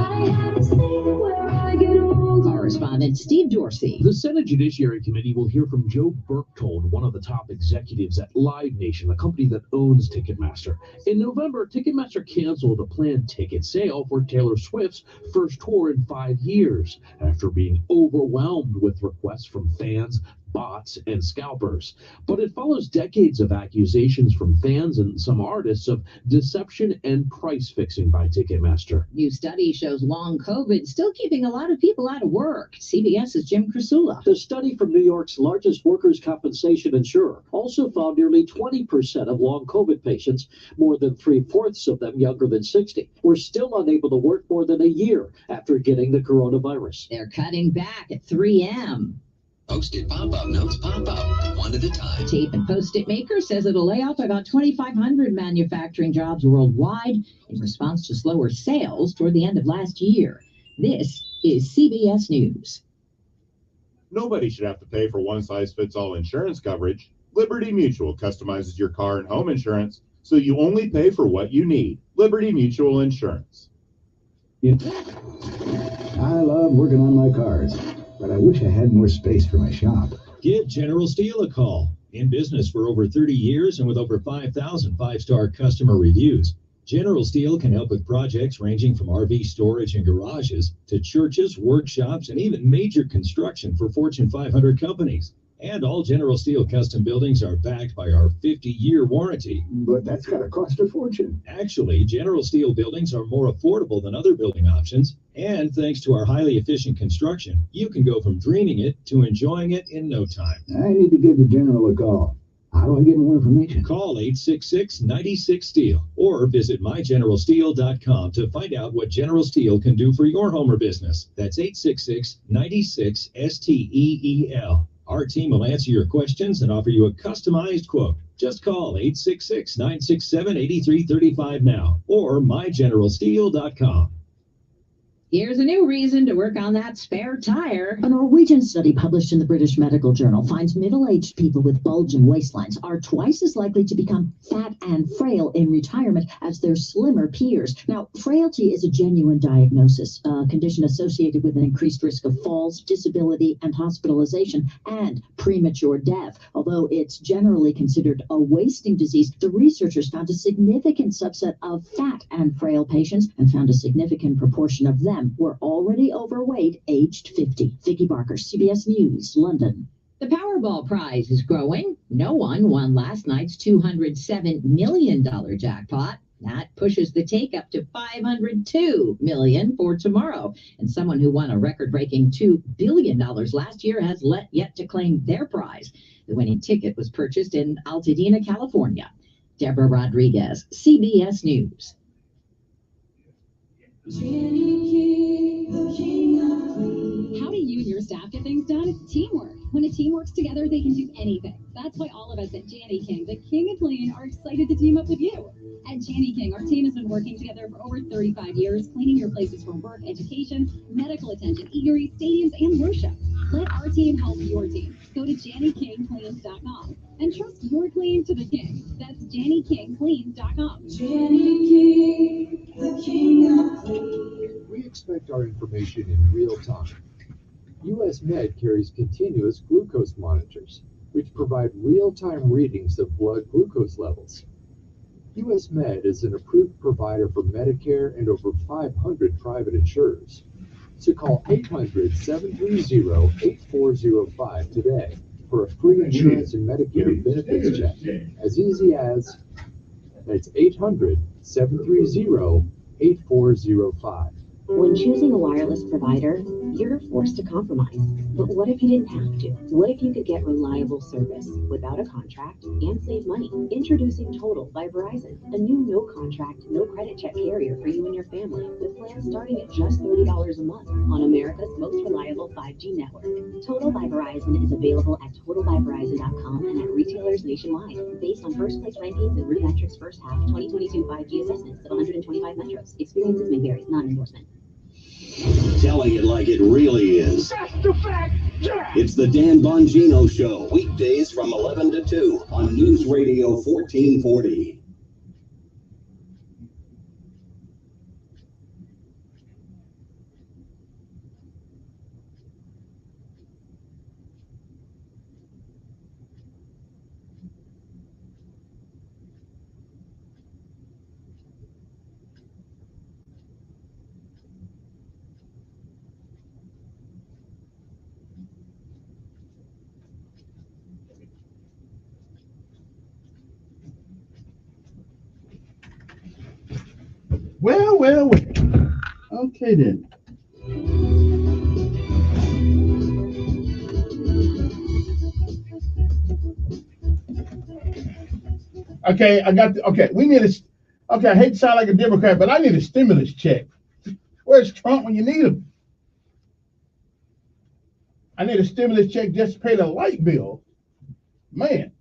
Correspondent Steve Dorsey. The Senate Judiciary Committee will hear from Joe Berchtold, one of the top executives at Live Nation, the company that owns Ticketmaster. In November, Ticketmaster canceled a planned ticket sale for Taylor Swift's first tour in 5 years after being overwhelmed with requests from fans, bots, and scalpers. But it follows decades of accusations from fans and some artists of deception and price fixing by Ticketmaster. New study shows long COVID still keeping a lot of people out of work. CBS's Jim Krasula. The study from New York's largest workers' compensation insurer also found nearly 20% of long COVID patients, more than 3/4 of them younger than 60, were still unable to work more than a year after getting the coronavirus. They're cutting back at 3M. Post-it pop-up notes pop up one at a time. Tape and Post-it Maker says it'll lay off about 2,500 manufacturing jobs worldwide in response to slower sales toward the end of last year. This is CBS News. Nobody should have to pay for one-size-fits-all insurance coverage. Liberty Mutual customizes your car and home insurance, so you only pay for what you need. Liberty Mutual Insurance. I love working on my cars, but I wish I had more space for my shop. Give General Steel a call. In business for over 30 years and with over 5,000 five-star customer reviews, General Steel can help with projects ranging from RV storage and garages to churches, workshops, and even major construction for Fortune 500 companies. And all General Steel custom buildings are backed by our 50-year warranty. But that's got to cost a fortune. Actually, General Steel buildings are more affordable than other building options. And thanks to our highly efficient construction, you can go from dreaming it to enjoying it in no time. I need to give the General a call. How do I get more information? Call 866-96-STEEL or visit mygeneralsteel.com to find out what General Steel can do for your home or business. That's 866-96-STEEL. Our team will answer your questions and offer you a customized quote. Just call 866-967-8335 now or mygeneralsteel.com. Here's a new reason to work on that spare tire. A Norwegian study published in the British Medical Journal finds middle-aged people with bulging waistlines are twice as likely to become fat and frail in retirement as their slimmer peers. Now, frailty is a genuine diagnosis, a condition associated with an increased risk of falls, disability, and hospitalization, and premature death. Although it's generally considered a wasting disease, the researchers found a significant subset of fat and frail patients and found a significant proportion of them were already overweight, aged 50. Vicki Barker, CBS News, London. The Powerball prize is growing. No one won last night's $207 million jackpot. That pushes the take up to $502 million for tomorrow. And someone who won a record-breaking $2 billion last year has yet to claim their prize. The winning ticket was purchased in Altadena, California. Deborah Rodriguez, CBS News. How do you and your staff get things done? Teamwork. When a team works together, they can do anything. That's why all of us at Jani King, the King of Clean, are excited to team up with you. At Jani King, our team has been working together for over 35 years, cleaning your places for work, education, medical attention, eateries, stadiums, and worship. Let our team help your team. Go to JaniKingCleans.com and trust your clean to the king. That's JaniKingCleans.com. Jani King, the King of Clean. We expect our information in real time. US Med carries continuous glucose monitors, which provide real-time readings of blood glucose levels. US Med is an approved provider for Medicare and over 500 private insurers. So call 800-730-8405 today for a free insurance and Medicare benefits check. As easy as, that's 800-730-8405. When choosing a wireless provider, you're forced to compromise. But what if you didn't have to? What if you could get reliable service without a contract and save money? Introducing Total by Verizon, a new no contract, no credit check carrier for you and your family, with plans starting at just $30 a month on America's most reliable 5G network. Total by Verizon is available at totalbyverizon.com and at retailers nationwide, based on first place rankings and RootMetrics first half 2022 5G assessments of 125 metros. Experiences may vary, not endorsement. Telling it like it really is. That's the fact, Jack! It's the Dan Bongino Show, weekdays from 11 to 2 on News Radio 1440. Well. Okay then. Okay, we need I hate to sound like a Democrat, but I need a stimulus check. Where's Trump when you need him? I need a stimulus check just to pay the light bill. Man.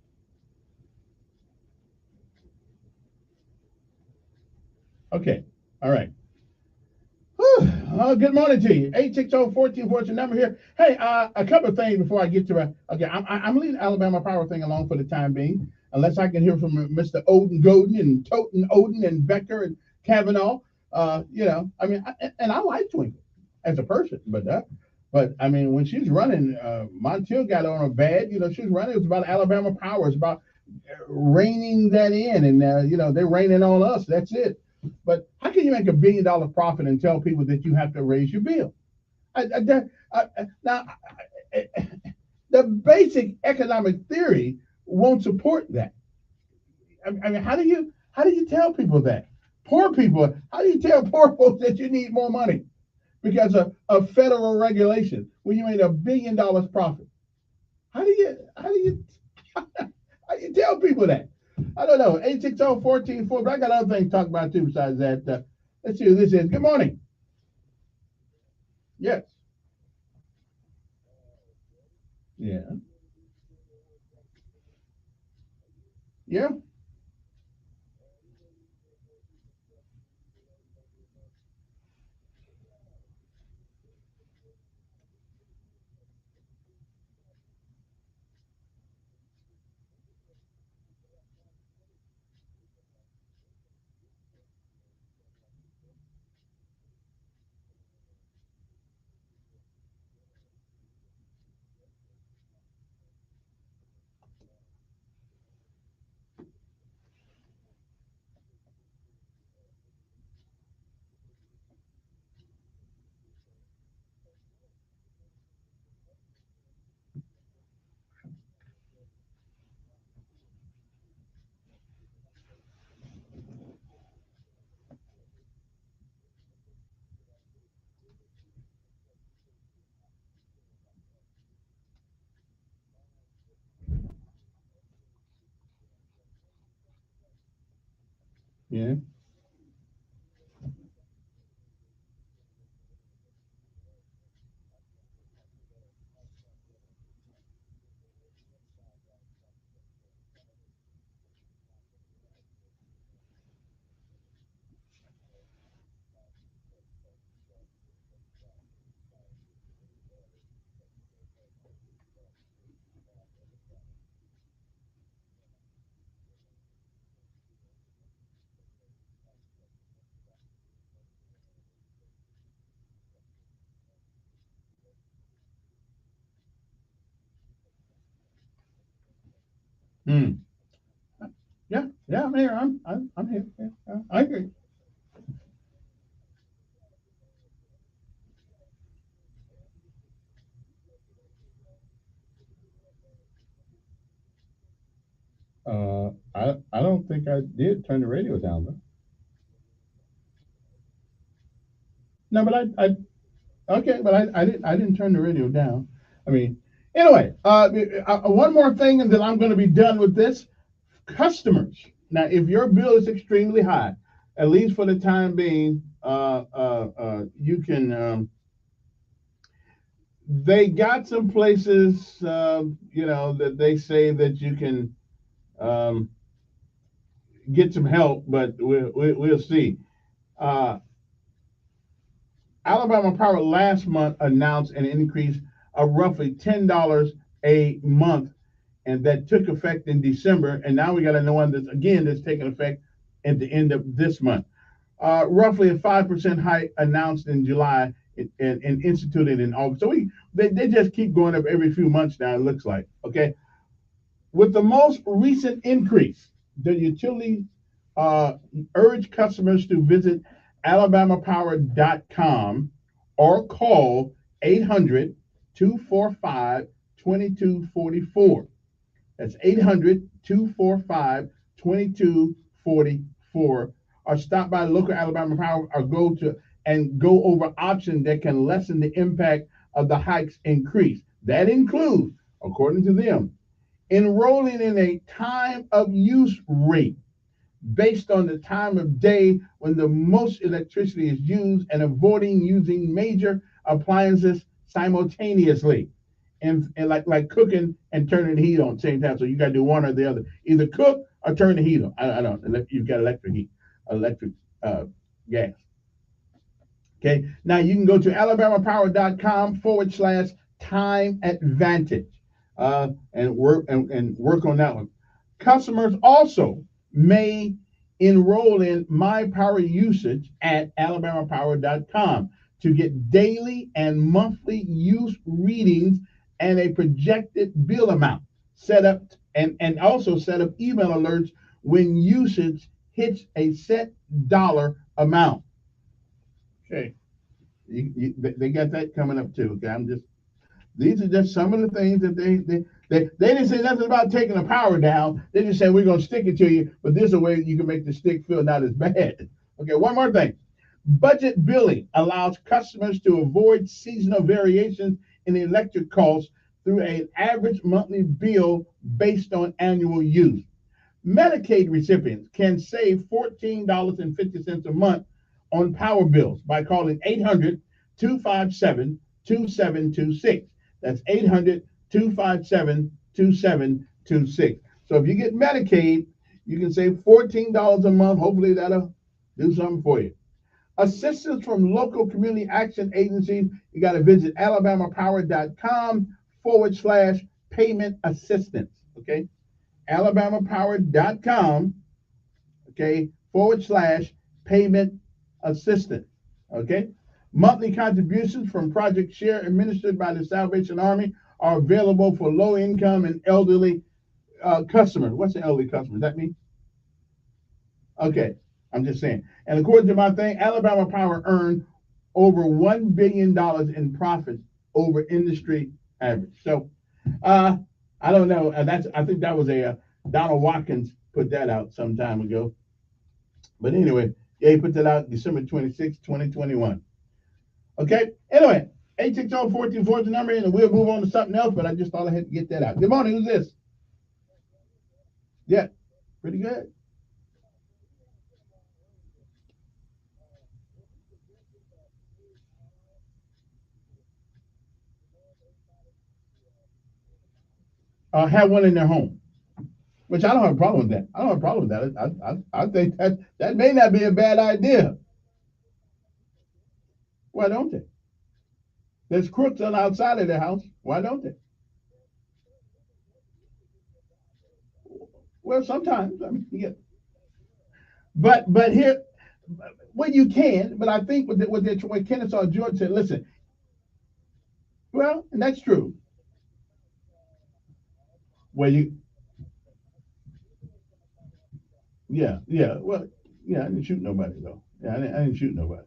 Okay, all right. Good morning to you. 860-1440 is your number here. Hey, a couple of things before I get to I'm leaving Alabama Power thing alone for the time being, unless I can hear from Mr. Odin Godin and Toten Odin and Becker and Kavanaugh. I like Twinkle as a person, but I mean, when she's running, Montiel got on her bad. She was running. It was about Alabama Power. It's about reining that in, and they're raining on us. That's it. But how can you make $1 billion profit and tell people that you have to raise your bill? Now, the basic economic theory won't support that. I mean, how do you tell people that? Poor people, how do you tell poor folks that you need more money because of federal regulation when you made $1 billion profit? How do you tell people that? I don't know. 860-1440, but I got other things to talk about too besides that. Let's see who this is. Good morning. Yes. Yeah. Yeah. Yeah. Yeah, I'm here. I'm here. Yeah, I agree. I don't think I did turn the radio down though. No, but okay, but I didn't turn the radio down. I mean, anyway, one more thing, and then I'm going to be done with this. Customers. Now, if your bill is extremely high, at least for the time being, you can. They got some places, that they say that you can get some help, but we'll see. Uh, Alabama Power last month announced an increase of roughly $10 a month, and that took effect in December. And now we got another one that's taking effect at the end of this month. Roughly a 5% hike announced in July and instituted in August. So they just keep going up every few months now, it looks like. Okay. With the most recent increase, the utility urge customers to visit alabamapower.com or call 800-245-2244. That's 800-245-2244. Or stop by local Alabama Power or go over options that can lessen the impact of the hikes increase. That includes, according to them, enrolling in a time of use rate based on the time of day when the most electricity is used and avoiding using major appliances simultaneously. And like cooking and turning the heat on at the same time. So you got to do one or the other. Either cook or turn the heat on. I don't know. You've got electric gas. Okay. Now you can go to alabamapower.com/time advantage and work on that one. Customers also may enroll in My Power Usage at alabamapower.com to get daily and monthly use readings and a projected bill amount set up, and also set up email alerts when usage hits a set dollar amount. Okay, they got that coming up too. Okay, these are just some of the things that they didn't say nothing about taking the power down. They just said we're going to stick it to you, but this is a way you can make the stick feel not as bad. Okay, one more thing. Budget billing allows customers to avoid seasonal variations in electric costs through an average monthly bill based on annual use. Medicaid recipients can save $14.50 a month on power bills by calling 800-257-2726. That's 800-257-2726. So if you get Medicaid, you can save $14 a month. Hopefully that'll do something for you. Assistance from local community action agencies. You got to visit alabamapower.com/payment assistance. Okay. alabamapower.com, okay, /payment assistance. Okay. Monthly contributions from Project Share administered by the Salvation Army are available for low income and elderly customers. What's an elderly customer? Is that me? Okay. I'm just saying. And according to my thing, Alabama Power earned over $1 billion in profits over industry average. So I don't know. I think that was a Donald Watkins put that out some time ago. But anyway, yeah, he put that out December 26, 2021. Okay. Anyway, 860-1440 is the number, and we'll move on to something else, but I just thought I had to get that out. Good morning. Who's this? Yeah, pretty good. Have one in their home, which I don't have a problem with that. I don't have a problem with that. I think that may not be a bad idea. Why don't they? There's crooks on the outside of their house. Why don't they? Well, sometimes. I mean, yeah. But here, well, you can. But I think what Kennesaw George said. Listen. Well, and that's true. Well, yeah. Well, yeah. I didn't shoot nobody though. Yeah, I didn't shoot nobody.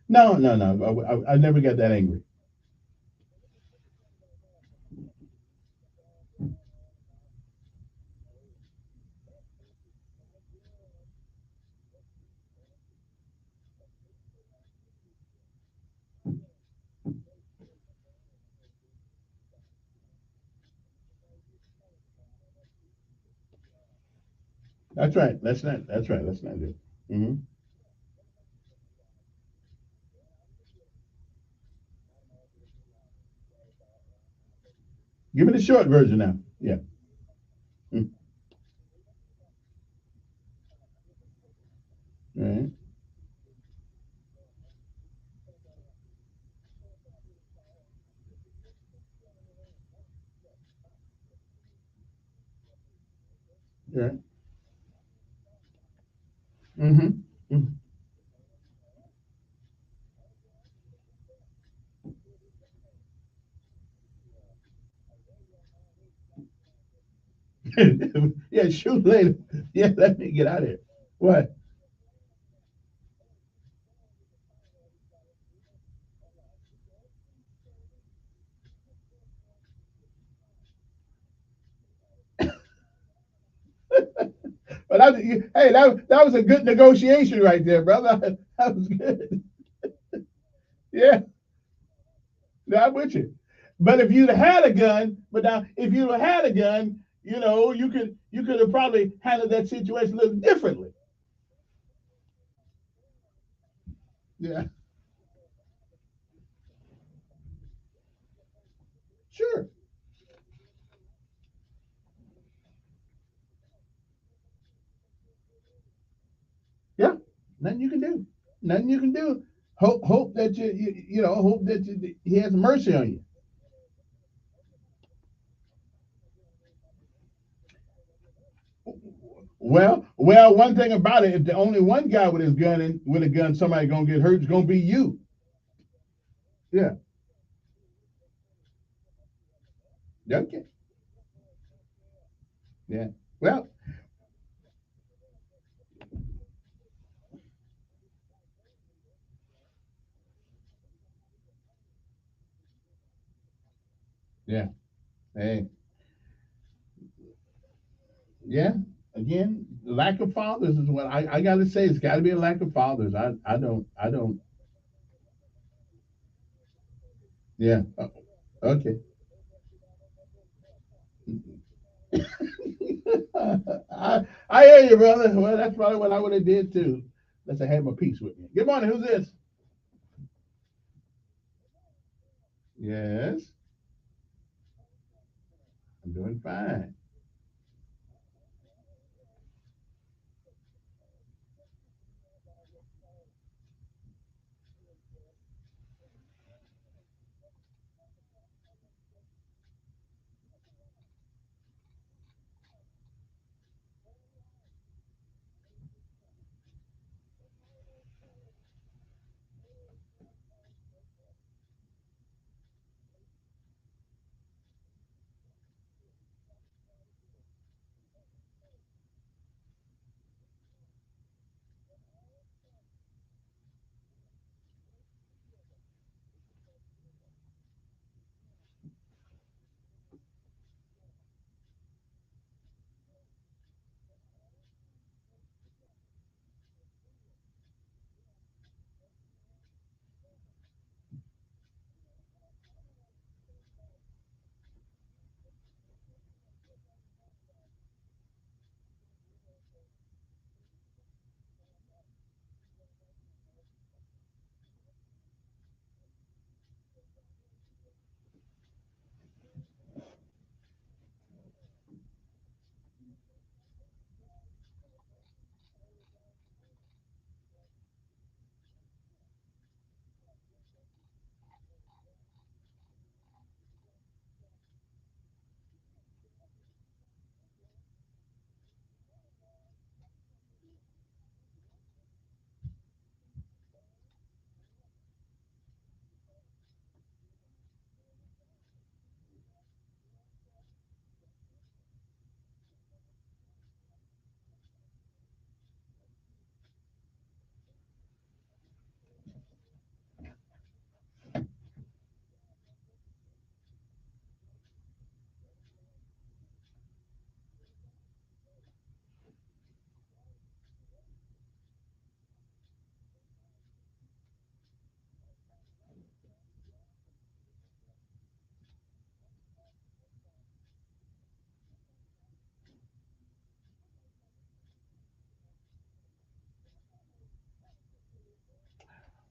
No. I never got that angry. That's right. That's right. Let's not do it. Give me the short version now. Yeah. Mm. Right. Right. Mm-hmm. Yeah, shoot later. Yeah, let me get out of here. What? But hey, that was a good negotiation right there, brother. That was good. Yeah, I'm with you. But if you'd had a gun, but now if you'd had a gun, you could have probably handled that situation a little differently. Yeah, sure. Yeah, nothing you can do. Nothing you can do. Hope that hope that he has mercy on you. Well, one thing about it, if the only one guy with his gun and with a gun, somebody gonna get hurt, it's gonna be you. Yeah. Okay. Yeah. Well, yeah. Hey, yeah. Again, lack of fathers is what I gotta say. It's gotta be a lack of fathers. I don't. Yeah. Okay. I hear you, brother. Well, that's probably what I would have did too. Unless I had my piece with me. Good morning. Who's this? Yes, I'm doing fine.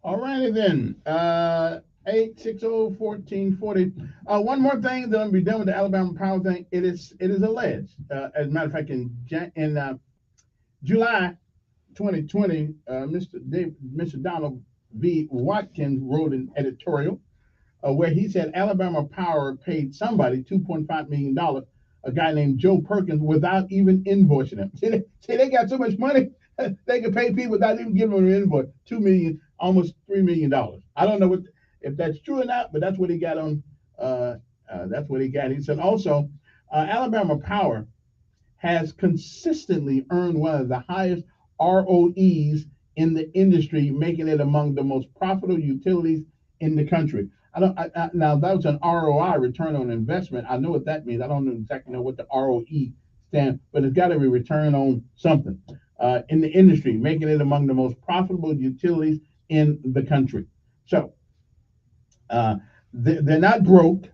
All righty then. 860-1440. One more thing that I'm gonna be done with the Alabama Power thing. It is alleged, as a matter of fact, in July 2020, Mr. Donald V. Watkins wrote an editorial where he said Alabama Power paid somebody $2.5 million, a guy named Joe Perkins, without even invoicing him. See, they got so much money they can pay people without even giving them an invoice. $2 million, almost $3 million. I don't know if that's true or not, but that's what he got on. That's what he got. He said also, Alabama Power has consistently earned one of the highest ROEs in the industry, making it among the most profitable utilities in the country. Now that was an ROI, return on investment. I know what that means. I don't exactly know what the ROE stands, but it's got to be return on something in the industry, making it among the most profitable utilities in the country. So they're not broke.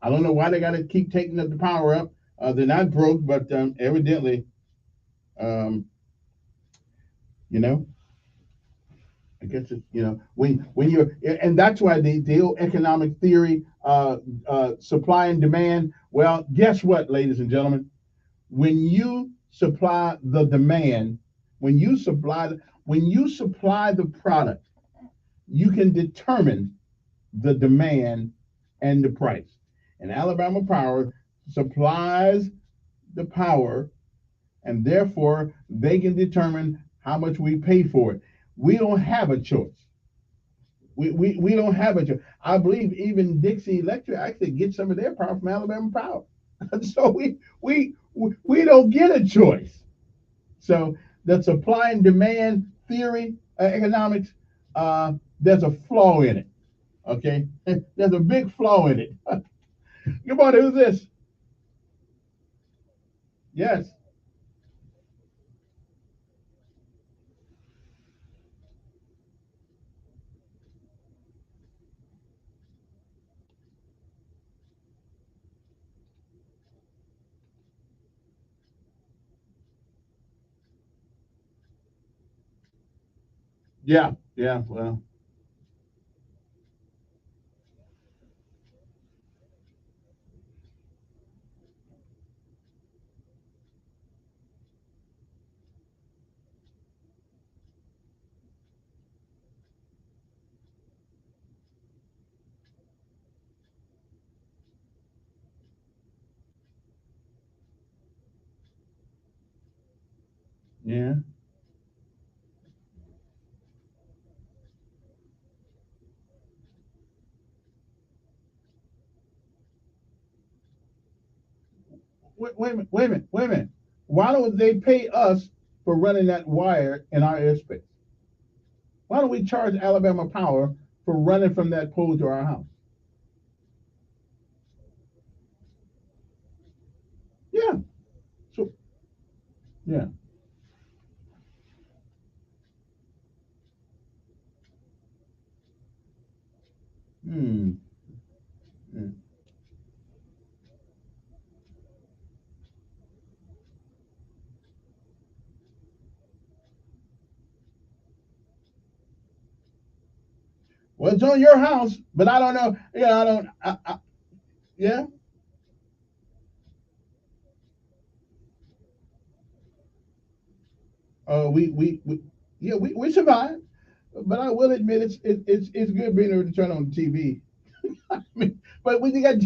I don't know why they got to keep taking up the power up. They're not broke, but evidently, I guess it's, when you're, and that's why the old economic theory, supply and demand. Well, guess what, ladies and gentlemen? When you supply the demand, when you supply the product, you can determine the demand and the price. And Alabama Power supplies the power, and therefore they can determine how much we pay for it. We don't have a choice. We don't have a choice. I believe even Dixie Electric actually gets some of their power from Alabama Power. So we don't get a choice. So the supply and demand theory, economics, there's a flaw in it. Okay, there's a big flaw in it. Good morning. Who's this? Yes. Yeah. Well. Yeah. Wait a minute. Why don't they pay us for running that wire in our airspace? Why don't we charge Alabama Power for running from that pole to our house? Yeah. So, yeah. Hmm. Hmm. Well, it's on your house, but I don't know. Yeah, I don't. Yeah. We survived, but I will admit it's good being able to turn on the TV. I mean, but when they got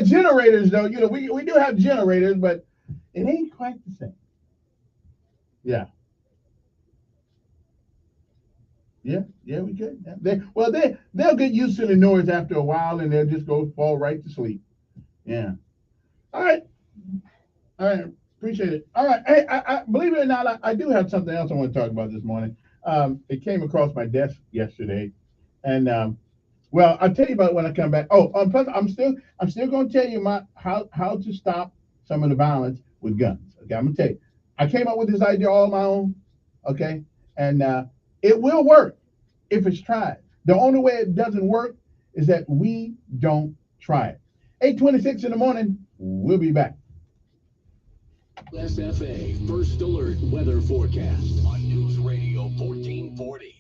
generators though. We do have generators, but it ain't quite the same. Yeah. Yeah, we could. Yeah. They'll get used to the noise after a while, and they'll just fall right to sleep. Yeah. All right. All right. Appreciate it. All right. Hey, I believe it or not, I do have something else I want to talk about this morning. It came across my desk yesterday, and well, I'll tell you about it when I come back. Oh, plus I'm still going to tell you how to stop some of the violence with guns. Okay, I'm going to tell you. I came up with this idea all on my own. Okay, and it will work if it's tried. The only way it doesn't work is that we don't try it. 8:26 in the morning. We'll be back. SFA First Alert Weather Forecast on News Radio 1440.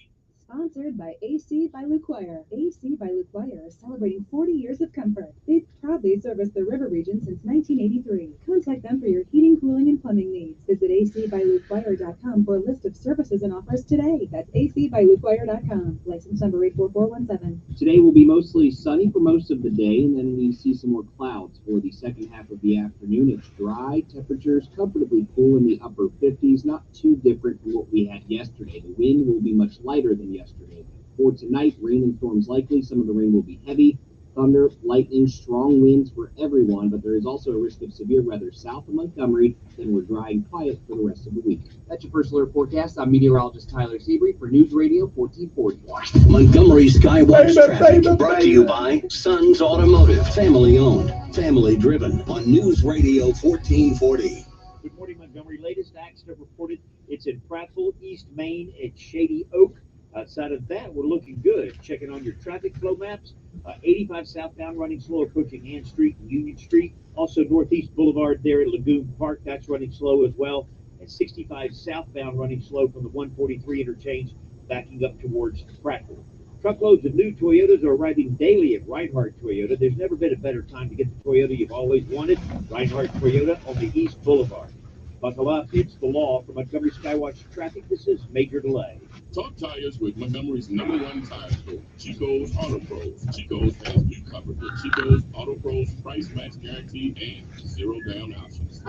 Sponsored by AC by Luquire. AC by Luquire is celebrating 40 years of comfort. They've proudly serviced the river region since 1983. Contact them for your heating, cooling, and plumbing needs. Visit acbyluquire.com for a list of services and offers today. That's acbyluquire.com. License number 84417. Today will be mostly sunny for most of the day, and then we see some more clouds for the second half of the afternoon. It's dry, temperatures comfortably cool in the upper 50s, not too different from what we had yesterday. The wind will be much lighter than yesterday. For tonight, rain and storms likely. Some of the rain will be heavy. Thunder, lightning, strong winds for everyone, but there is also a risk of severe weather south of Montgomery. Then we're dry and quiet for the rest of the week. That's your first alert forecast. I'm meteorologist Tyler Seabury for News Radio 1440. Montgomery Skywatch traffic brought to you by Sons Automotive, family owned, family driven on News Radio 1440. Good morning, Montgomery. Latest accident reported. It's in Prattville, East Main at Shady Oak. Outside of that, we're looking good. Checking on your traffic flow maps. 85 southbound running slow approaching Ann Street and Union Street. Also Northeast Boulevard there at Lagoon Park. That's running slow as well. And 65 southbound running slow from the 143 interchange backing up towards Prattville. Truckloads of new Toyotas are arriving daily at Reinhardt Toyota. There's never been a better time to get the Toyota you've always wanted. Reinhardt Toyota on the East Boulevard. Buckle up, it's the law. For Montgomery Skywatch Traffic, this is Major Delay. Talk tires with Montgomery's #1 tire store, Chico's Auto Pros. Chico's has you covered with Chico's Auto Pros price match guarantee and 0 down options.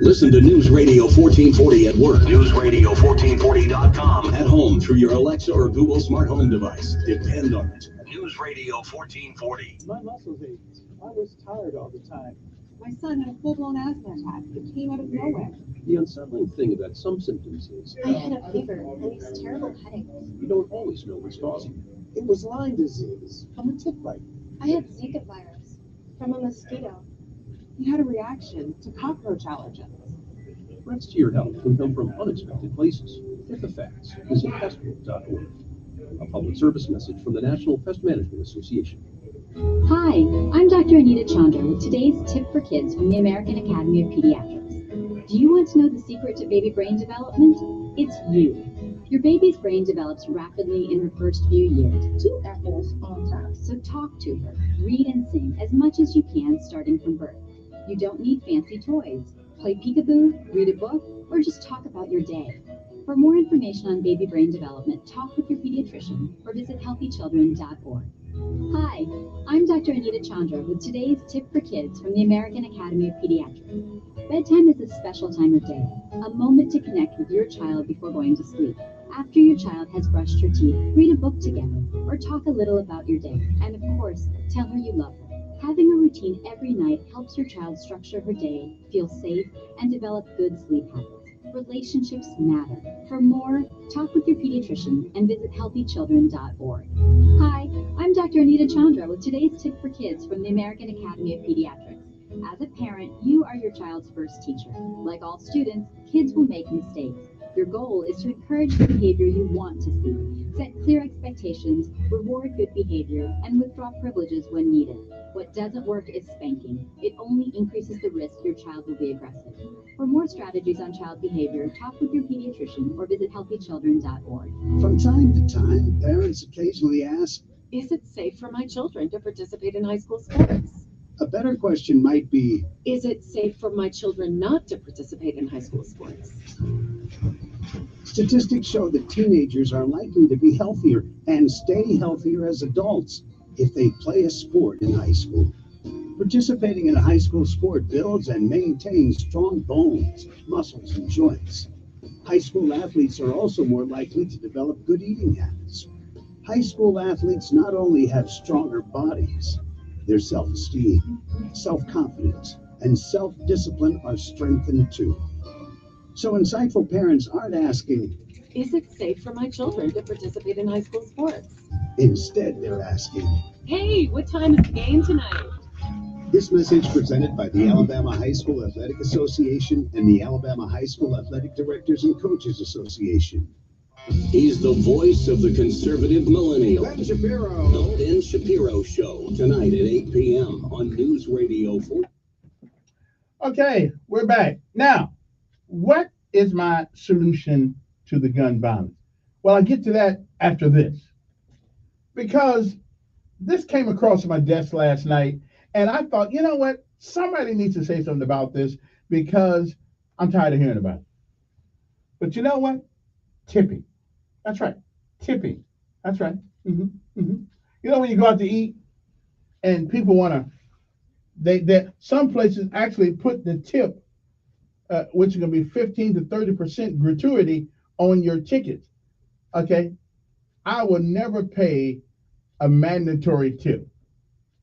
Listen to News Radio 1440 at work. NewsRadio1440.com. At home through your Alexa or Google smart home device. Depend on it. News Radio 1440. My muscles ached. I was tired all the time. My son had a full-blown asthma attack. It came out of nowhere. The unsettling thing about some symptoms is I had a fever and these terrible headaches. you don't always know what's causing it. It was Lyme disease from a tick bite. I had Zika virus from a mosquito. He had a reaction to cockroach allergens. Threats to your health can come from unexpected places. Get the facts. Visit pestbook.org. A public service message from the National Pest Management Association. Hi, I'm Dr. Anita Chandra with today's tip for kids from the American Academy of Pediatrics. Do you want to know the secret to baby brain development? It's you. Your baby's brain develops rapidly in her first few years. 2 apples on top. So talk to her, read and sing as much as you can starting from birth. You don't need fancy toys. Play peekaboo, read a book, or just talk about your day. For more information on baby brain development, talk with your pediatrician or visit healthychildren.org. Hi, I'm Dr. Anita Chandra with today's tip for kids from the American Academy of Pediatrics. Bedtime is a special time of day, a moment to connect with your child before going to sleep. After your child has brushed her teeth, read a book together or talk a little about your day. And of course, tell her you love her. Having a routine every night helps your child structure her day, feel safe, and develop good sleep habits. Relationships matter. For more, talk with your pediatrician and visit healthychildren.org. Hi, I'm Dr. Anita Chandra with today's tip for kids from the American Academy of Pediatrics. As a parent, you are your child's first teacher. Like all students, kids will make mistakes. Your goal is to encourage the behavior you want to see, set clear expectations, reward good behavior, and withdraw privileges when needed. What doesn't work is spanking. It only increases the risk your child will be aggressive. For more strategies on child behavior, talk with your pediatrician or visit healthychildren.org. From time to time, parents occasionally ask, Is it safe for my children to participate in high school sports? a better question might be, Is it safe for my children not to participate in high school sports? statistics show that teenagers are likely to be healthier and stay healthier as adults if they play a sport in high school. Participating in a high school sport builds and maintains strong bones, muscles, and joints. High school athletes are also more likely to develop good eating habits. High school athletes not only have stronger bodies, their self-esteem, self-confidence, and self-discipline are strengthened too. So insightful parents aren't asking, Is it safe for my children to participate in high school sports? instead they're asking. Hey, what time is the game tonight? This message presented by the Alabama High School Athletic Association and the Alabama High School Athletic Directors and Coaches Association. He's the voice of the conservative millennial. Ben Shapiro. The Ben Shapiro Show, tonight at 8 p.m. on News Radio 4. Okay, we're back. Now, what is my solution to the gun violence? Well, I'll get to that after this. Because this came across my desk last night, and I thought, you know what? Somebody needs to say something about this because I'm tired of hearing about it. But you know what? Tipping. That's right. Tipping. That's right. You know, when you go out to eat and people want to, some places actually put the tip, which is going to be 15 to 30% gratuity on your tickets. Okay. I will never pay a mandatory tip.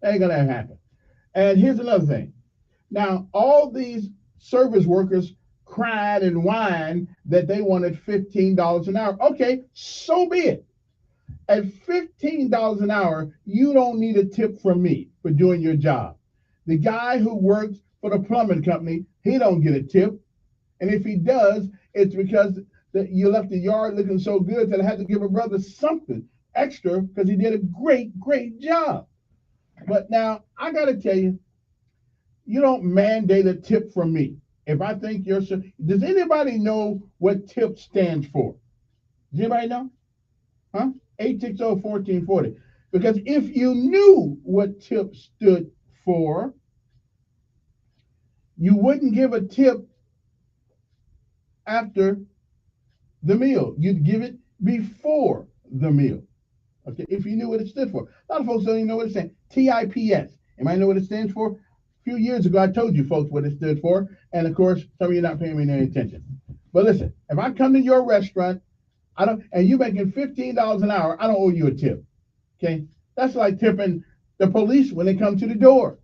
Ain't going to happen. And here's another thing. Now, all these service workers cried and whined that they wanted $15 an hour. Okay, so be it. At $15 an hour, you don't need a tip from me for doing your job. The guy who works for the plumbing company, he don't get a tip. And if he does, it's because you left the yard looking so good that I had to give a brother something extra because he did a great job. But now, I got to tell you, you don't mandate a tip from me. If I think you're... Does anybody know what TIP stands for? Does anybody know? Huh? 860-1440. Because if you knew what TIP stood for, you wouldn't give a tip after the meal. You'd give it before the meal. Okay, if you knew what it stood for. A lot of folks don't even know what it stands for. TIPS. Anybody know what it stands for? A few years ago, I told you folks what it stood for. And of course, some of you are not paying me any attention. But listen, if I come to your restaurant, and you're making $15 an hour, I don't owe you a tip. Okay? That's like tipping the police when they come to the door.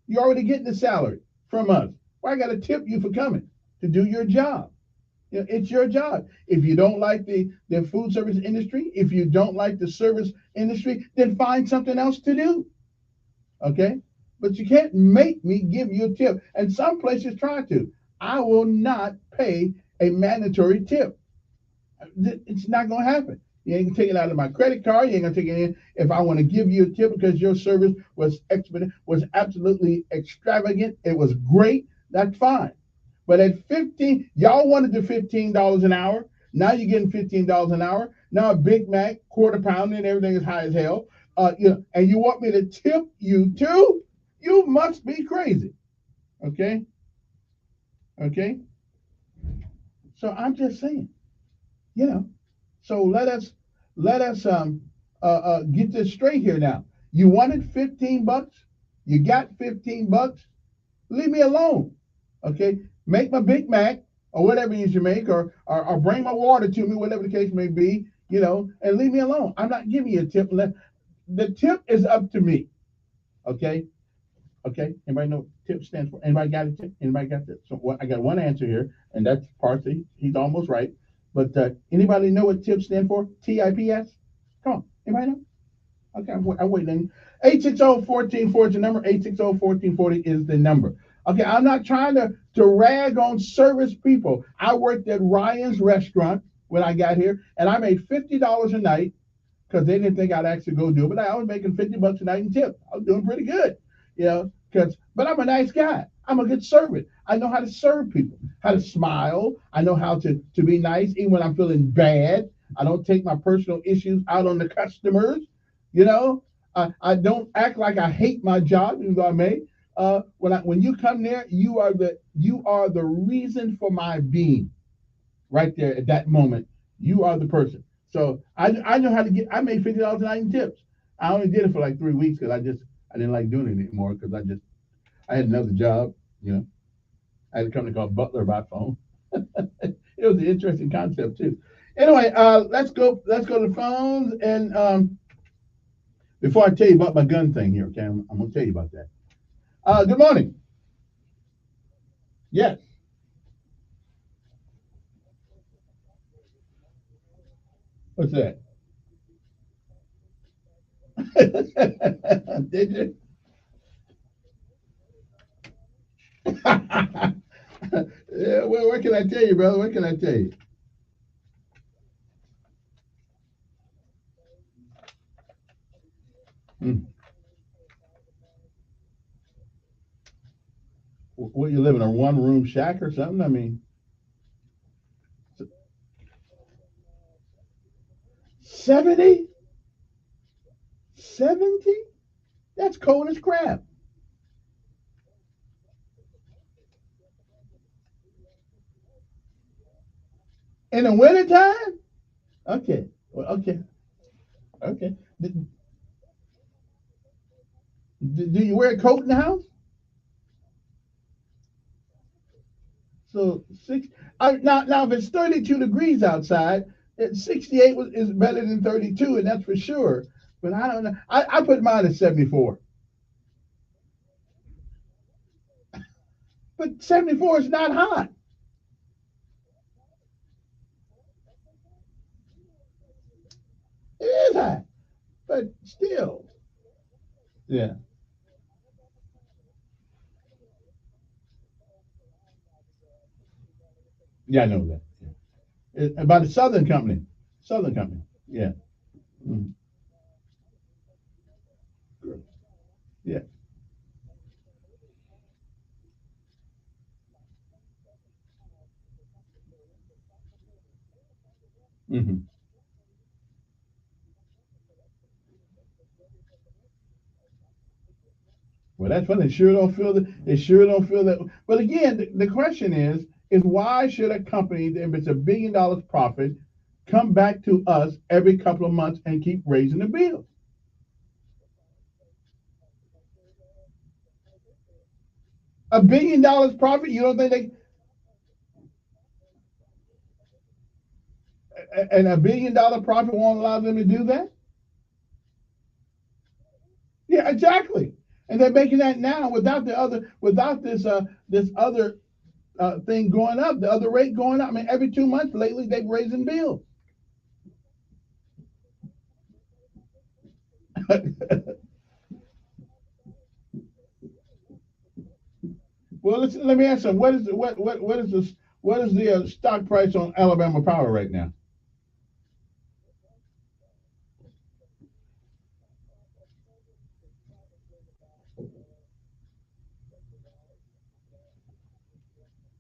You're already getting the salary from us. Why I got to tip you for coming to do your job? You know, it's your job. If you don't like the food service industry, if you don't like the service industry, then find something else to do. Okay? But you can't make me give you a tip. And some places try to. I will not pay a mandatory tip. It's not going to happen. You ain't going to take it out of my credit card. You ain't going to take it in if I want to give you a tip because your service was absolutely extravagant. It was great. That's fine. But at 15, y'all wanted the $15 an hour. Now you're getting $15 an hour. Now a Big Mac, quarter pounder, and everything is high as hell. And you want me to tip you too? You must be crazy. Okay? Okay? So I'm just saying, you know, so let us get this straight here now. You wanted $15, you got $15, leave me alone. Okay? Make my Big Mac or whatever you should make, or bring my water to me, whatever the case may be, you know, and leave me alone. I'm not giving you a tip. The tip is up to me. Okay? Okay, anybody know what TIP stands for? Anybody got a tip? Anybody got that? So I got one answer here, and that's Parsley. He's almost right. But anybody know what TIP stands for? TIPS? Come on, anybody know? Okay, I'm waiting. 860-1440 is the number. 860-1440 is the number. Okay, I'm not trying to rag on service people. I worked at Ryan's restaurant when I got here, and I made $50 a night because they didn't think I'd actually go do it, but I was making $50 a night in tip. I was doing pretty good. You know, but I'm a nice guy. I'm a good servant. I know how to serve people, how to smile. I know how to be nice even when I'm feeling bad. I don't take my personal issues out on the customers. You know, I don't act like I hate my job, even though I may. When you come there, you are the reason for my being. Right there at that moment, you are the person. So I know how to get. I made $50 a night in tips. I only did it for like 3 weeks because I didn't like doing it anymore because I had another job, you know. I had a company called Butler by phone. It was an interesting concept too. Anyway, let's go to the phones, and before I tell you about my gun thing here, okay, I'm gonna tell you about that. Good morning. Yes. What's that? Did you? Yeah, well, what can I tell you, brother? What can I tell you? What, you live in a one-room shack or something? I mean, 70? 70? That's cold as crap. In the wintertime? Okay. Well, okay. Okay. Do you wear a coat in the house? So now if it's 32 degrees outside, 68 is better than 32, and that's for sure. But I don't know. I put mine at 74. But 74 is not hot. It is hot, but still. Yeah. Yeah, I know that. Yeah. About the Southern Company. Southern Company. Yeah. Mhm. Yeah. Hmm. Well, that's funny. They sure don't feel that. They sure don't feel that. But again, the question is why should a company, if it's $1 billion profit, come back to us every couple of months and keep raising the bill? $1 billion profit? You don't think they? And $1 billion profit won't allow them to do that? Yeah, exactly. And they're making that now without this other thing going up, the other rate going up. I mean, every 2 months lately they've raising bills. Well, let me ask you, what is the stock price on Alabama Power right now?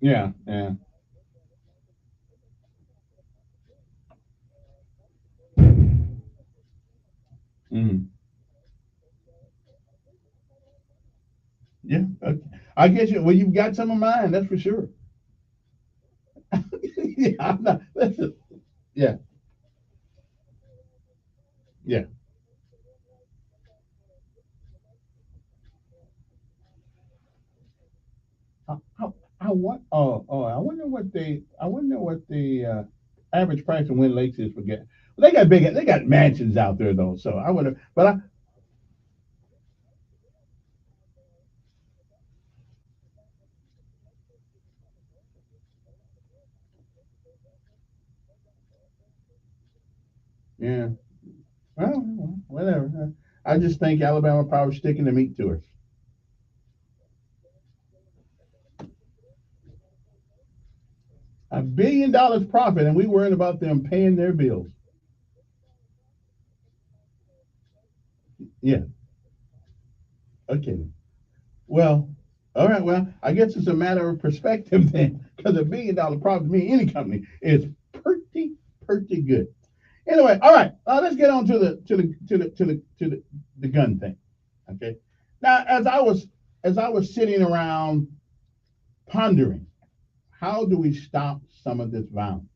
Yeah, yeah. Mm. Yeah. Okay. I guess you. Well, you've got some of mine. That's for sure. Yeah. I'm not. Listen. Yeah. Yeah. I want. Oh. I wonder what the. I wonder what the average price of Wind Lakes is for gas. They got big. They got mansions out there though. So I wonder. But I. Yeah. Well, whatever. I just think Alabama Power sticking the meat to us. $1 billion profit, and we worrying about them paying their bills. Yeah. Okay. Well, all right. Well, I guess it's a matter of perspective then, because $1 billion profit to me, any company is pretty good. Anyway, all right. Let's get on to the gun thing. Okay. Now, as I was sitting around pondering, how do we stop some of this violence?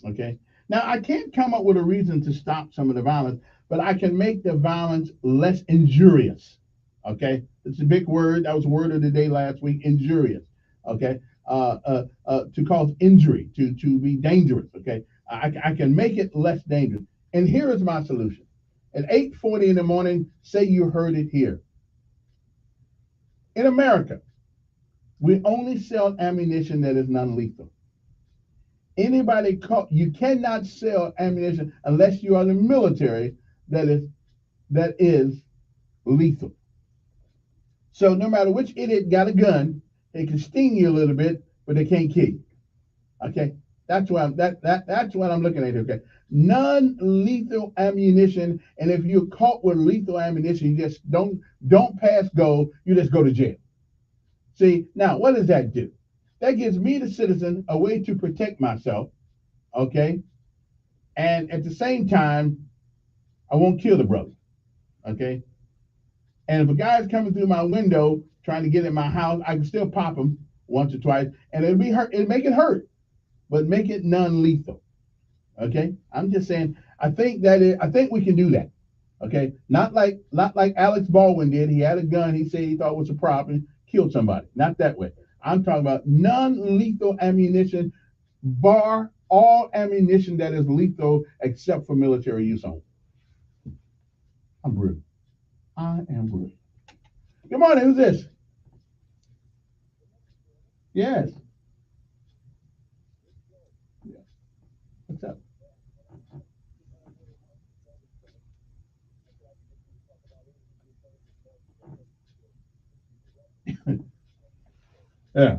Okay. Now, I can't come up with a reason to stop some of the violence, but I can make the violence less injurious. Okay. It's a big word. That was a word of the day last week, injurious. Okay. To cause injury, to be dangerous. Okay. I can make it less dangerous. And here is my solution. At 8:40 in the morning, say you heard it here. In America, we only sell ammunition that is non-lethal. You cannot sell ammunition unless you are in the military that is lethal. So no matter which idiot got a gun, they can sting you a little bit, but they can't kill you. Okay, that's what I'm looking at. Okay, non-lethal ammunition, and if you're caught with lethal ammunition, you just don't pass go. You just go to jail. See, now what does that do? That gives me, the citizen, a way to protect myself. Okay, And at the same time, I won't kill the brother. Okay. And if a guy's coming through my window trying to get in my house, I can still pop him once or twice, and it'll be hurt. It'll make it hurt, but make it non-lethal. Okay. I'm just saying. I think we can do that. Okay. Not like Alex Baldwin did. He had a gun. He said he thought it was a prop and killed somebody. Not that way. I'm talking about non-lethal ammunition, bar all ammunition that is lethal except for military use only. I'm brutal. I am brutal. Good morning. Who's this? Yes. Yeah. What's up? Yeah.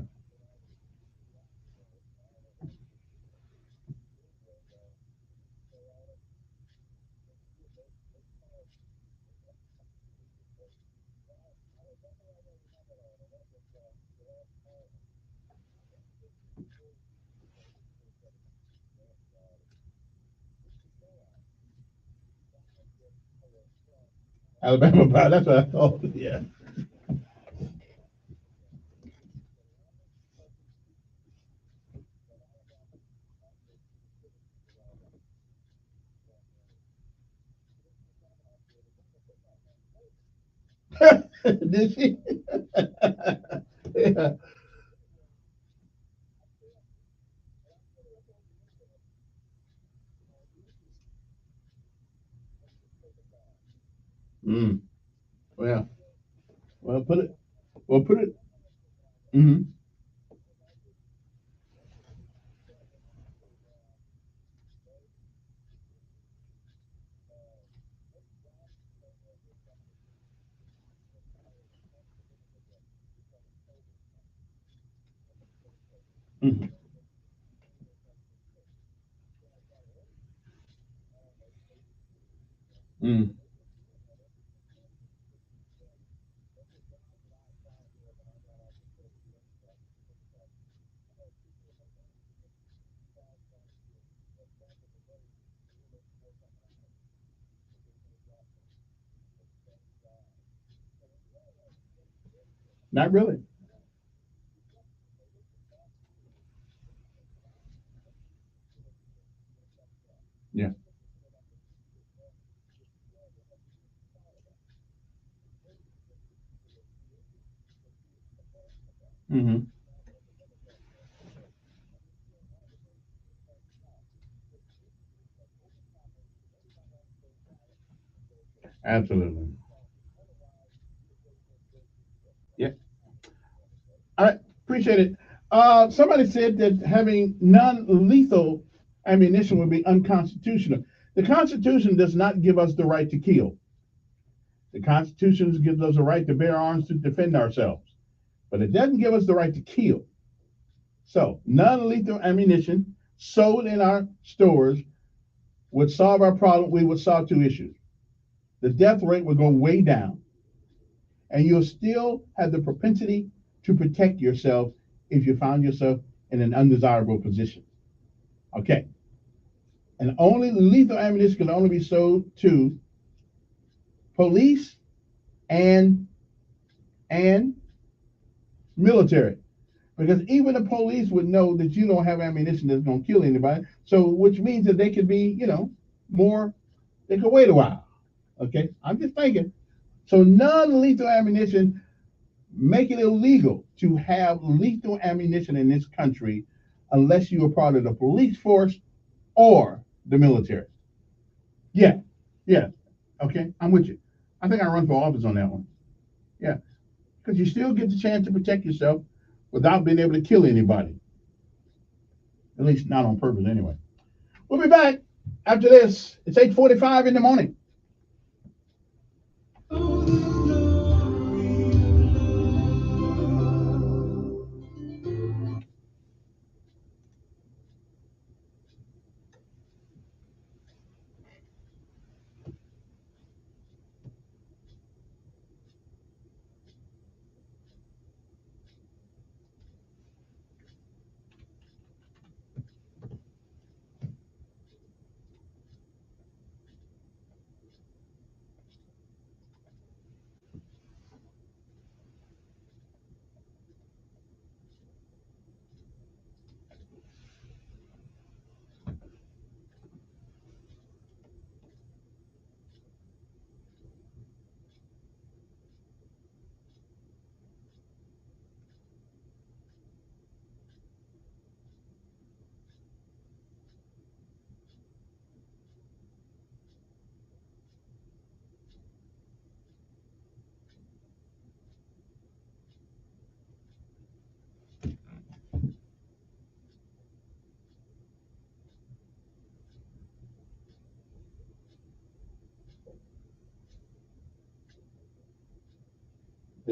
Alabama pie. That's what I thought. Yeah. Did she? Yeah. Mm. Well. Well, put it. Well, put it. Mm-hmm. Mm-hmm. Mm. Not really. Yeah. Mm-hmm. Absolutely. Yeah. All right. Appreciate it. Somebody said that having non-lethal ammunition would be unconstitutional. The Constitution does not give us the right to kill. The Constitution gives us a right to bear arms to defend ourselves, but it doesn't give us the right to kill. So, non-lethal ammunition sold in our stores would solve our problem. We would solve two issues. The death rate would go way down, and you'll still have the propensity to protect yourself if you found yourself in an undesirable position. Okay. And only lethal ammunition can only be sold to police and and military. Because even the police would know that you don't have ammunition that's going to kill anybody. So, which means that they could be, more, they could wait a while. Okay. I'm just thinking. So, non lethal ammunition, make it illegal to have lethal ammunition in this country unless you are part of the police force or the military. Yeah. Yeah. Okay. I'm with you. I think I run for office on that one. Yeah. Because you still get the chance to protect yourself without being able to kill anybody. At least not on purpose anyway. We'll be back after this. It's 8:45 in the morning.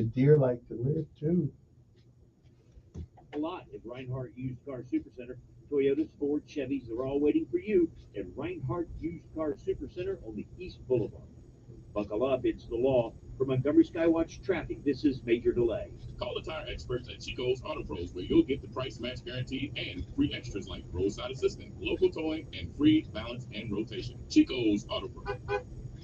The deer like to live too. A lot at Reinhardt Used Car Supercenter. Toyotas, Ford, Chevys, they're all waiting for you at Reinhardt Used Car Supercenter on the East Boulevard. Buckle up, it's the law. For Montgomery Skywatch traffic, this is Major Delay. Call the tire experts at Chico's Auto Pros, where you'll get the price match guarantee and free extras like roadside assistance, local towing, and free balance and rotation. Chico's Auto Pros.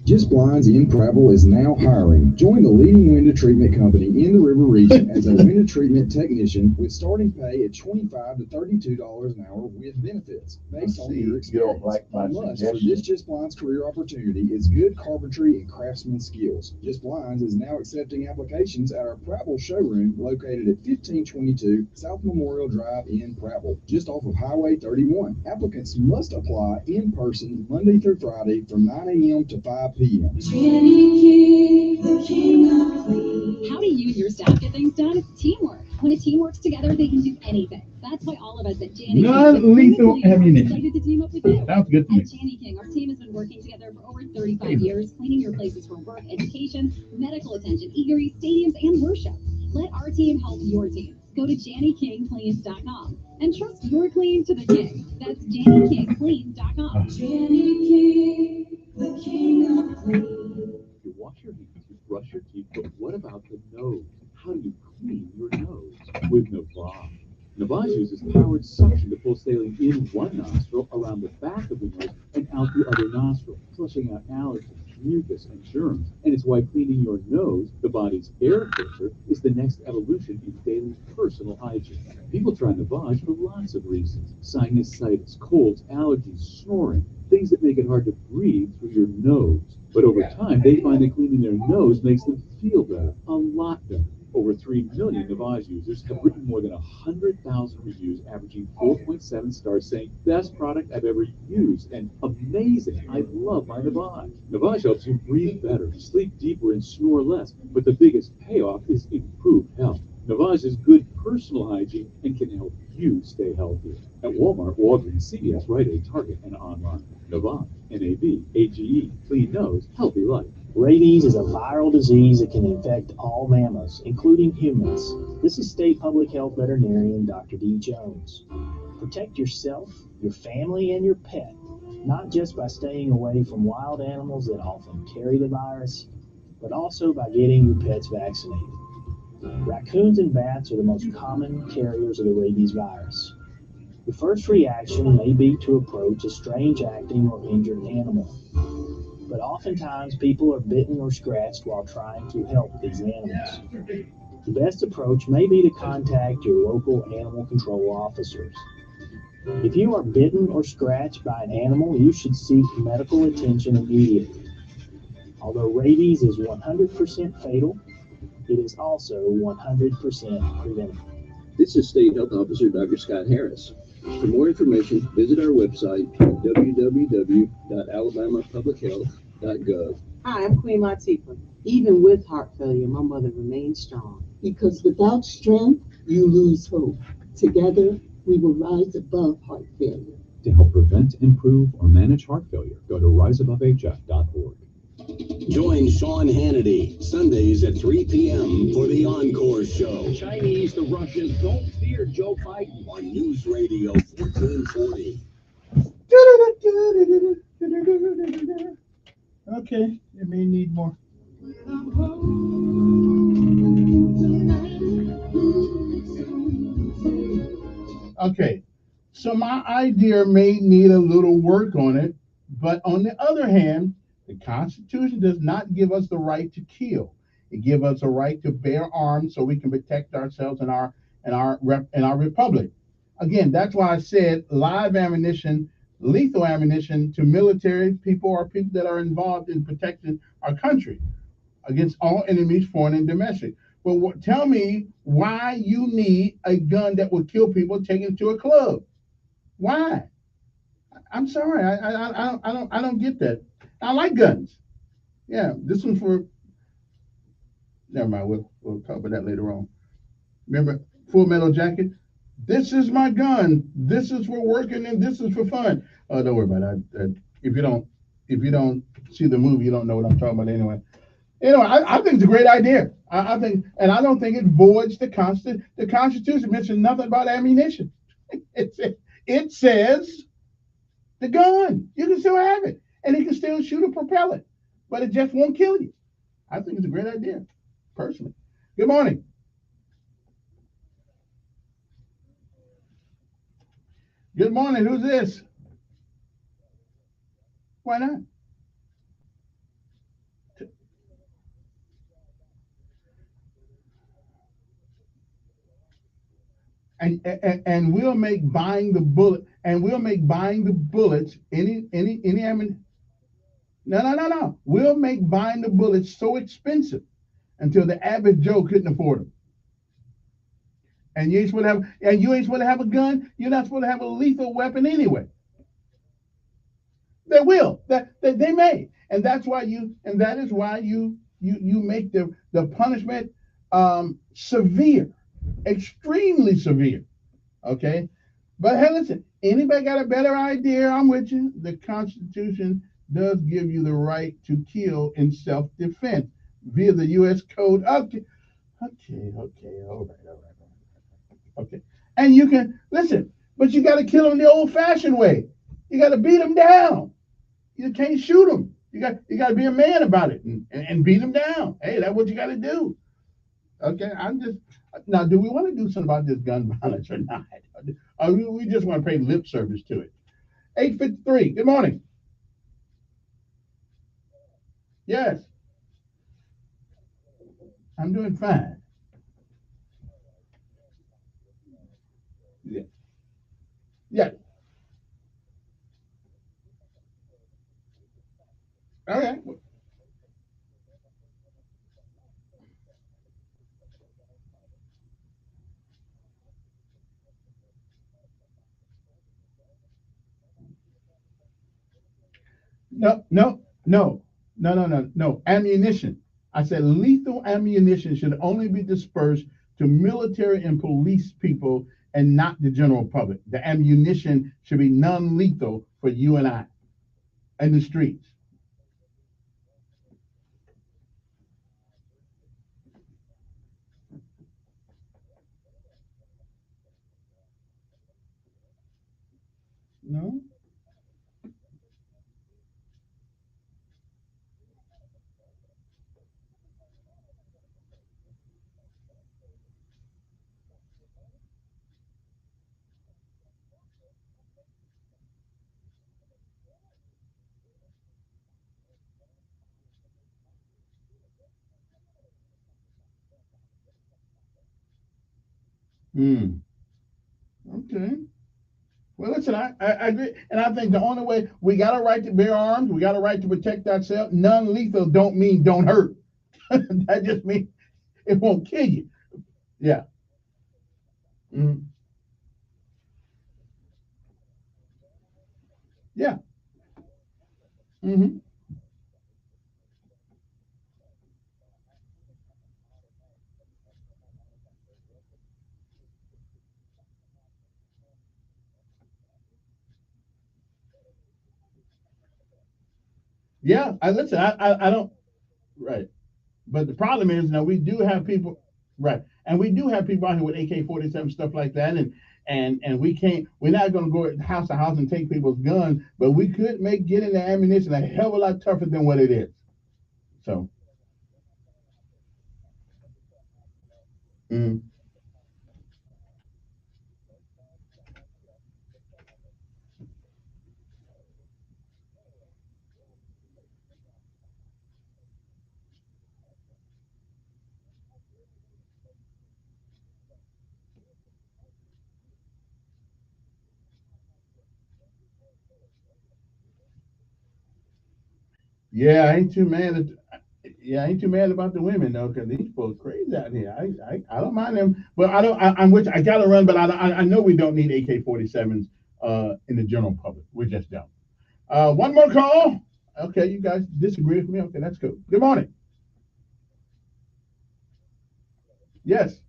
Just Blinds in Prattville is now hiring. Join the leading window treatment company in the River Region as a window treatment technician with starting pay at $25 to $32 an hour with benefits based on your experience. You don't like my A must for suggestion. this Just Blinds career opportunity is good carpentry and craftsman skills. Just Blinds is now accepting applications at our Prattville showroom located at 1522 South Memorial Drive in Prattville, just off of Highway 31. Applicants must apply in person Monday through Friday from 9 a.m. to 5 p.m. How do you and your staff get things done? Teamwork. When a team works together, they can do anything. That's why all of us at Janny King Non-lethal are ammunition. excited to team up with you. Sounds good to me. At Janny King, our team has been working together for over 35 years, cleaning your places for work, education, medical attention, eateries, stadiums, and worship. Let our team help your team. Go to JannyKingCleans.com and trust your clean to the king. That's JannyKingCleans.com. Janny King, the king of clean. You wash your hands, you brush your teeth, but what about the nose? How do you clean your nose? With Navage. Navage uses powered suction to pull saline in one nostril, around the back of the nose, and out the other nostril, flushing out allergens, mucus, and germs. And it's why cleaning your nose, the body's air filter, is the next evolution in daily personal hygiene. People try Navage for lots of reasons. Sinusitis, colds, allergies, snoring, things that make it hard to breathe through your nose. But over time, they find that cleaning their nose makes them feel better, a lot better. Over 3 million Navage users have written more than 100,000 reviews, averaging 4.7 stars, saying, best product I've ever used, and amazing, I love my Navage. Navage helps you breathe better, sleep deeper, and snore less, but the biggest payoff is improved health. Navage is good personal hygiene and can help you stay healthier. At Walmart, Walgreens, CVS, Rite Aid, Target, and online. Navage, N-A-V-A-G-E, clean nose, healthy life. Rabies is a viral disease that can infect all mammals, including humans. This is State Public Health Veterinarian Dr. D. Jones. Protect yourself, your family, and your pet, not just by staying away from wild animals that often carry the virus, but also by getting your pets vaccinated. Raccoons and bats are the most common carriers of the rabies virus. The first reaction may be to approach a strange acting or injured animal. But oftentimes people are bitten or scratched while trying to help these animals. The best approach may be to contact your local animal control officers. If you are bitten or scratched by an animal, you should seek medical attention immediately. Although rabies is 100% fatal, it is also 100% preventable. This is State Health Officer Dr. Scott Harris. For more information, visit our website at www.alabamapublichealth.gov. Hi, I'm Queen Latifah. Even with heart failure, my mother remains strong. Because without strength, you lose hope. Together, we will rise above heart failure. To help prevent, improve, or manage heart failure, go to riseabovehf.org. Join Sean Hannity Sundays at 3 p.m. for the Encore Show. The Chinese, the Russians, don't fear Joe Biden. On News Radio 1440. Okay, you may need more. Okay, so my idea may need a little work on it, but on the other hand, the Constitution does not give us the right to kill. It gives us a right to bear arms so we can protect ourselves and our republic. Again, that's why I said live ammunition, lethal ammunition to military people or people that are involved in protecting our country against all enemies, foreign and domestic. Well, tell me why you need a gun that will kill people taken to a club. Why? I'm sorry, I don't get that. I like guns. Yeah, this one's for. Never mind. We'll talk about that later on. Remember, Full Metal Jacket. This is my gun. This is for working, and this is for fun. Oh, don't worry about that. If you don't see the movie, you don't know what I'm talking about anyway. I think it's a great idea. I think, and I don't think it voids the Constitution. The Constitution mentions nothing about ammunition. It says the gun. You can still have it, and it can still shoot or propel it, but it just won't kill you. I think it's a great idea, personally. Good morning. Good morning. Who's this? Why not? And we'll make buying the bullet and we'll make buying the bullets any ammunition. No. We'll make buying the bullets so expensive until the average Joe couldn't afford them. And you ain't supposed to have a gun. You're not supposed to have a lethal weapon anyway. They will. That they may. And that is why you make the punishment severe, extremely severe. Okay? But hey, listen, anybody got a better idea? I'm with you. The Constitution does give you the right to kill in self-defense via the U.S. Code. Okay, all right. Okay, and you can listen, but you got to kill them the old-fashioned way. You got to beat them down. You can't shoot them. You got to be a man about it and beat them down. Hey, that's what you got to do. Okay, now. Do we want to do something about this gun violence or not? Or we just want to pay lip service to it? 8:53. Good morning. Yes, I'm doing fine. Yeah. Yeah. Okay. No. Ammunition. I said lethal ammunition should only be dispersed to military and police people and not the general public. The ammunition should be non-lethal for you and I in the streets. No. Hmm. Okay. Well, listen, I agree, and I think the only way we got a right to bear arms, we got a right to protect ourselves. Non-lethal don't mean don't hurt. That just means it won't kill you. Yeah. Mm, yeah. Hmm. Yeah. I listen. I don't. Right. But the problem is now we do have people. Right. And we do have people out here with AK-47 stuff like that, and we can't. We're not going to go house to house and take people's guns, but we could make getting the ammunition a hell of a lot tougher than what it is. So. Mm, yeah, I ain't too mad at. Yeah, I ain't too mad about the women though, because these folks crazy out here. I don't mind them, but I don't. I'm with. I gotta run, but I know we don't need AK-47s in the general public. We just don't. One more call. Okay, you guys disagree with me. Okay, that's cool. Good morning. Yes.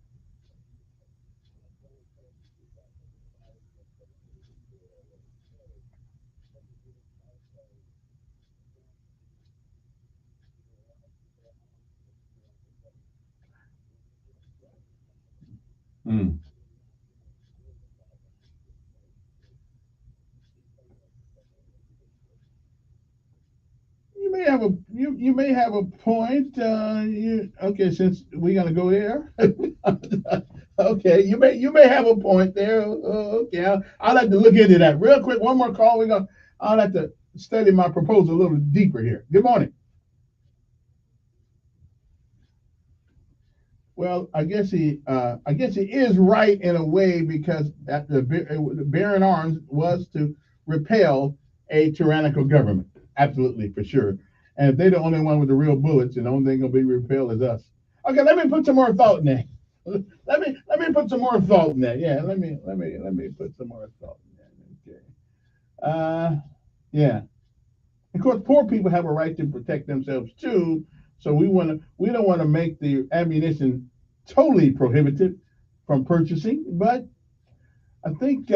Mm. You may have a point. Okay, since we're gonna go there. Okay, you may have a point there. Okay, I'll have to look into that real quick. One more call. I'll have to study my proposal a little deeper here. Good morning. Well, I guess he is right in a way, because the bearing arms was to repel a tyrannical government. Absolutely, for sure. And if they're the only one with the real bullets, and the only thing gonna be repelled is us. Okay, let me put some more thought in there. Let me put some more thought in there. Yeah, let me put some more thought in there. Okay. Yeah. Of course, poor people have a right to protect themselves too. So we don't want to make the ammunition totally prohibited from purchasing, but I think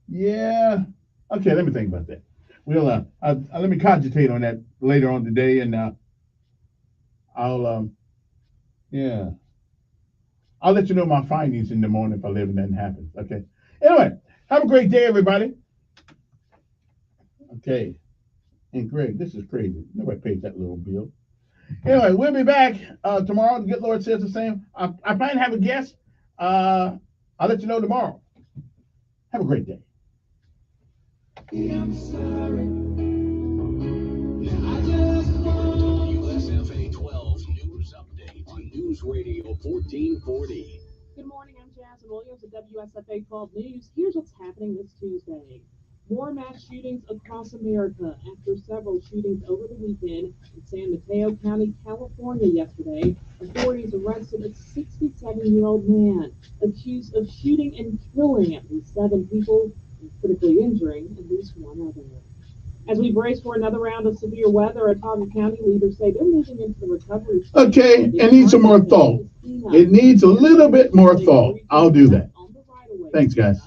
yeah. Okay, let me think about that. We'll let me cogitate on that later on today, and I'll let you know my findings in the morning if I live and nothing happens. Okay. Anyway, have a great day, everybody. Okay. And Greg, this is crazy. Nobody pays that little bill. Anyway, we'll be back tomorrow. The good Lord says the same. I plan to have a guest. I'll let you know tomorrow. Have a great day. I'm sorry. WSFA 12 News Update on News Radio 1440. Good morning, I'm Jasmine Williams at WSFA 12 News. Here's what's happening this Tuesday. More mass shootings across America after several shootings over the weekend in San Mateo County, California yesterday. Authorities arrested a 67-year-old man accused of shooting and killing at least 7 people and critically injuring at least 1 other. As we brace for another round of severe weather, Otago County leaders say they're moving into the recovery stage. Okay, it needs some more thought. It needs a little bit more thought. I'll do that. Thanks, guys.